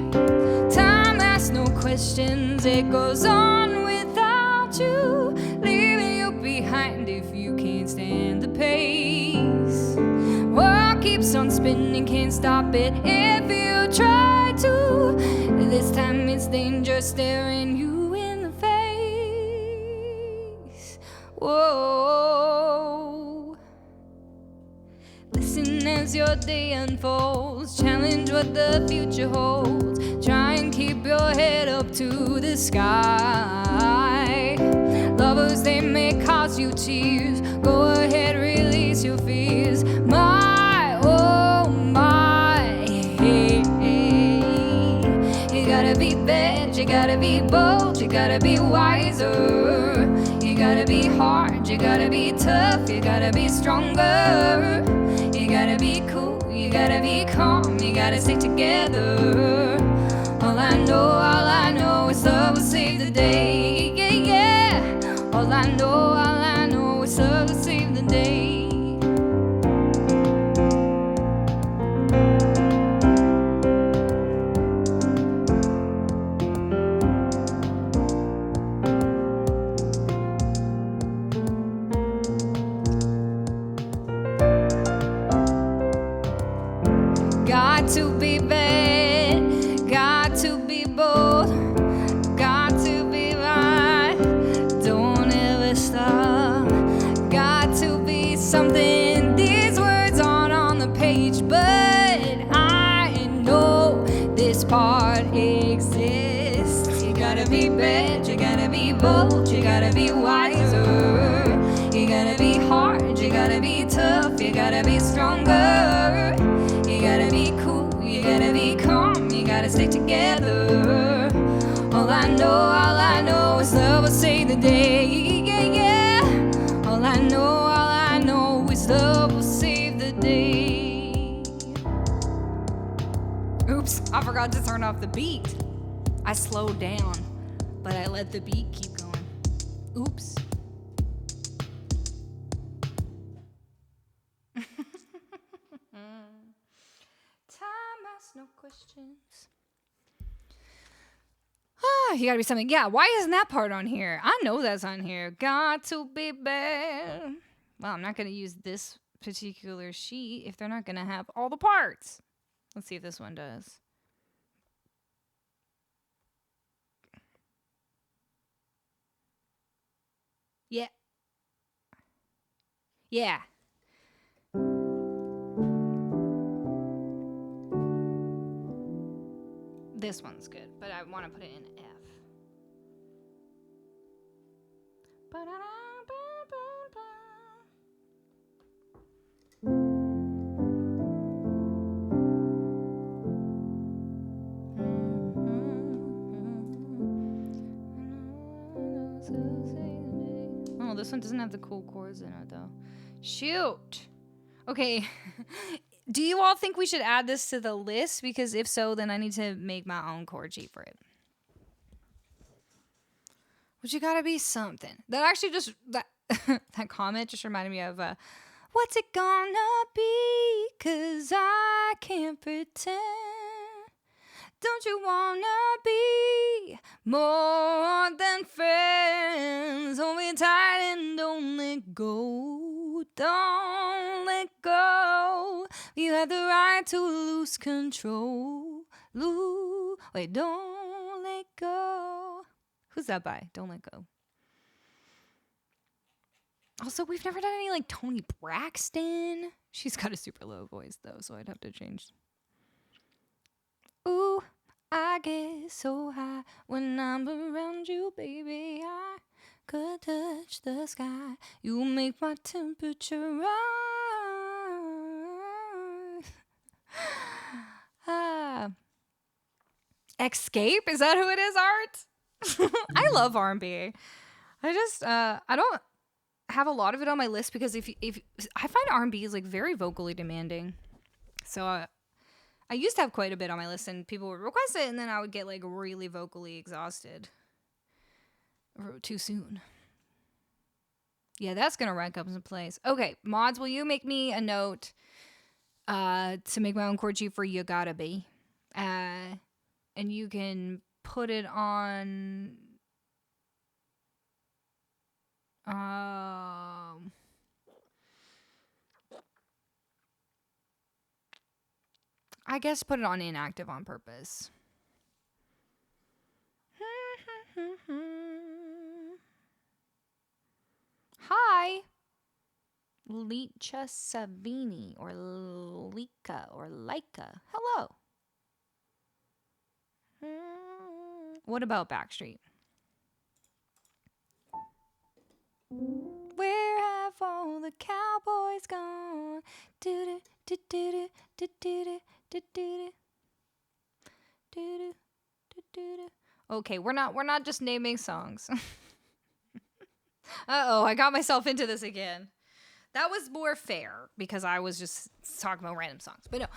Time asks no questions, it goes on without you, leaving you behind if you can't stand the pace. World keeps on spinning, can't stop it if you try to. This time it's danger staring you in the face. Whoa. Listen as your day unfolds, challenge what the future holds. Try and keep your head up to the sky. Lovers, they may cause you tears. Go ahead, release your fears. My, oh my, hey, hey. You gotta be bad, you gotta be bold, you gotta be wiser. You gotta be hard, you gotta be tough, you gotta be stronger. You gotta be cool, you gotta be calm, you gotta stay together. All I know is love will save the day. Yeah, yeah. All I know is love will save the day. Got to be bad, got to be bold, got to be right, don't ever stop. Got to be something, these words aren't on the page, but I know this part exists. You gotta be bad, you gotta be bold, you gotta be wiser. You gotta be hard, you gotta be tough, you gotta be stronger. You gotta be cool, you gotta be calm, you gotta stay together. All I know is love will save the day. Yeah, yeah. All I know is love will save the day. Oops, I forgot to turn off the beat. I slowed down, but I let the beat keep going. Oops. Time asks no questions. You gotta be something. Yeah, why isn't that part on here? I know that's on here. Got to be bad. Well, I'm not gonna use this particular sheet if they're not gonna have all the parts. Let's see if this one does. Yeah. Yeah. This one's good, but I want to put it in F. Oh, this one doesn't have the cool chords in it, though. Shoot. Okay. Do you all think we should add this to the list? Because if so, then I need to make my own chord sheet for it. But you gotta be something. That actually just, that comment just reminded me of, what's it gonna be? 'Cause I can't pretend. Don't you wanna be more than friends? Hold me tight and don't let go. Don't let go. You have the right to lose control. Wait, don't let go. Who's that by? Don't let go. Also, we've never done any like Toni Braxton. She's got a super low voice though, so I'd have to change. Ooh, I get so high when I'm around you, baby. I could touch the sky. You make my temperature rise. Escape? Is that who it is, Art? I love R&B. I just, I don't have a lot of it on my list because if I find R&B is like very vocally demanding. So I used to have quite a bit on my list and people would request it and then I would get like really vocally exhausted too soon. Yeah, that's going to rank up in place. Okay, mods, will you make me a note to make my own chord sheet for You Gotta Be? And you can put it on... I guess put it on inactive on purpose. Hi. Licha Savini or Lika or Laika. Hello. What about Backstreet? Where have all the cowboys gone? Do do do do do do do do do do do do. Okay, we're not just naming songs. Uh-oh, I got myself into this again. That was more fair because I was just talking about random songs. But no,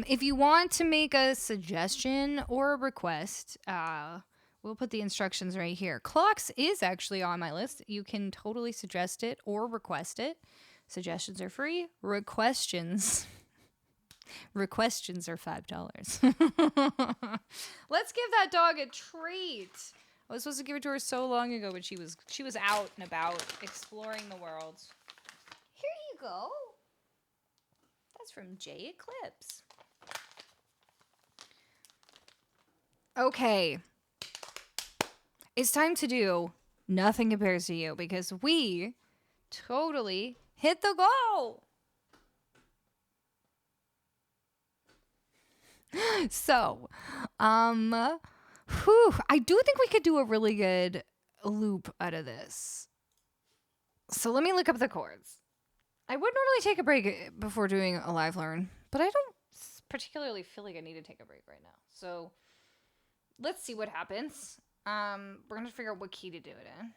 if you want to make a suggestion or a request, we'll put the instructions right here. Clocks is actually on my list. You can totally suggest it or request it. Suggestions are free. Requestions are $5. Let's give that dog a treat. I was supposed to give it to her so long ago, but she was out and about exploring the world. Here you go. That's from J Eclipse. Okay. It's time to do Nothing Compares to You because we totally hit the goal. So, I do think we could do a really good loop out of this. So let me look up the chords. I would normally take a break before doing a live learn, but I don't particularly feel like I need to take a break right now. So let's see what happens. We're going to figure out what key to do it in.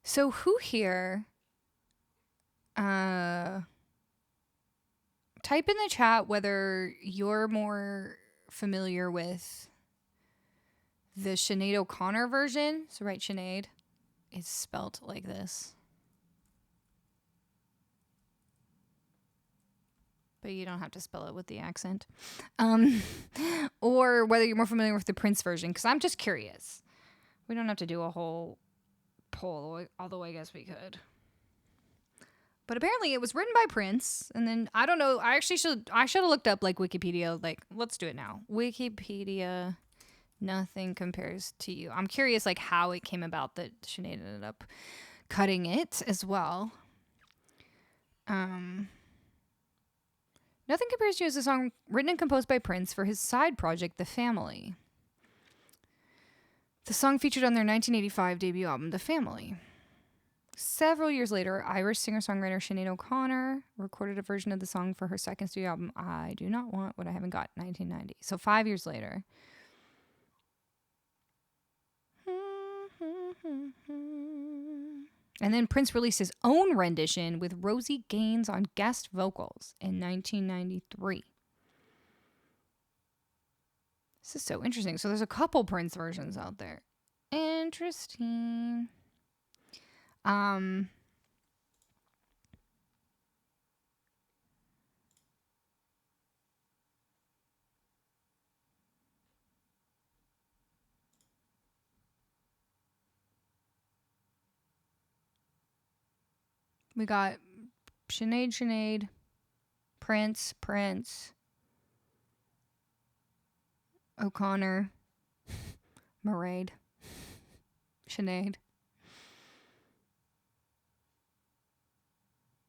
So who here, type in the chat whether you're more familiar with the Sinead O'Connor version. So right, Sinead is spelt like this. But you don't have to spell it with the accent. Or whether you're more familiar with the Prince version, because I'm just curious. We don't have to do a whole poll, although I guess we could. But apparently it was written by Prince, and then I don't know. I should have looked up like Wikipedia. Like, let's do it now. Wikipedia, Nothing Compares to You. I'm curious like how it came about that Sinead ended up cutting it as well. Nothing Compares to You is a song written and composed by Prince for his side project, The Family. The song featured on their 1985 debut album, The Family. Several years later, Irish singer-songwriter Sinead O'Connor recorded a version of the song for her second studio album, I Do Not Want What I Haven't Got, 1990. So 5 years later. And then Prince released his own rendition with Rosie Gaines on guest vocals in 1993. This is so interesting. So there's a couple Prince versions out there. Interesting. We got Sinead, Prince, O'Connor, Mairead, Sinead.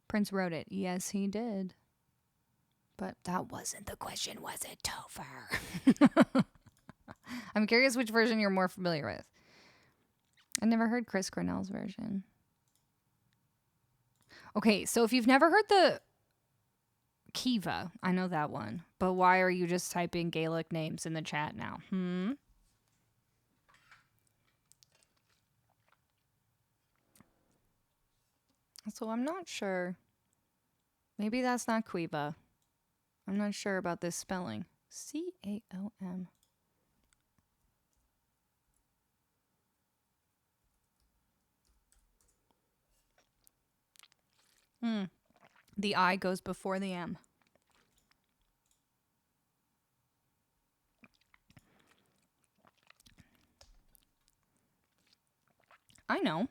Prince wrote it. Yes, he did. But that wasn't the question, was it, Topher? I'm curious which version you're more familiar with. I never heard Chris Cornell's version. Okay, so if you've never heard the Kiva, I know that one. But why are you just typing Gaelic names in the chat now? So I'm not sure. Maybe that's not Quiva. I'm not sure about this spelling. C-A-O-M. The I goes before the M. I know.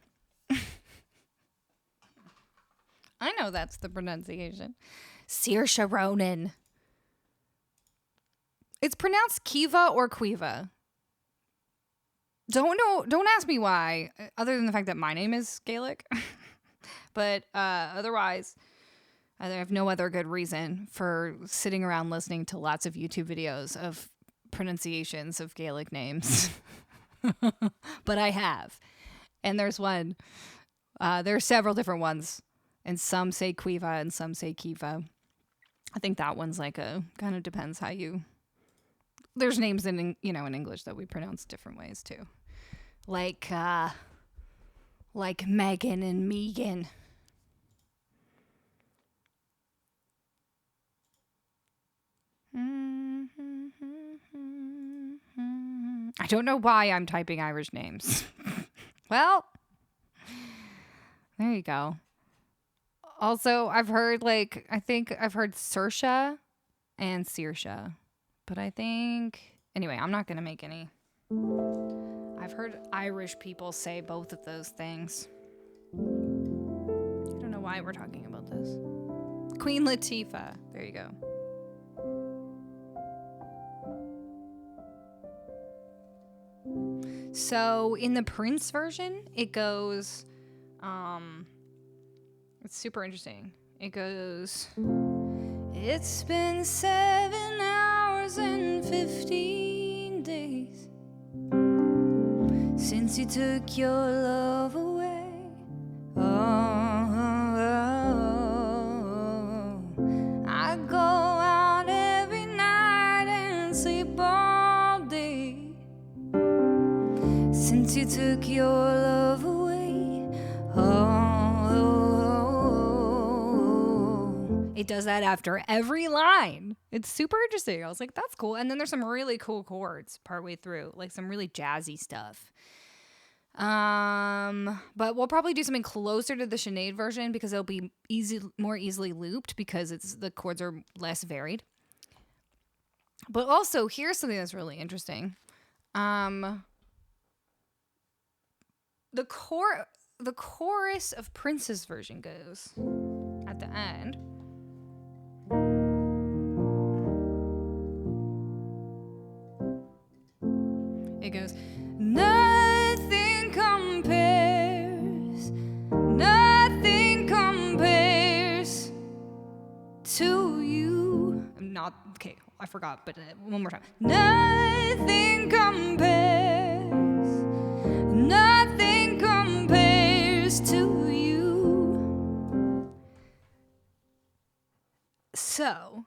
I know that's the pronunciation. Saoirse Ronan. It's pronounced Kiva or Quiva. Don't know. Don't ask me why, other than the fact that my name is Gaelic. But otherwise, I have no other good reason for sitting around listening to lots of YouTube videos of pronunciations of Gaelic names. But I have. And there's one. There are several different ones. And some say Quiva and some say Kiva. I think that one's like a kind of depends how you. There's names in English that we pronounce different ways too, like Megan and Megan. I don't know why I'm typing Irish names. Well, there you go. Also, I've heard I think I've heard Saoirse and Saoirse, but I think anyway, I'm not gonna make any. I've heard Irish people say both of those things. I don't know why we're talking about this. Queen Latifah. There you go. So in the Prince version, it goes, it's super interesting. It goes, it's been 7 hours and 15 days since you took your love away. I go out every night and sleep all day since you took your love away. It does that after every line. It's super interesting. I was like, that's cool. And then there's some really cool chords partway through, like some really jazzy stuff. But we'll probably do something closer to the Sinead version because it'll be more easily looped because the chords are less varied. But also, here's something that's really interesting. The chorus of Prince's version goes at the end. It goes, nothing compares to you. I'm not, okay, I forgot, but one more time. Nothing compares to you. So,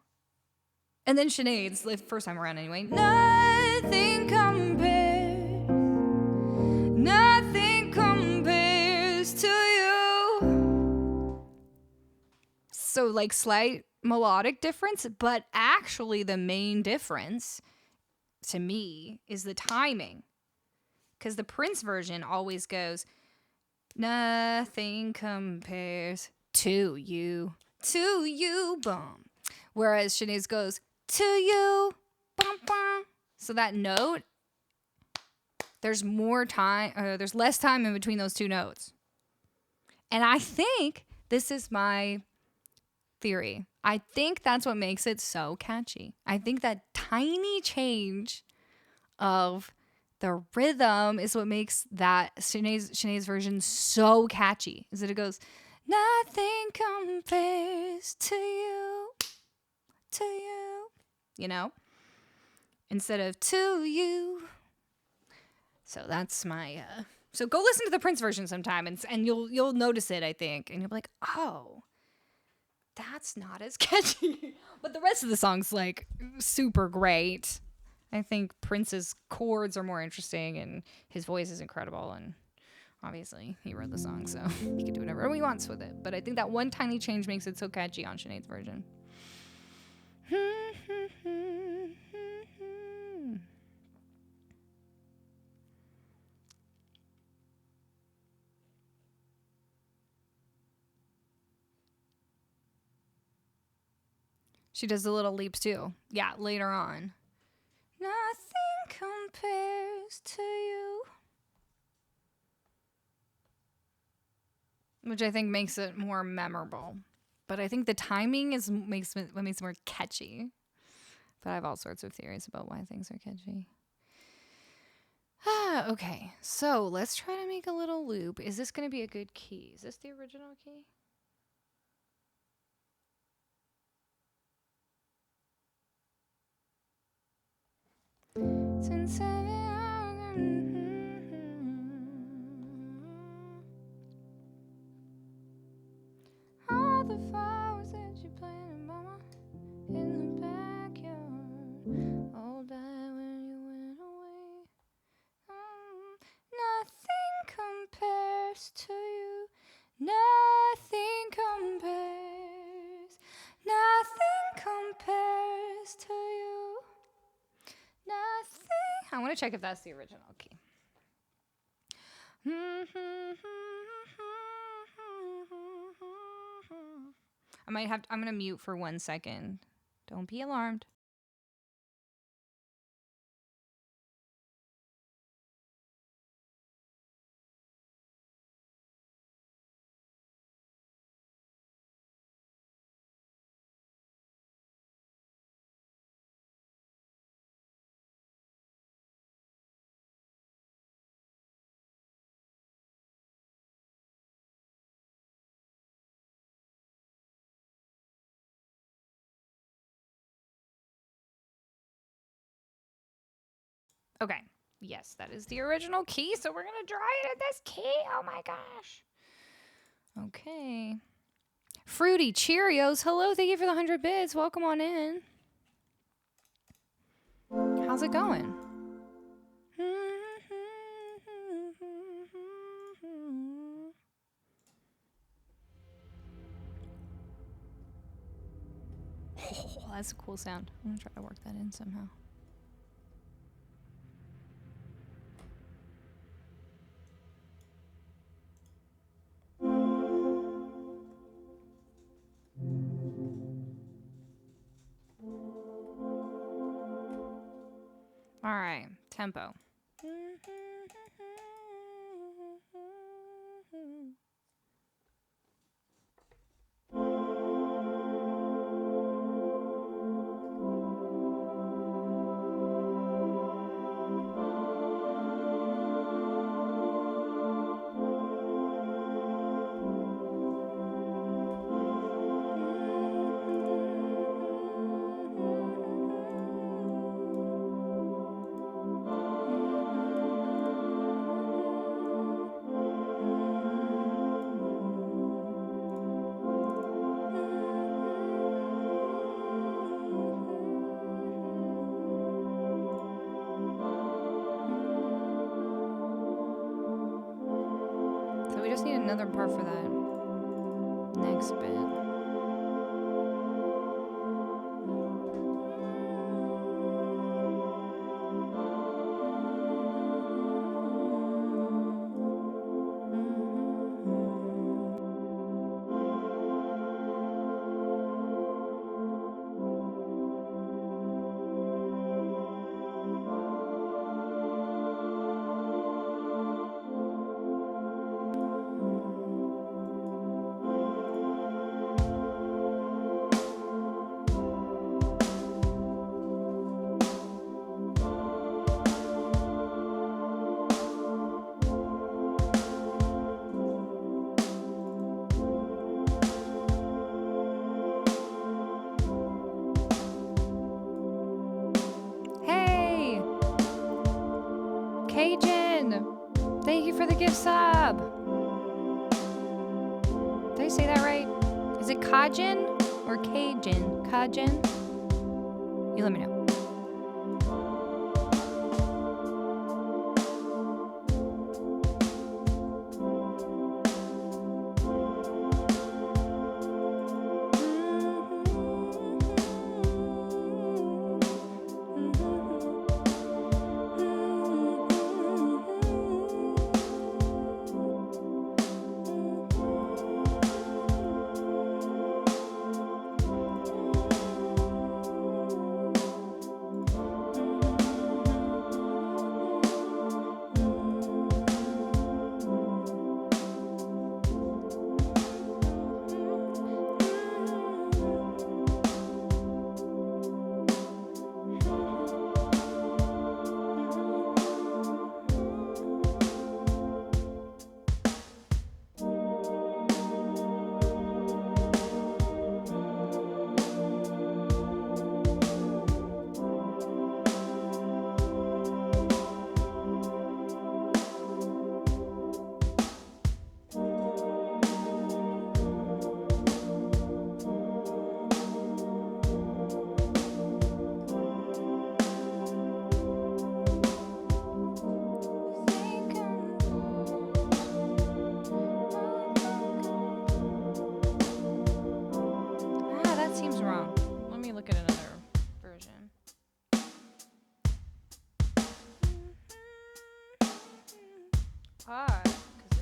and then Sinead's, the first time around anyway, nothing compares to you. So like slight melodic difference, but actually the main difference to me is the timing. Because the Prince version always goes, nothing compares to you, boom. Whereas Sinead's goes, to you, bum, bum. So that note, there's less time in between those two notes. And I think this is my theory. I think that's what makes it so catchy. I think that tiny change of the rhythm is what makes that Sinead's version so catchy. Is that it goes, nothing compares to you, you know, instead of to you. So that's my, so go listen to the Prince version sometime and you'll notice it, I think. And you'll be like, oh, that's not as catchy. But the rest of the song's like super great. I think Prince's chords are more interesting and his voice is incredible. And obviously he wrote the song, so he can do whatever he wants with it. But I think that one tiny change makes it so catchy on Sinead's version. She does the little leaps too. Yeah, later on. Nothing compares to you. Which I think makes it more memorable. But I think the timing makes it more catchy. But I have all sorts of theories about why things are catchy. Okay, so let's try to make a little loop. Is this going to be a good key? Is this the original key? Since all the flowers that you planted, mama, in the backyard, all died when you went away. Nothing compares to you. Nothing compares. Nothing compares to you. Nothing. I want to check if that's the original key. I'm going to mute for 1 second. Don't be alarmed. Okay. Yes, that is the original key, so we're going to draw it at this key. Oh my gosh. Okay. Fruity Cheerios. Hello, thank you for the 100 bits. Welcome on in. How's it going? Oh, that's a cool sound. I'm going to try to work that in somehow. All right, tempo. Another part for that next bit. Gift sub. Did I say that right? Is it Kajin or Cajun? Kajin? You let me know.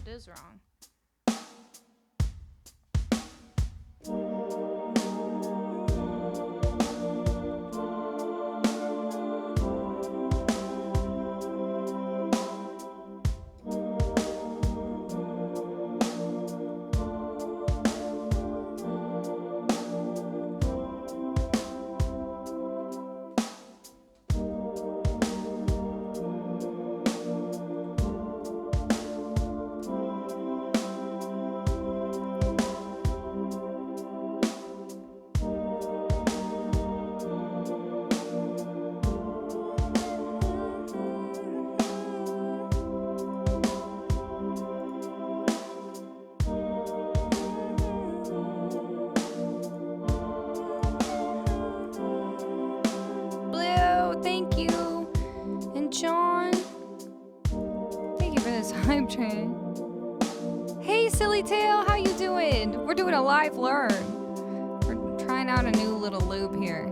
Is wrong. hype train. Hey, Silly Tail, how you doing? We're doing a live learn. We're trying out a new little loop here.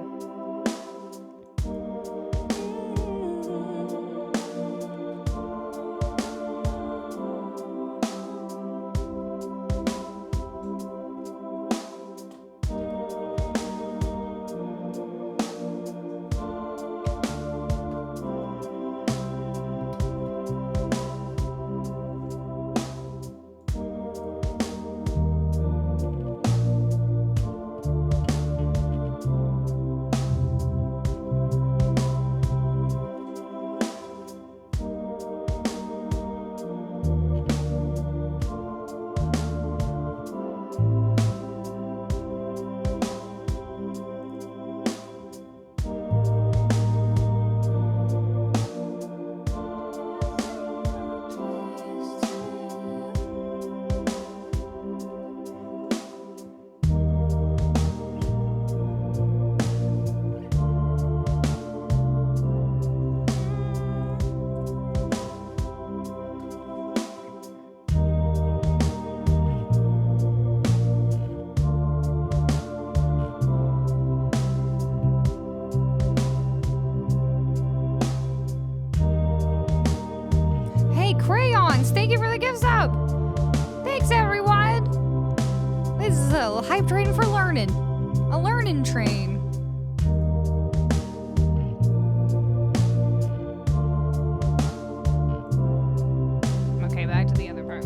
Thank you for the gift sub. Thanks, everyone. This is a hype train for learning. A learning train. Okay, back to the other part.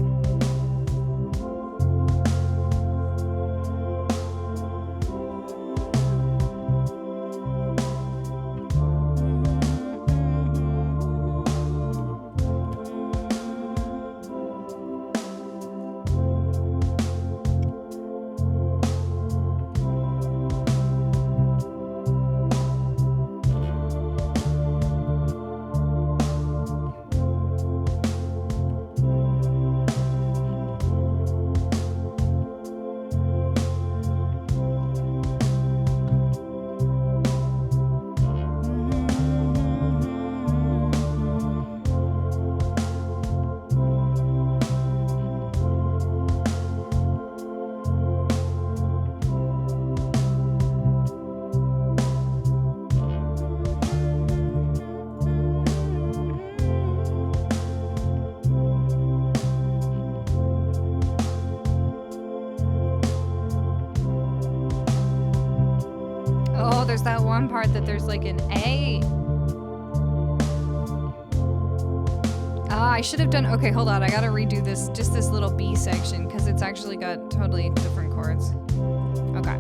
There's that one part that there's like an A. I should have done, okay, hold on. I gotta redo this, just this little B section, because it's actually got totally different chords. Okay.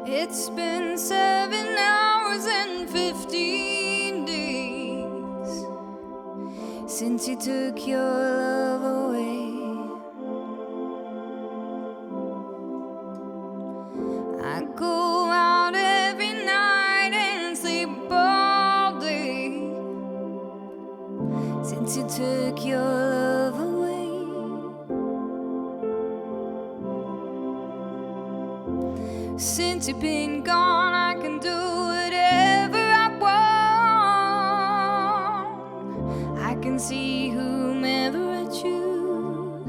It's been 7 hours and 15 days since you took your love away. I go out every night and sleep all day since you took your love away. Since you've been gone, I can do whatever I want. I can see whomever I choose.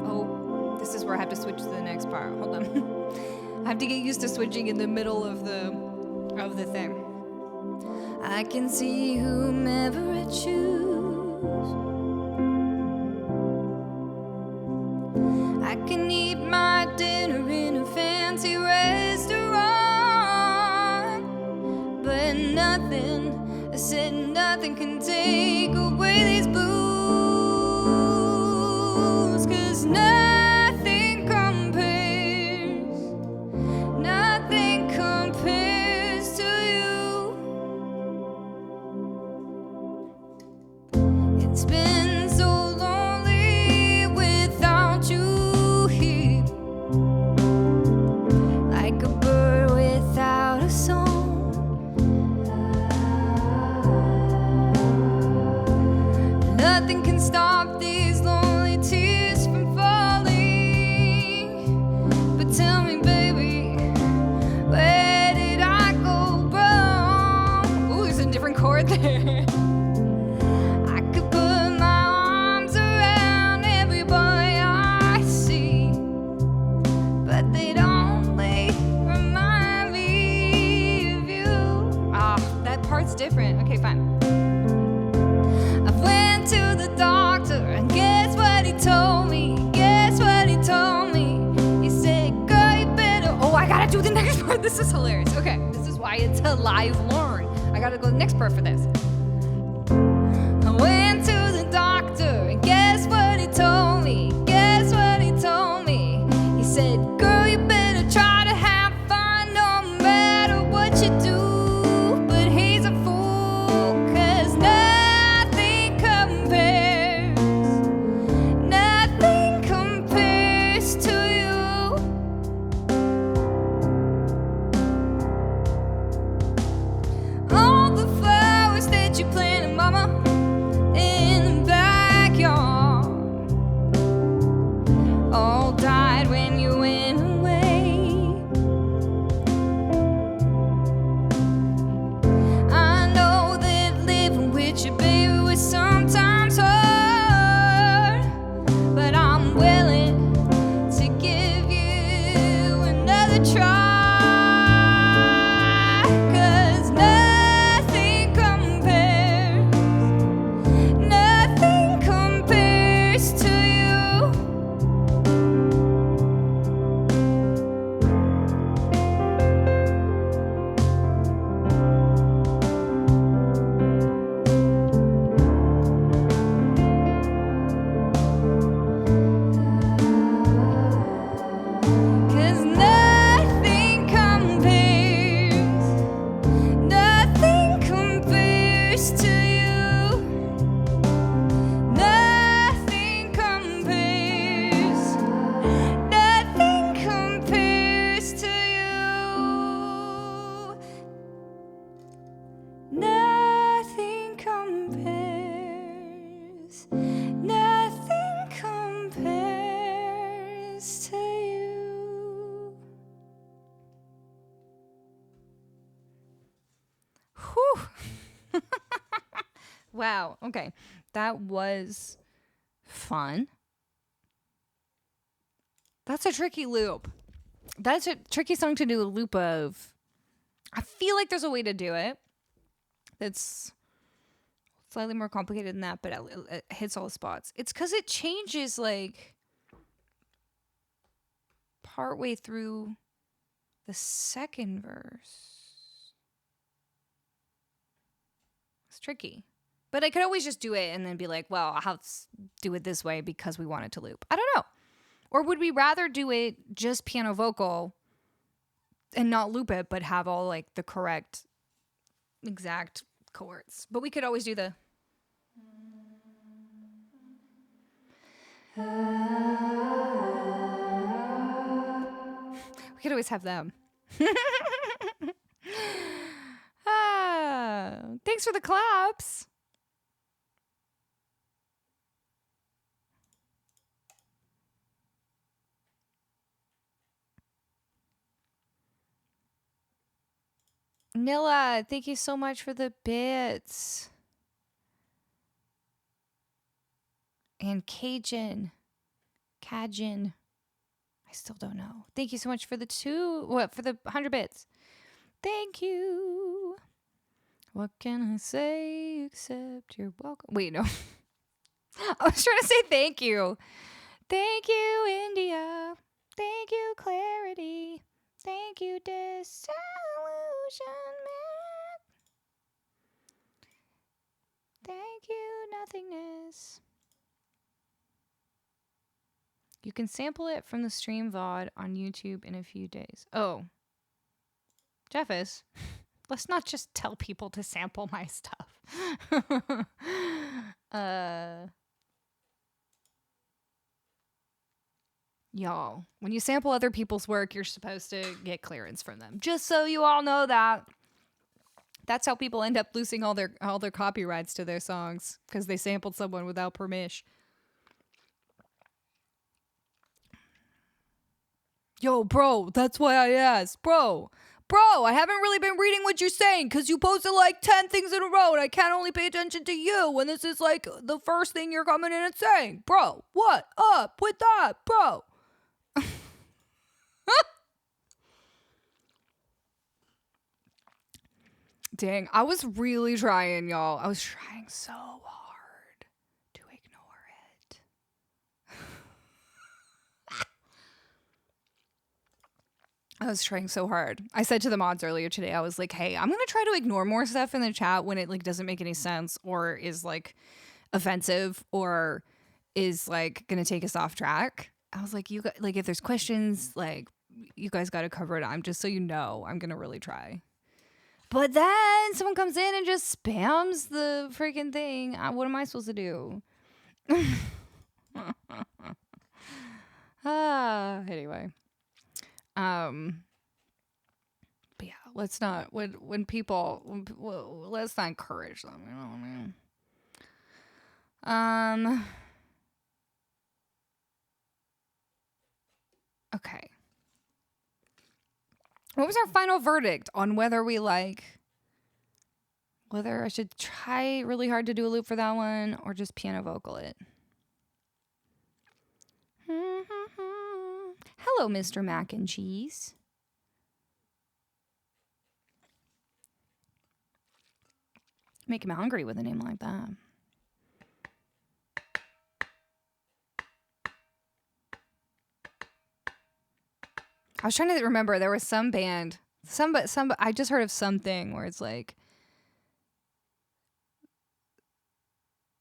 Oh, this is where I have to switch to the next part. Hold on. I have to get used to switching in the middle of the thing. I can see whomever I choose. I can eat my dinner in a fancy restaurant, but nothing, I said nothing can take away these blues, 'cause nothing compares to you. It's been so lonely without you. Nothing can stop these lonely tears from falling. But tell me, baby, where did I go wrong? Ooh, there's a different chord there. I could put my arms around every boy I see, but they'd only remind me of you. Ah, that part's different. Okay, fine. To the doctor, and guess what he told me? Guess what he told me? He said, girl, you better. Oh, I gotta do the next part. This is hilarious. Okay, this is why it's a live learn. I gotta go to the next part for this. I went to the doctor, and guess what he told me? Guess what he told me? He said, girl, you better try to have fun no matter what you do. But he's a fool, 'cause nothing compares to you. All the flowers that you planted, mama, in the backyard, all died when you went away. I know that living with your baby was sometimes hard, but I'm willing to give you another try. 'Cause nothing compares to you. Cause nothing compares to you. Nothing compares to you. Nothing compares to you. Whew. Wow. Okay. That was fun. That's a tricky loop. That's a tricky song to do a loop of. I feel like there's a way to do it that's slightly more complicated than that, but it hits all the spots. It's because it changes like partway through the second verse. It's tricky. But I could always just do it and then be like, well, I'll do it this way because we want it to loop. I don't know. Or would we rather do it just piano vocal and not loop it, but have all like the correct exact chords? But we could always do the... We could always have them. Thanks for the claps. Nilla, thank you so much for the bits. And Cajun. I still don't know. Thank you so much for the 100 bits. Thank you. What can I say except you're welcome? Wait, no. I was trying to say thank you. Thank you, India. Thank you, Clarity. Thank you, Dissolution Man. Thank you, Nothingness. You can sample it from the stream VOD on YouTube in a few days. Oh. Jeffus, let's not just tell people to sample my stuff. Y'all, when you sample other people's work, you're supposed to get clearance from them. Just so you all know that. That's how people end up losing all their copyrights to their songs, because they sampled someone without permission. Yo, bro, that's why I asked. Bro, I haven't really been reading what you're saying because you posted like 10 things in a row and I can't only pay attention to you when this is like the first thing you're coming in and saying. Bro, what up with that, bro? Dang, I was really trying, y'all. I was trying so hard to ignore it. I was trying so hard. I said to the mods earlier today, I was like, hey, I'm going to try to ignore more stuff in the chat when it like doesn't make any sense or is like offensive or is like going to take us off track. I was like, you guys, like if there's questions, like you guys got to cover it. I'm just so you know, I'm going to really try. But then someone comes in and just spams the freaking thing. What am I supposed to do? Anyway. But yeah, let's not when people let's not encourage them, you know what I mean? Okay. What was our final verdict on whether I should try really hard to do a loop for that one or just piano vocal it? Hello, Mr. Mac and Cheese. Make him hungry with a name like that. I was trying to remember. There was some band, I just heard of something where it's like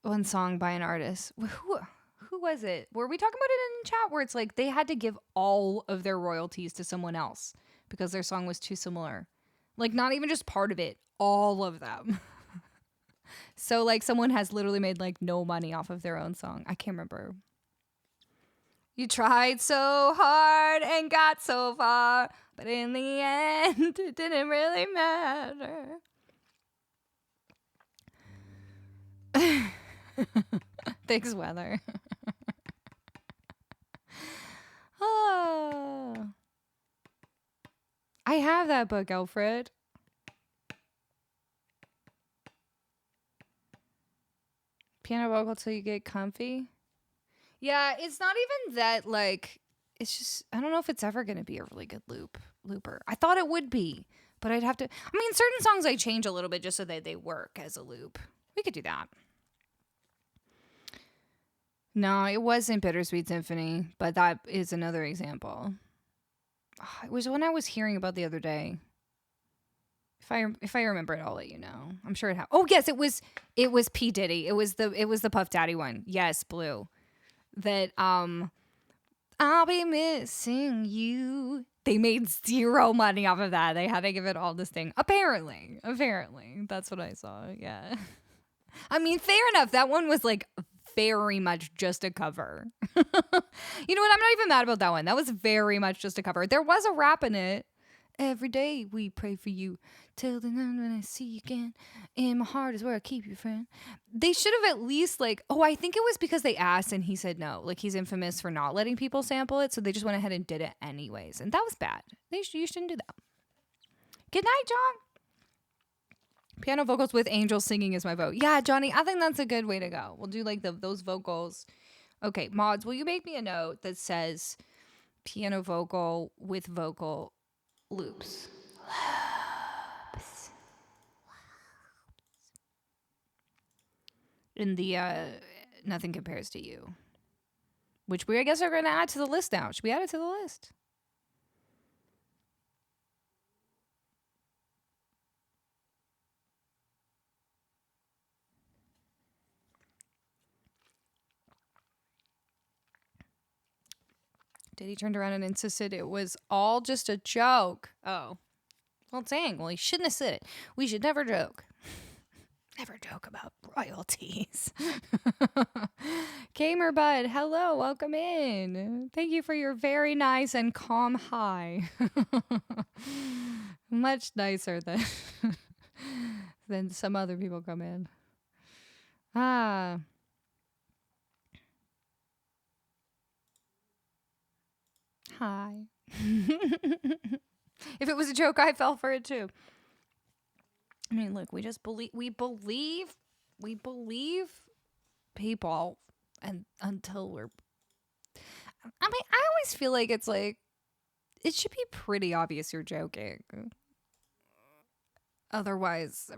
one song by an artist. Who was it? Were we talking about it in chat where it's like they had to give all of their royalties to someone else because their song was too similar? Like not even just part of it, all of them. So like someone has literally made like no money off of their own song. I can't remember. You tried so hard and got so far, but in the end, it didn't really matter. Thanks, Weather. Oh. I have that book, Alfred. Piano vocal till you get comfy. Yeah, it's not even that, like, it's just, I don't know if it's ever going to be a really good looper. I thought it would be, but I'd have to, I mean, certain songs I change a little bit just so that they work as a loop. We could do that. No, it wasn't Bittersweet Symphony, but that is another example. It was one I was hearing about the other day. If I remember it, I'll let you know. I'm sure it happened. Oh yes, it was P. Diddy. It was the Puff Daddy one. Yes, Blue. That I'll be missing you. They made zero money off of that. They had to give it all this thing. Apparently. That's what I saw. Yeah. I mean, fair enough. That one was like very much just a cover. You know what? I'm not even mad about that one. That was very much just a cover. There was a rap in it. Every day we pray for you till the night when I see you again. In my heart is where I keep you, friend. They should have at least like, oh, I think it was because they asked and he said no. Like he's infamous for not letting people sample it. So they just went ahead and did it anyways. And that was bad. You shouldn't do that. Good night, John. Piano vocals with angel singing is my vote. Yeah, Johnny, I think that's a good way to go. We'll do like those vocals. Okay, mods, will you make me a note that says piano vocal with vocal loops? In the Nothing Compares to You, which we, I guess, are going to add to the list now. Should we add it to the list? Diddy turned around and insisted it was all just a joke. Oh. Well, dang. Well, he shouldn't have said it. We should never joke. Never joke about royalties. Gamer Bud, hello. Welcome in. Thank you for your very nice and calm hi. Much nicer than some other people come in. Ah. Hi. If it was a joke, I fell for it too. I mean, look, we believe people, and until we're, I mean, I always feel like it's like, it should be pretty obvious you're joking. Otherwise,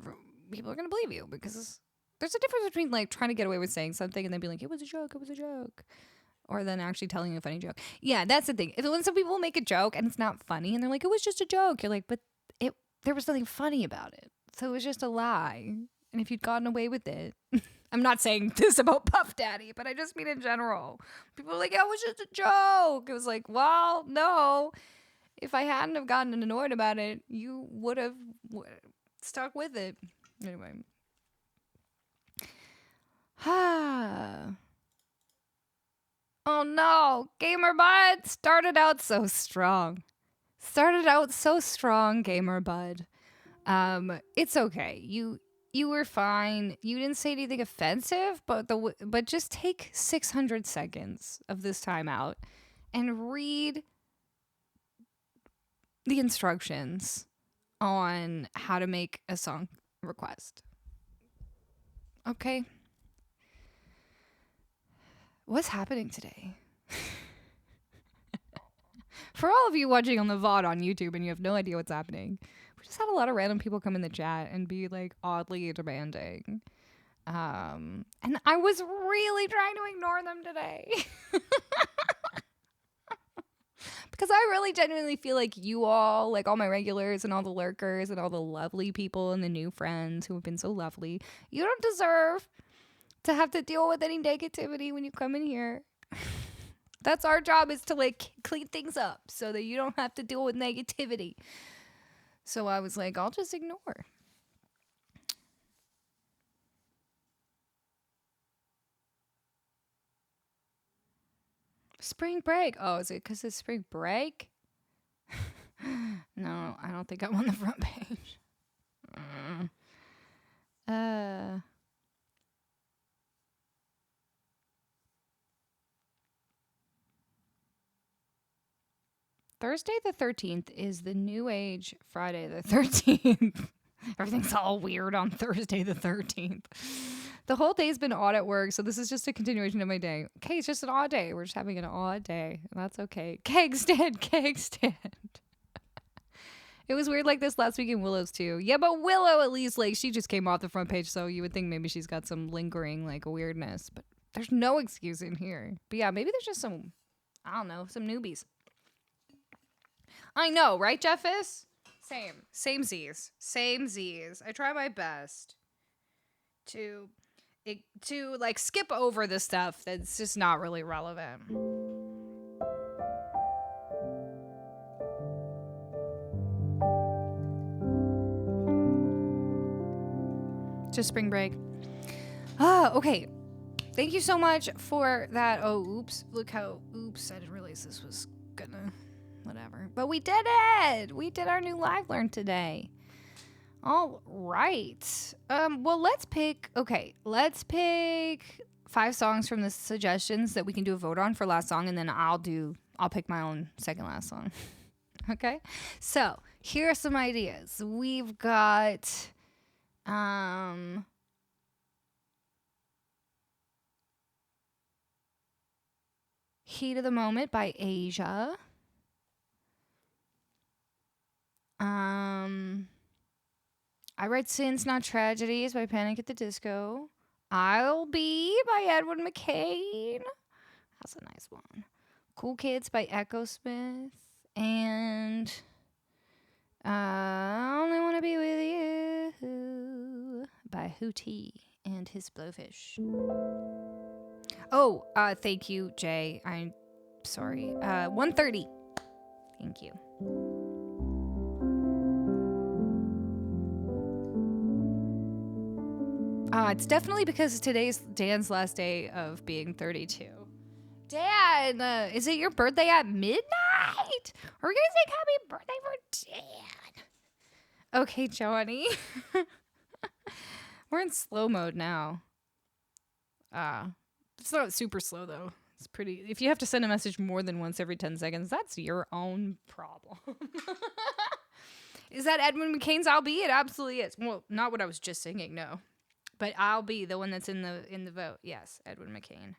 people are going to believe you, because there's a difference between like trying to get away with saying something and then being like, it was a joke. Or then actually telling you a funny joke. Yeah, that's the thing. When some people make a joke and it's not funny and they're like, it was just a joke. You're like, but there was nothing funny about it. So it was just a lie. And if you'd gotten away with it, I'm not saying this about Puff Daddy, but I just mean in general. People are like, it was just a joke. It was like, well, no. If I hadn't have gotten annoyed about it, you would have stuck with it. Anyway. Oh no, Gamer Bud started out so strong, Gamer Bud. It's okay. You were fine. You didn't say anything offensive, but just take 600 seconds of this time out and read the instructions on how to make a song request. Okay? What's happening today? For all of you watching on the VOD on YouTube and you have no idea what's happening, we just had a lot of random people come in the chat and be like oddly demanding. And I was really trying to ignore them today. Because I really genuinely feel like you all, like all my regulars and all the lurkers and all the lovely people and the new friends who have been so lovely, you don't deserve to have to deal with any negativity when you come in here. That's our job, is to like clean things up so that you don't have to deal with negativity. So I was like, I'll just ignore. Spring break. Oh, is it because it's spring break? No, I don't think I'm on the front page. Thursday the 13th is the New Age Friday the 13th. Everything's all weird on Thursday the 13th. The whole day's been odd at work, so this is just a continuation of my day. Okay, it's just an odd day. We're just having an odd day. That's okay. Keg stand. It was weird like this last week in Willow's too. Yeah, but Willow at least, like, she just came off the front page, so you would think maybe she's got some lingering, like, weirdness. But there's no excuse in here. But yeah, maybe there's just some, I don't know, some newbies. I know, right, Jeffis? Same Z's. I try my best to like skip over the stuff that's just not really relevant. to spring break. Okay. Thank you so much for that. Oh, oops. Look how, oops, I didn't realize this was gonna, whatever. But we did it! We did our new live learn today. All right. Well, let's pick 5 songs from the suggestions that we can do a vote on for last song, and then I'll pick my own second last song. Okay? So, here are some ideas. We've got, Heat of the Moment by Asia. I Write Sins, Not Tragedies by Panic at the Disco. I'll Be by Edwin McCain. That's a nice one. Cool Kids by Echo Smith. And I Only Want to Be With You by Hootie and His Blowfish. Oh, thank you, Jay. I'm sorry. 1:30. Thank you. It's definitely because today's Dan's last day of being 32. Dan, is it your birthday at midnight? Are we gonna sing happy birthday for Dan? Okay, Johnny. We're in slow mode now. It's not super slow though. It's pretty. If you have to send a message more than once every 10 seconds, that's your own problem. Is that Edwin McCain's I'll Be? It absolutely is. Well, not what I was just singing, no. But I'll Be the one that's in the vote. Yes, Edwin McCain.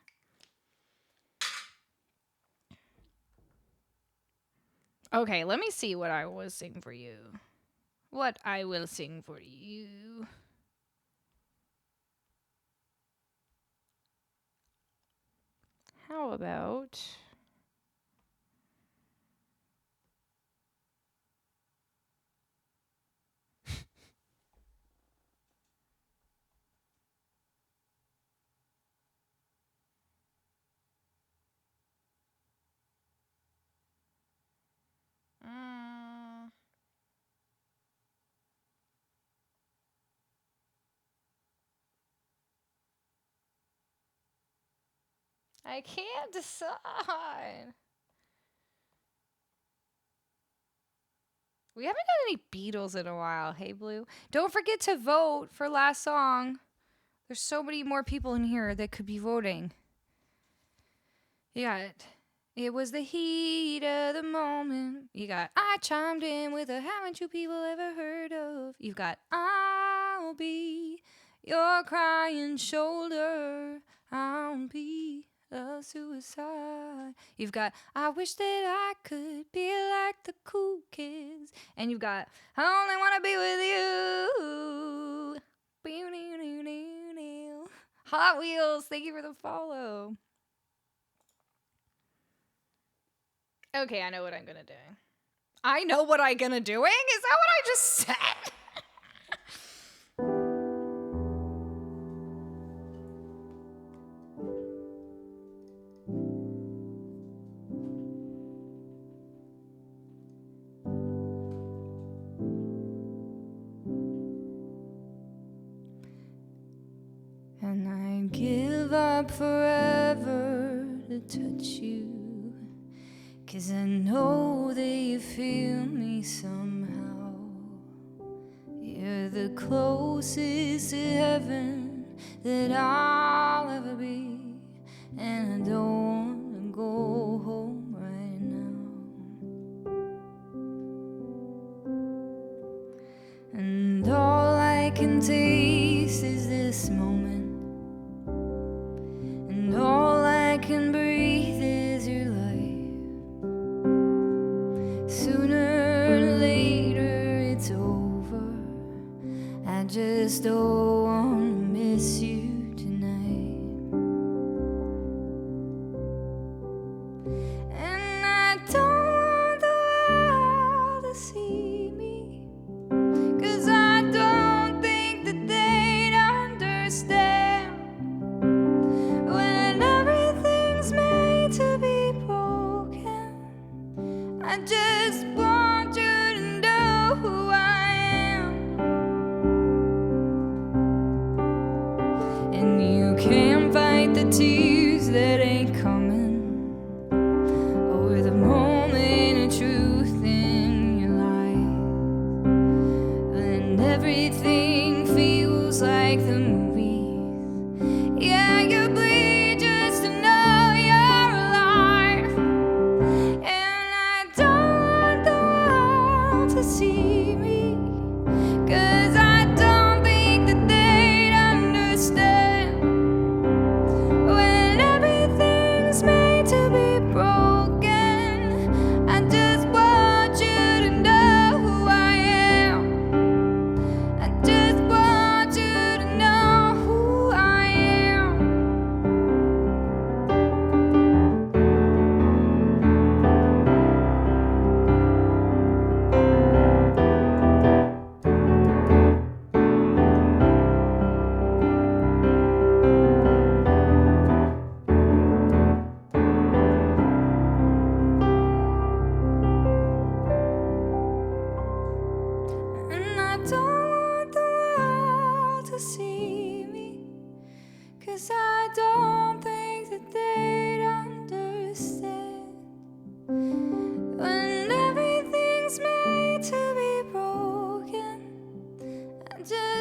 Okay, let me see what I will sing for you. What I will sing for you. How about... I can't decide. We haven't got any Beatles in a while. Hey, Blue. Don't forget to vote for last song. There's so many more people in here that could be voting. You got it. It was the heat of the moment. You got I chimed in with a haven't you people ever heard of. You've got I'll be your crying shoulder. I'll be a suicide. You've got I wish that I could be like the cool kids. And you've got I only want to be with you. Hot Wheels, thank you for the follow. Okay, I know what I'm gonna do. I know what I'm gonna doing? Is that what I just said? And I give up forever to touch you. 'Cause I know that you feel me somehow. You're the closest to heaven that I'll ever be. And I don't wanna go home right now. And all I can taste is this moment. And all I can breathe is your life. Sooner or later it's over. I just don't wanna miss you tonight. And I don't want the world to see me, 'cause I don't think that they'd understand when everything's made to be broken. I just want you to know who I am.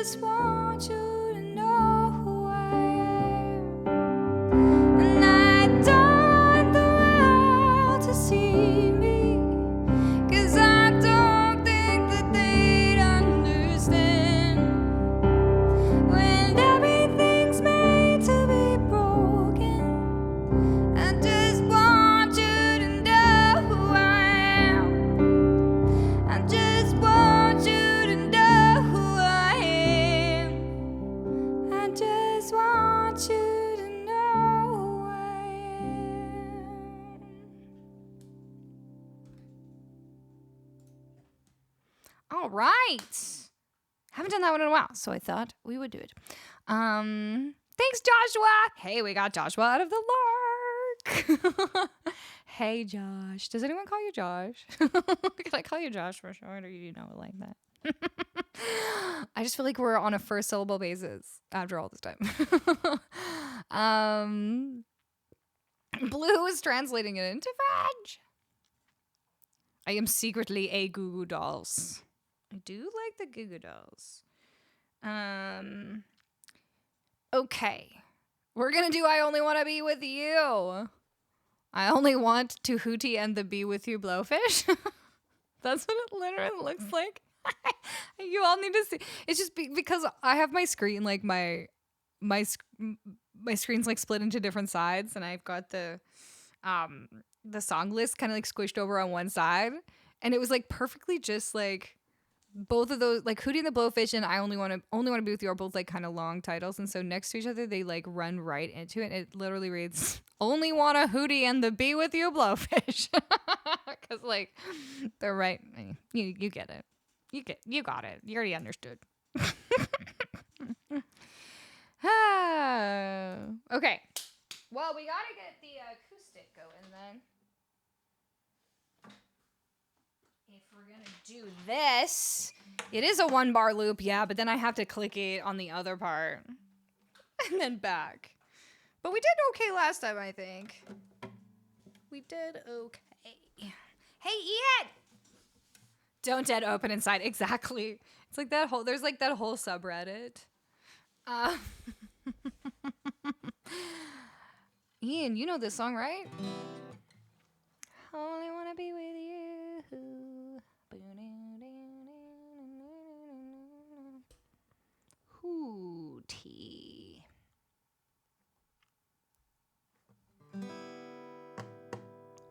just want you to know who I am. And I don't want the world to see me, 'cause I don't think that they'd understand when everything's made to be broken. I just want you to know who I am. I just want you to know who I am. I just want you to know who I am. All right. Haven't done that one in a while, so I thought we would do it. Thanks, Joshua. Hey, we got Joshua out of the lark. Hey, Josh. Does anyone call you Josh? Can I call you Josh for short, or you know it like that? I just feel like we're on a first syllable basis after all this time. Blue is translating it into French. I am secretly a Goo Goo Dolls. I do like the Goo Goo Dolls. Okay. We're gonna do I Only Wanna Be With You. I only want to Hootie and the Be With You Blowfish. That's what it literally looks like. You all need to see. It's just because I have my screen, like my screen's like split into different sides, and I've got the song list kind of like squished over on one side, and it was like perfectly just like both of those, like Hootie and the Blowfish and I only want to be with you are both like kind of long titles, and so next to each other they like run right into it. It literally reads only want a Hootie and the Be With You Blowfish, because like they're right. You get it. You got it. You already understood. Okay. Well, we gotta get the acoustic going then. If we're gonna do this, it is a 1-bar loop, yeah, but then I have to click it on the other part and then back. But we did okay last time, I think. We did okay. Hey, Ian! Don't dead open inside. Exactly. It's like that whole, there's like that whole subreddit. Ian, you know this song, right? Only wanna be with you. Hootie.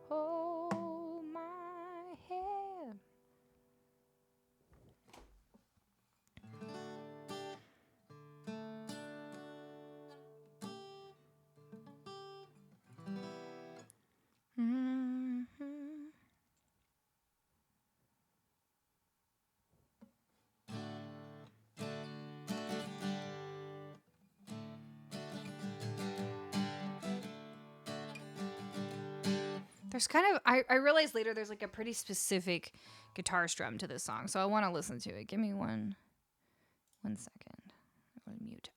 Hold my hand. There's kind of, I realized later there's like a pretty specific guitar strum to this song, so I want to listen to it. Give me one second.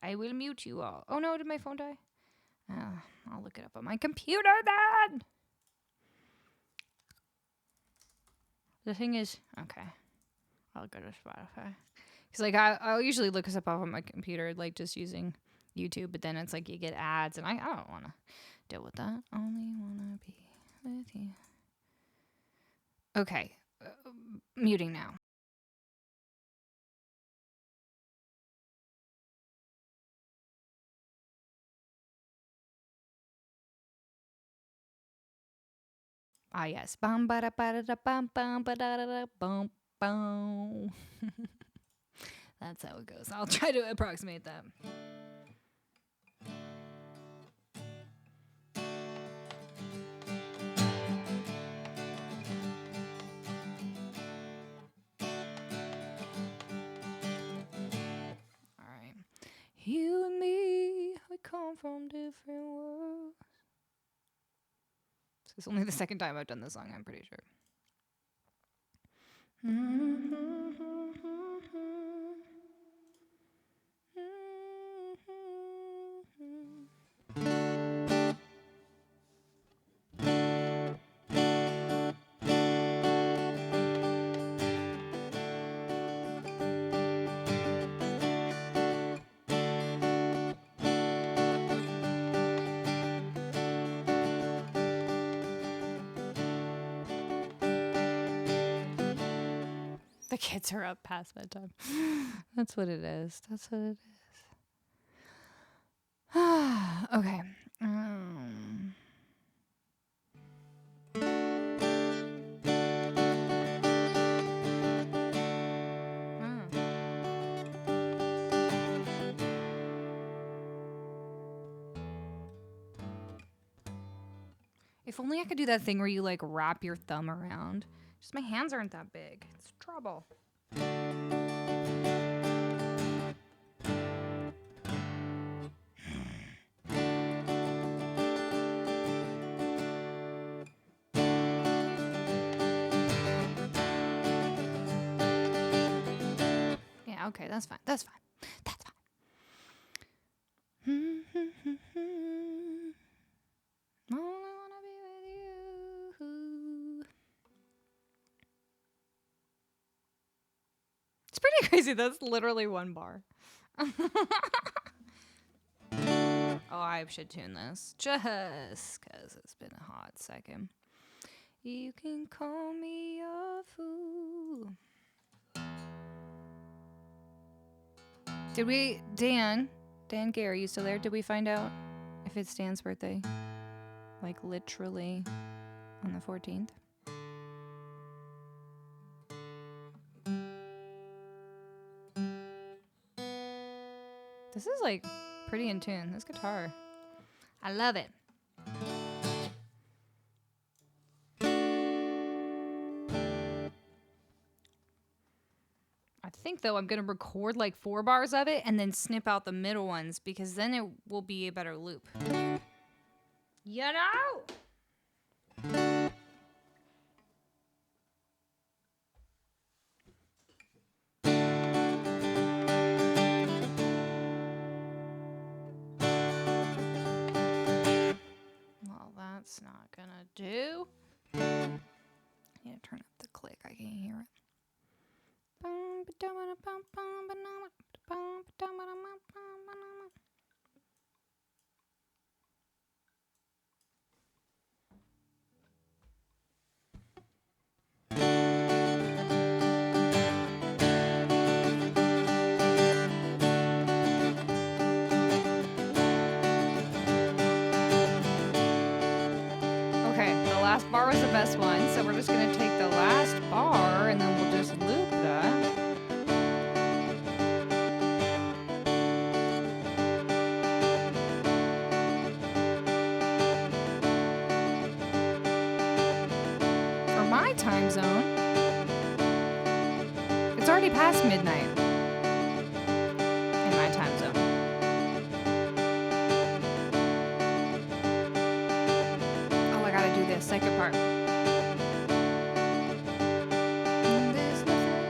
I will mute you all. Oh no, did my phone die? I'll look it up on my computer then. The thing is, okay, I'll go to Spotify. Because like I'll usually look us up off on my computer, like just using YouTube, but then it's like you get ads, and I don't want to deal with that. Only wanna be with you. Okay, muting now. Ah yes, bum ba da ba da bum bum ba da da bum bum. That's how it goes. I'll try to approximate that. You and me, we come from different worlds. It's only the second time I've done this song, I'm pretty sure. The kids are up past bedtime. That's what it is. That's what it is. Okay. If only I could do that thing where you like wrap your thumb around. Just my hands aren't that big. It's trouble. Yeah, okay, that's fine. That's fine. That's fine. I only wanna be with you. It's pretty crazy. That's literally one bar. Oh, I should tune this just because it's been a hot second. You can call me a fool. Did we, Dan Gary, you still there? Did we find out if it's Dan's birthday? Like literally on the 14th? This is like pretty in tune. This guitar. I love it. I think though I'm gonna record like 4 bars of it and then snip out the middle ones because then it will be a better loop. You know? Well, that's not gonna do. I need to turn up the click. I can't hear it. Okay, the last bar was the best one, so we're just gonna take the last bar and then we'll just loop that. For my time zone, it's already past midnight in my time zone. Oh, I gotta do this second part. There's nothing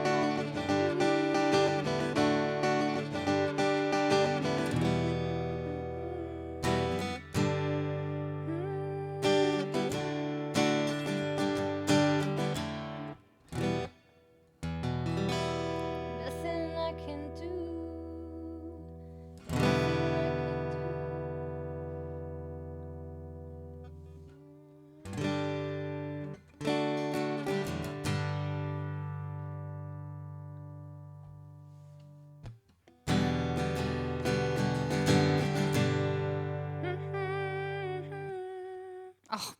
I can do. Nothing I can do. Oh,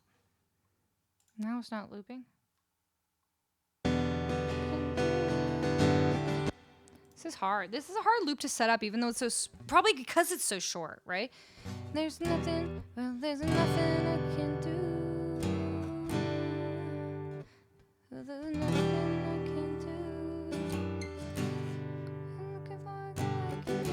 now it's not looping. This is hard. This is a hard loop to set up, even though it's so probably because it's so short, right? There's nothing. Well, there's nothing I can do. There's nothing I can do. I'm looking for what I can do.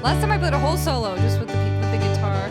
Last time I played a whole solo just with the guitar.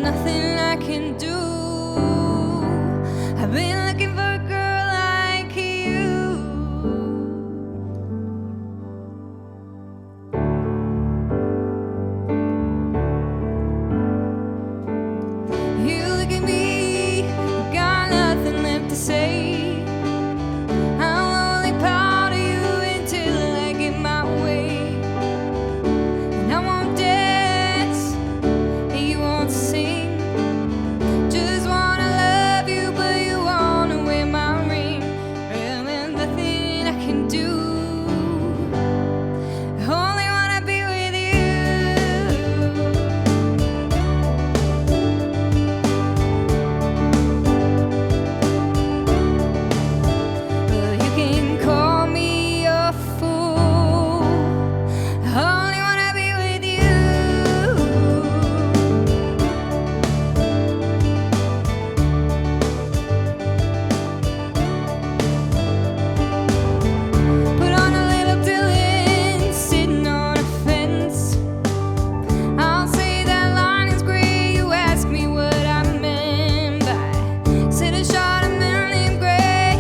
nothing I can do. I've been looking for a girl like you. You look at me, got nothing left to say. I'll only power to you until I get my way. And I won't dance, and you won't sing. Just wanna love you, but you wanna wear my ring. Well, there's nothing I can do. I only wanna be with you. Well, you can call me a fool. I only wanna be with you. Put on a little Dylan, sitting on a fence. I'll say that line is great. You ask me what I meant by said a shot a man named Gray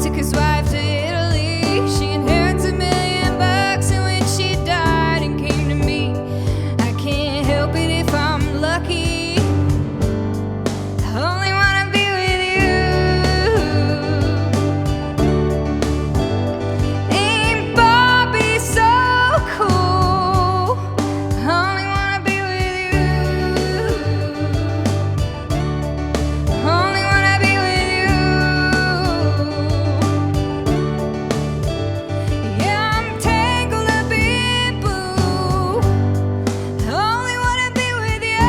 took his wife to Italy. She inherits $1 million, and when she died and came to me, I can't help it if I'm lucky. I only wanna be with you. Ain't Bobby so cool? I only wanna be with you. I only wanna be with you. Yeah, I'm tangled up in blue. I only wanna be with you.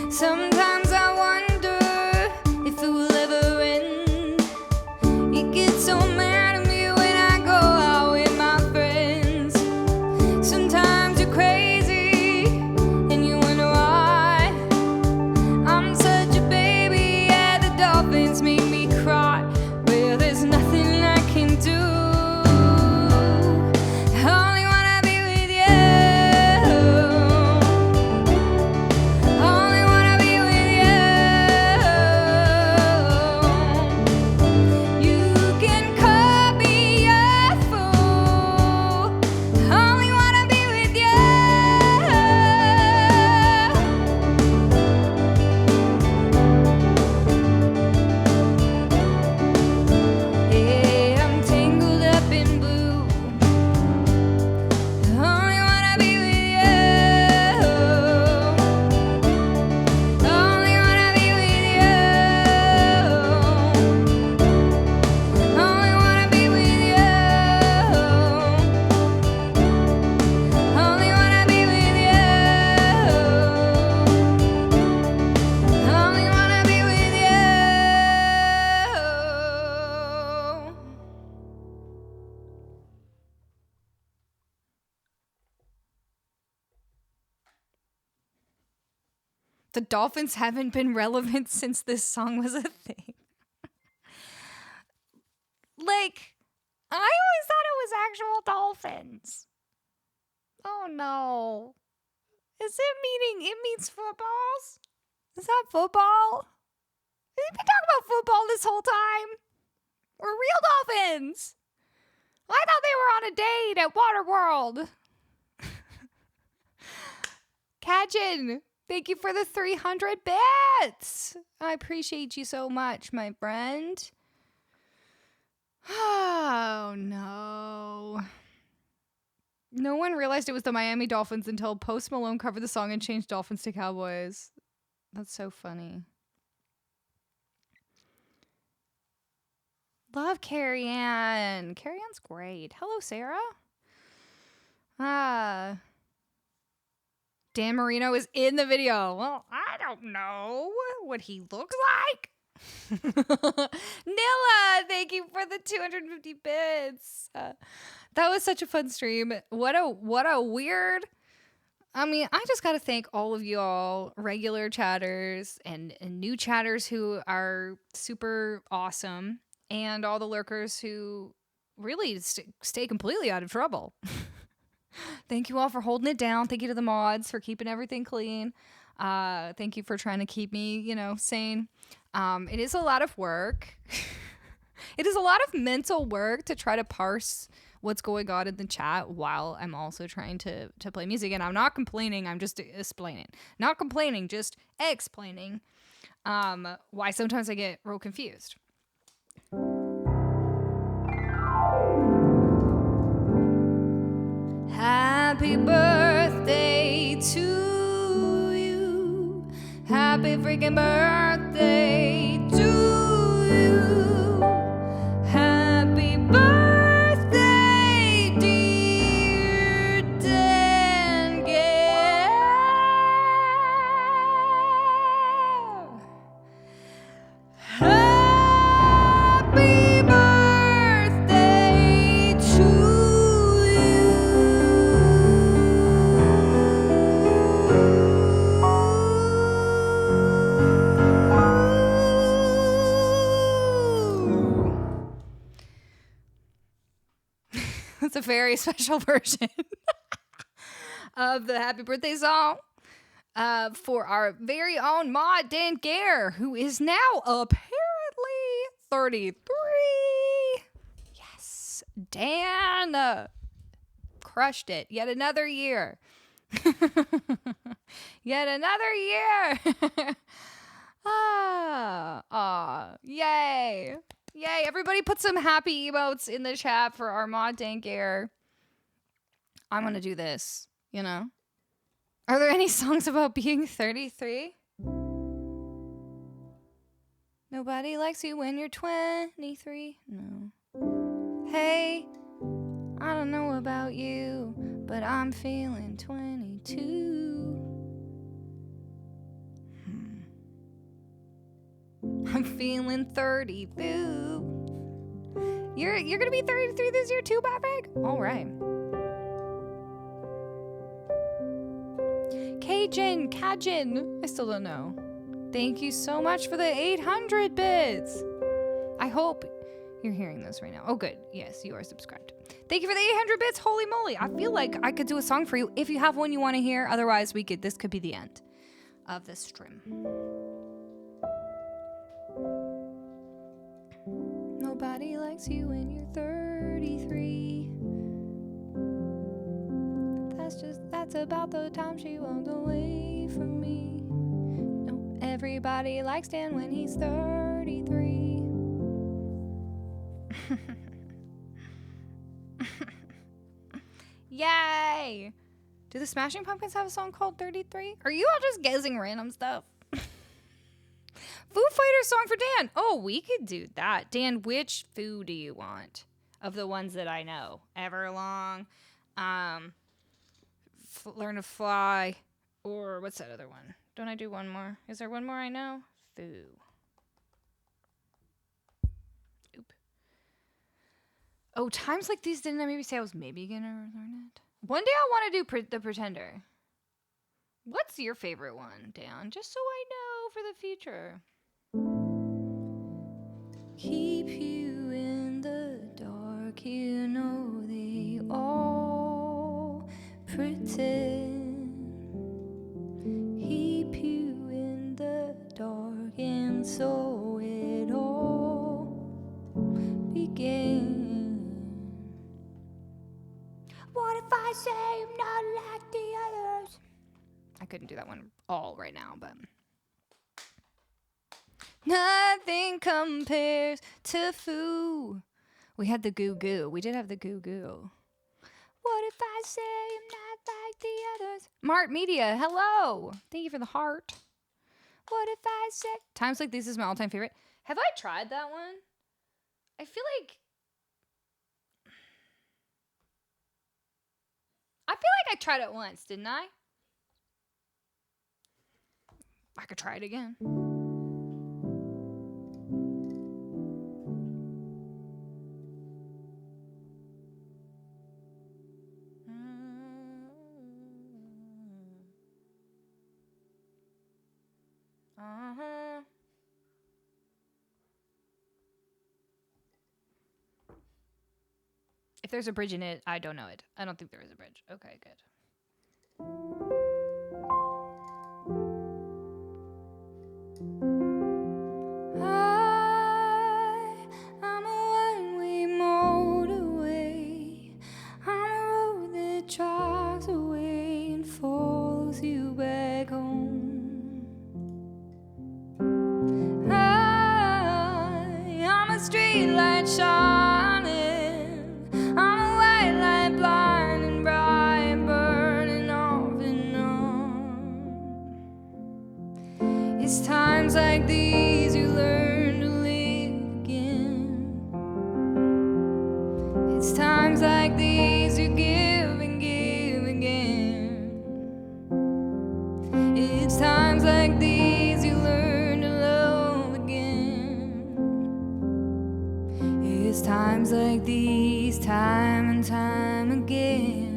Sometimes I wonder if it will ever end. You get so mad at me when I go out with my friends. Sometimes you're crazy and you wonder why. I'm such a baby, yeah, the dolphins make me cry. Well, there's nothing I can do. I only wanna be with you. I only wanna be with you. You can call me a fool. I only wanna be with you. Yeah, I'm tangled up in blue. I only wanna be with you. I only wanna be with you. I only wanna be with you. I only wanna be with you. I only wanna be with you. The dolphins haven't been relevant since this song was a thing. Like, I always thought it was actual dolphins. Oh no. Is it meaning it means footballs? Is that football? Have you been talking about football this whole time? We're real dolphins. I thought they were on a date at Waterworld. Kajin, thank you for the 300 bits. I appreciate you so much, my friend. Oh, no. No one realized it was the Miami Dolphins until Post Malone covered the song and changed Dolphins to Cowboys. That's so funny. Love Carrie Ann. Carrie Ann's great. Hello, Sarah. Dan Marino is in the video. Well, I don't know what he looks like. Nilla, thank you for the 250 bits. That was such a fun stream. What a weird. I mean, I just got to thank all of you all, regular chatters and new chatters who are super awesome, and all the lurkers who really stay completely out of trouble. Thank you all for holding it down. Thank you to the mods for keeping everything clean. Thank you for trying to keep me, sane. It is a lot of work. It is a lot of mental work to try to parse what's going on in the chat while I'm also trying to play music. And I'm not complaining. I'm just explaining. Not complaining, just explaining why sometimes I get real confused. Happy birthday to you. Happy freaking birthday to you. Happy birthday, dear Dan Gale. Happy birthday to It's a very special version of the happy birthday song for our very own mod, Dan Gare, who is now apparently 33. Yes, Dan crushed it. Yet another year. Yet another year. Yay. Yay, everybody put some happy emotes in the chat for our mod Dank Air. I'm gonna do this, Are there any songs about being 33? Nobody likes you when you're 23. No. Hey, I don't know about you, but I'm feeling 22. I'm feeling 32. You're gonna be 33 this year too, Maverick? All right. Kajin, I still don't know. Thank you so much for the 800 bits. I hope you're hearing this right now. Oh, good. Yes, you are subscribed. Thank you for the 800 bits. Holy moly. I feel like I could do a song for you if you have one you want to hear. Otherwise, this could be the end of this stream. Nobody likes you when you're 33. That's about the time she walked away from me. No, everybody likes Dan when he's 33. Yay! Do the Smashing Pumpkins have a song called 33? Are you all just guessing random stuff? Foo Fighters song for Dan. Oh, we could do that. Dan, which Foo do you want? Of the ones that I know. Everlong, Learn to Fly, or what's that other one? Don't I do one more? Is there one more I know? Foo. Oop. Oh, times like these, didn't I maybe say I was maybe gonna learn it? One day I want to do The Pretender. What's your favorite one, Dan? Just so I know for the future. Keep you in the dark, they again. What if I say I'm not like the others? I couldn't do that one all right now, but nothing compares to Foo. We had the goo goo. We did have the goo goo. What if I say I'm not like the others? Mart Media, hello. Thank you for the heart. What if I say Times Like These is my all-time favorite. Have I tried that one? I feel like I tried it once, didn't I? I could try it again. If there's a bridge in it, I don't know it. I don't think there is a bridge. Okay, good. I'm a one-way motorway. I'm a road that drives away and follows you back home. I'm a street light shining. I'm a white light blinding bright, burning off and on. It's times like these you learn to live again. It's times like these you give and give again. It's times like these you learn to love again. It's times like these, time and time again.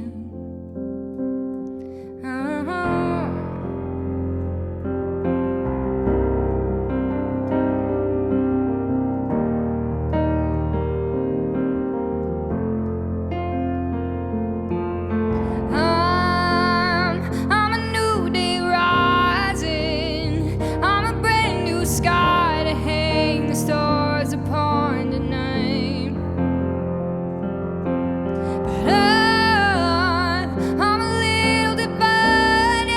I'm a new day rising. I'm a brand new sky to hang the stars upon tonight. But I'm a little divided.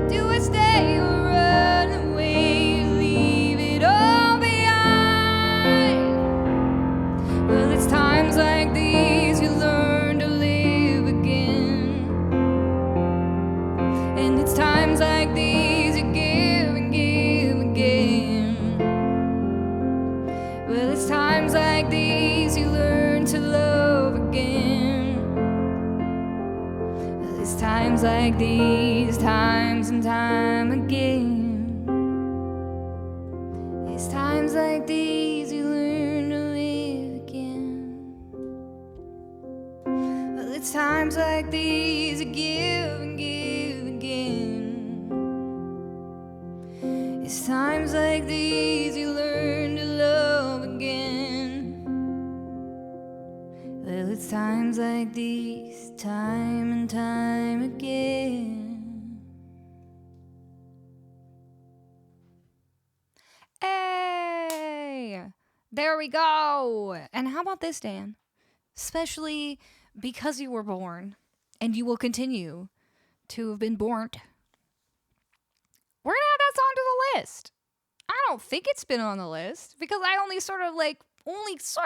Do I stay or run away, leave it all behind? Well, it's times like these you learn to live again. And it's times like these you give and give again. Well, it's times like these you learn to love again. Well, it's times like these, times and time again. It's times like these you learn to live again. Well, it's times like these you give and give again. It's times like these you learn to love again. Well, it's times like these, time and time again. Hey! There we go! And how about this, Dan? Especially because you were born, and you will continue to have been born, we're gonna add that song to the list. I don't think it's been on the list because I only sort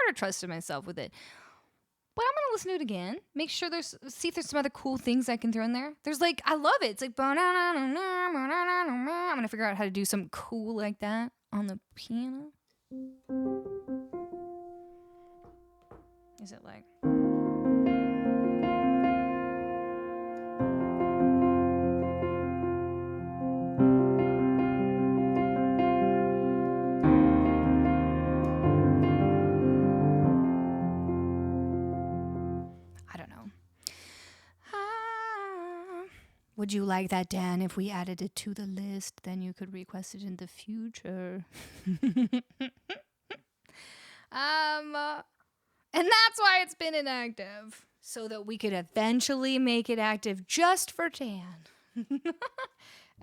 of trusted myself with it. But I'm gonna listen to it again. Make sure see if there's some other cool things I can throw in there. There's I love it. It's like I'm gonna figure out how to do something cool like that on the piano. Is it like? Would you like that, Dan? If we added it to the list, then you could request it in the future. And that's why it's been inactive, so that we could eventually make it active just for Dan.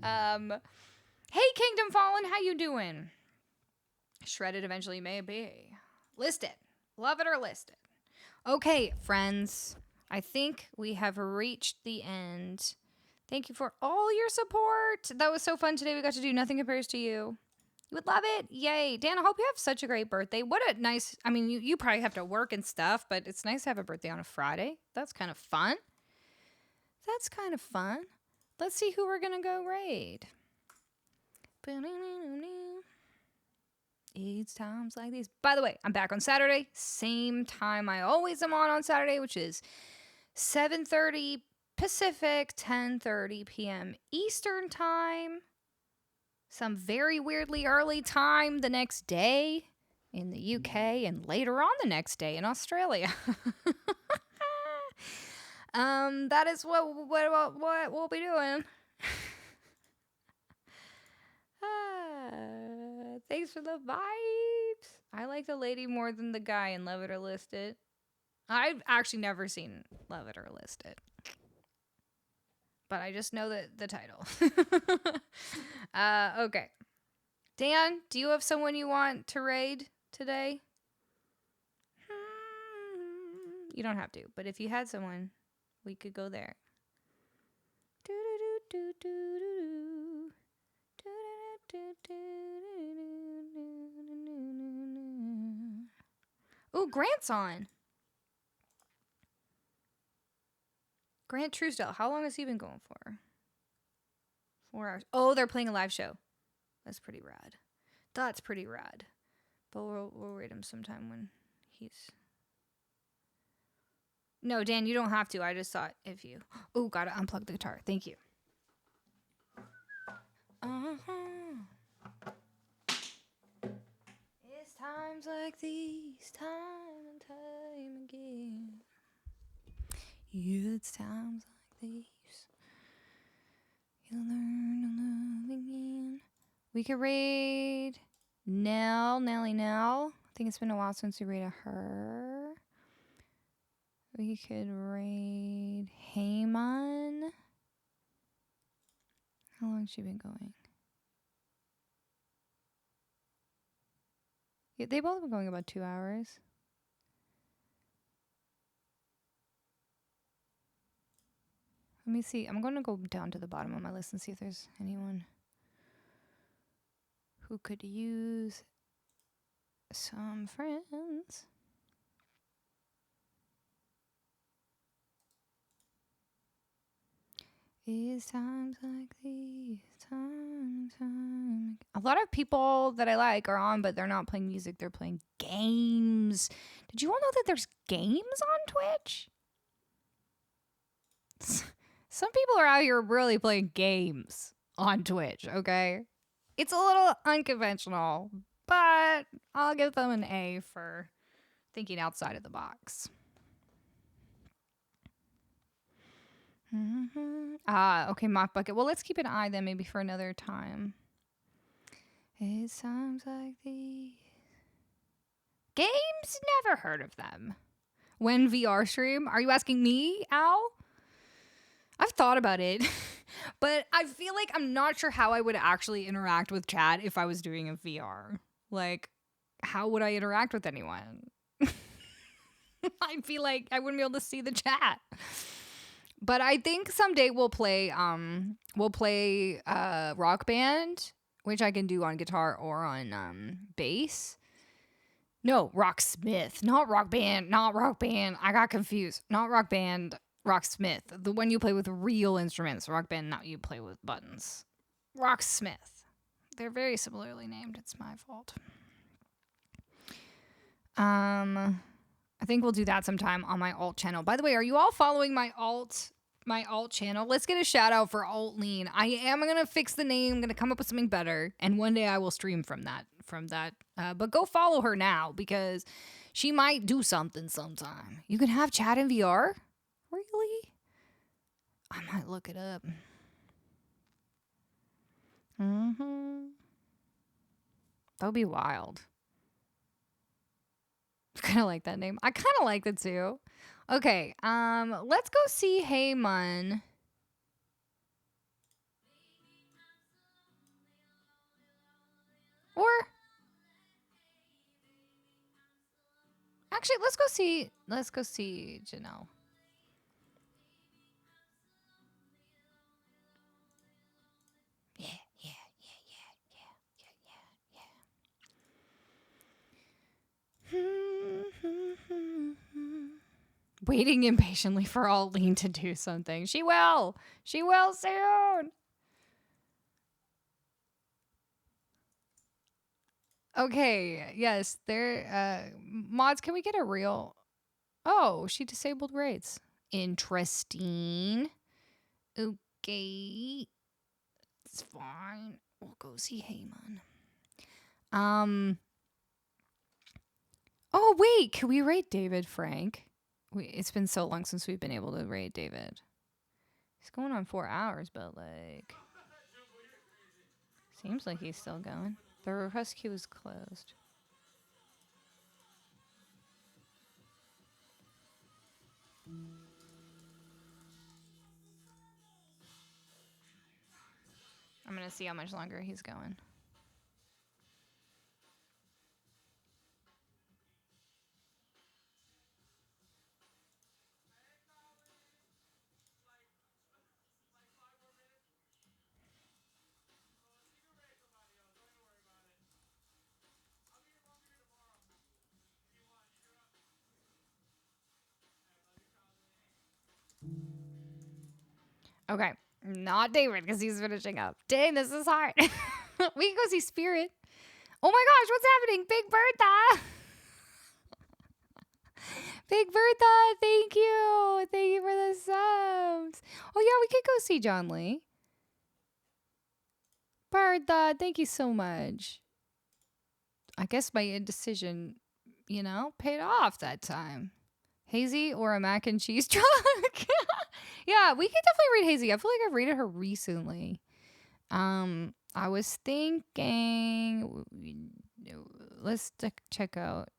Hey, Kingdom Fallen, how you doing? Shredded eventually, maybe. List it. Love it or list it. Okay, friends. I think we have reached the end. Thank you for all your support. That was so fun today. We got to do Nothing Compares to You. You would love it. Yay. Dan, I hope you have such a great birthday. What a nice, I mean, you probably have to work and stuff, but it's nice to have a birthday on a Friday. That's kind of fun. That's kind of fun. Let's see who we're going to go raid. It's times like these. By the way, I'm back on Saturday. Same time I always am on Saturday, which is 7:30 Pacific, 10:30 p.m. Eastern time. Some very weirdly early time the next day in the UK and later on the next day in Australia. That is what we'll be doing. Thanks for the vibes. I like the lady more than the guy in Love It or List It. I've actually never seen Love It or List It. But I just know the title. Okay. Dan, do you have someone you want to raid today? You don't have to, but if you had someone, we could go there. Ooh, Grant's on. Grant Truesdale. How long has he been going for? 4 hours. Oh, they're playing a live show. That's pretty rad. That's pretty rad. But we'll rate him sometime when he's... No, Dan, you don't have to. I just thought if you... Oh, gotta unplug the guitar. Thank you. It's times like these, time and time again. Yeah, it's times like these. You'll learn to love again. We could raid Nelly Nell. I think it's been a while since we raided her. We could raid Heyman. How long has she been going? Yeah, they both been going about 2 hours. Let me see. I'm going to go down to the bottom of my list and see if there's anyone who could use some friends. It's times like these, time. A lot of people that I like are on, but they're not playing music. They're playing games. Did you all know that there's games on Twitch? Some people are out here really playing games on Twitch, okay? It's a little unconventional, but I'll give them an A for thinking outside of the box. Okay, Mock Bucket. Well, let's keep an eye then, maybe for another time. It's times like these. Games? Never heard of them. When VR stream? Are you asking me, Al? I've thought about it, but I feel like I'm not sure how I would actually interact with chat if I was doing a VR. Like, how would I interact with anyone? I feel like I wouldn't be able to see the chat. But I think someday we'll play Rock Band, which I can do on guitar or on bass. No, Rocksmith, not Rock Band, not Rock Band. I got confused. Not Rock Band, Rocksmith. The one you play with real instruments. Rock Band, not you play with buttons. Rocksmith. They're very similarly named. It's my fault. I think we'll do that sometime on my alt channel. By the way, are you all following my alt channel? Let's get a shout out for Alt Lean. I am gonna fix the name. I'm gonna come up with something better, and one day I will stream from that. But go follow her now because she might do something sometime. You can have chat in VR. Really? I might look it up. That would be wild. I kind of like that name. I kind of like it too. Okay, let's go see Heyman. Or I Actually, let's go see. Let's go see Janelle. Yeah, yeah, yeah, yeah. Waiting impatiently for Auleen to do something. She will. She will soon. Okay. Yes. There. Mods, can we get a real? Oh, she disabled raids. Interesting. Okay. It's fine. We'll go see Heyman. Oh wait, can we raid David Frank? It's been so long since we've been able to raid David. He's going on 4 hours, but like, seems like he's still going. The request queue is closed. I'm gonna see how much longer he's going. Okay, not David because he's finishing up. Dang, this is hard. We can go see Spirit. Oh my gosh, what's happening? Big Bertha! Big Bertha, thank you. Thank you for the subs. Oh yeah, we could go see John Lee. Bertha, thank you so much. I guess my indecision, you know, paid off that time. Hazy or a mac and cheese truck? Yeah, we could definitely read Hazy. I feel like I've rated her recently. I was thinking, let's check out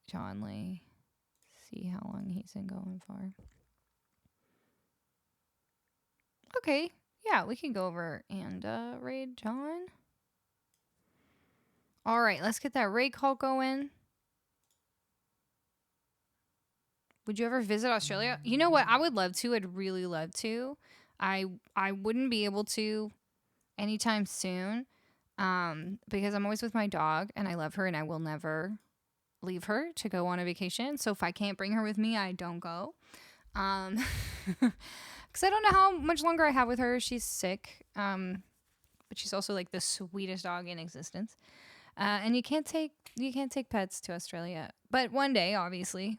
John Lee. See how long he's been going for. Okay, yeah, we can go over and raid John. All right, let's get that raid call going. Would you ever visit Australia? You know what? I would love to. I'd really love to. I wouldn't be able to anytime soon because I'm always with my dog and I love her and I will never leave her to go on a vacation. So if I can't bring her with me, I don't go. Because I don't know how much longer I have with her. She's sick. But she's also like the sweetest dog in existence. And you can't take pets to Australia. But one day, obviously,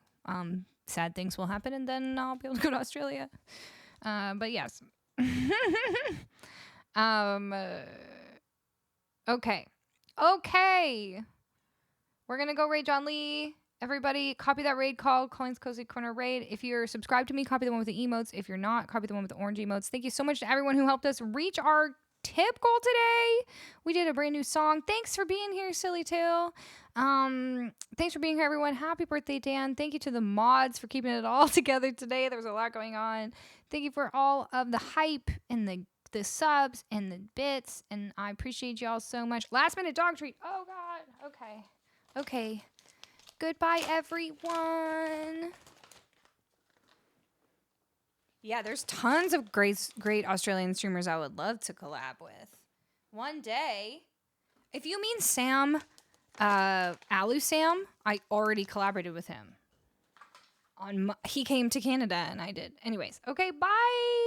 sad things will happen, and then I'll be able to go to Australia. But yes. Okay. We're gonna go raid John Lee. Everybody, copy that raid called Colleen's Cozy Corner raid. If you're subscribed to me, copy the one with the emotes. If you're not, copy the one with the orange emotes. Thank you so much to everyone who helped us reach our tip goal today. We did a brand new song. Thanks for being here, Silly Tail. Thanks for being here, everyone. Happy birthday, Dan. Thank you to the mods for keeping it all together today. There was a lot going on. Thank you for all of the hype and the subs and the bits, and I appreciate y'all so much. Last minute dog treat. Oh God. Okay. Goodbye, everyone. Yeah, there's tons of great Australian streamers I would love to collab with. One day. If you mean Sam, Alu Sam, I already collaborated with him. He came to Canada and I did. Anyways, okay, bye.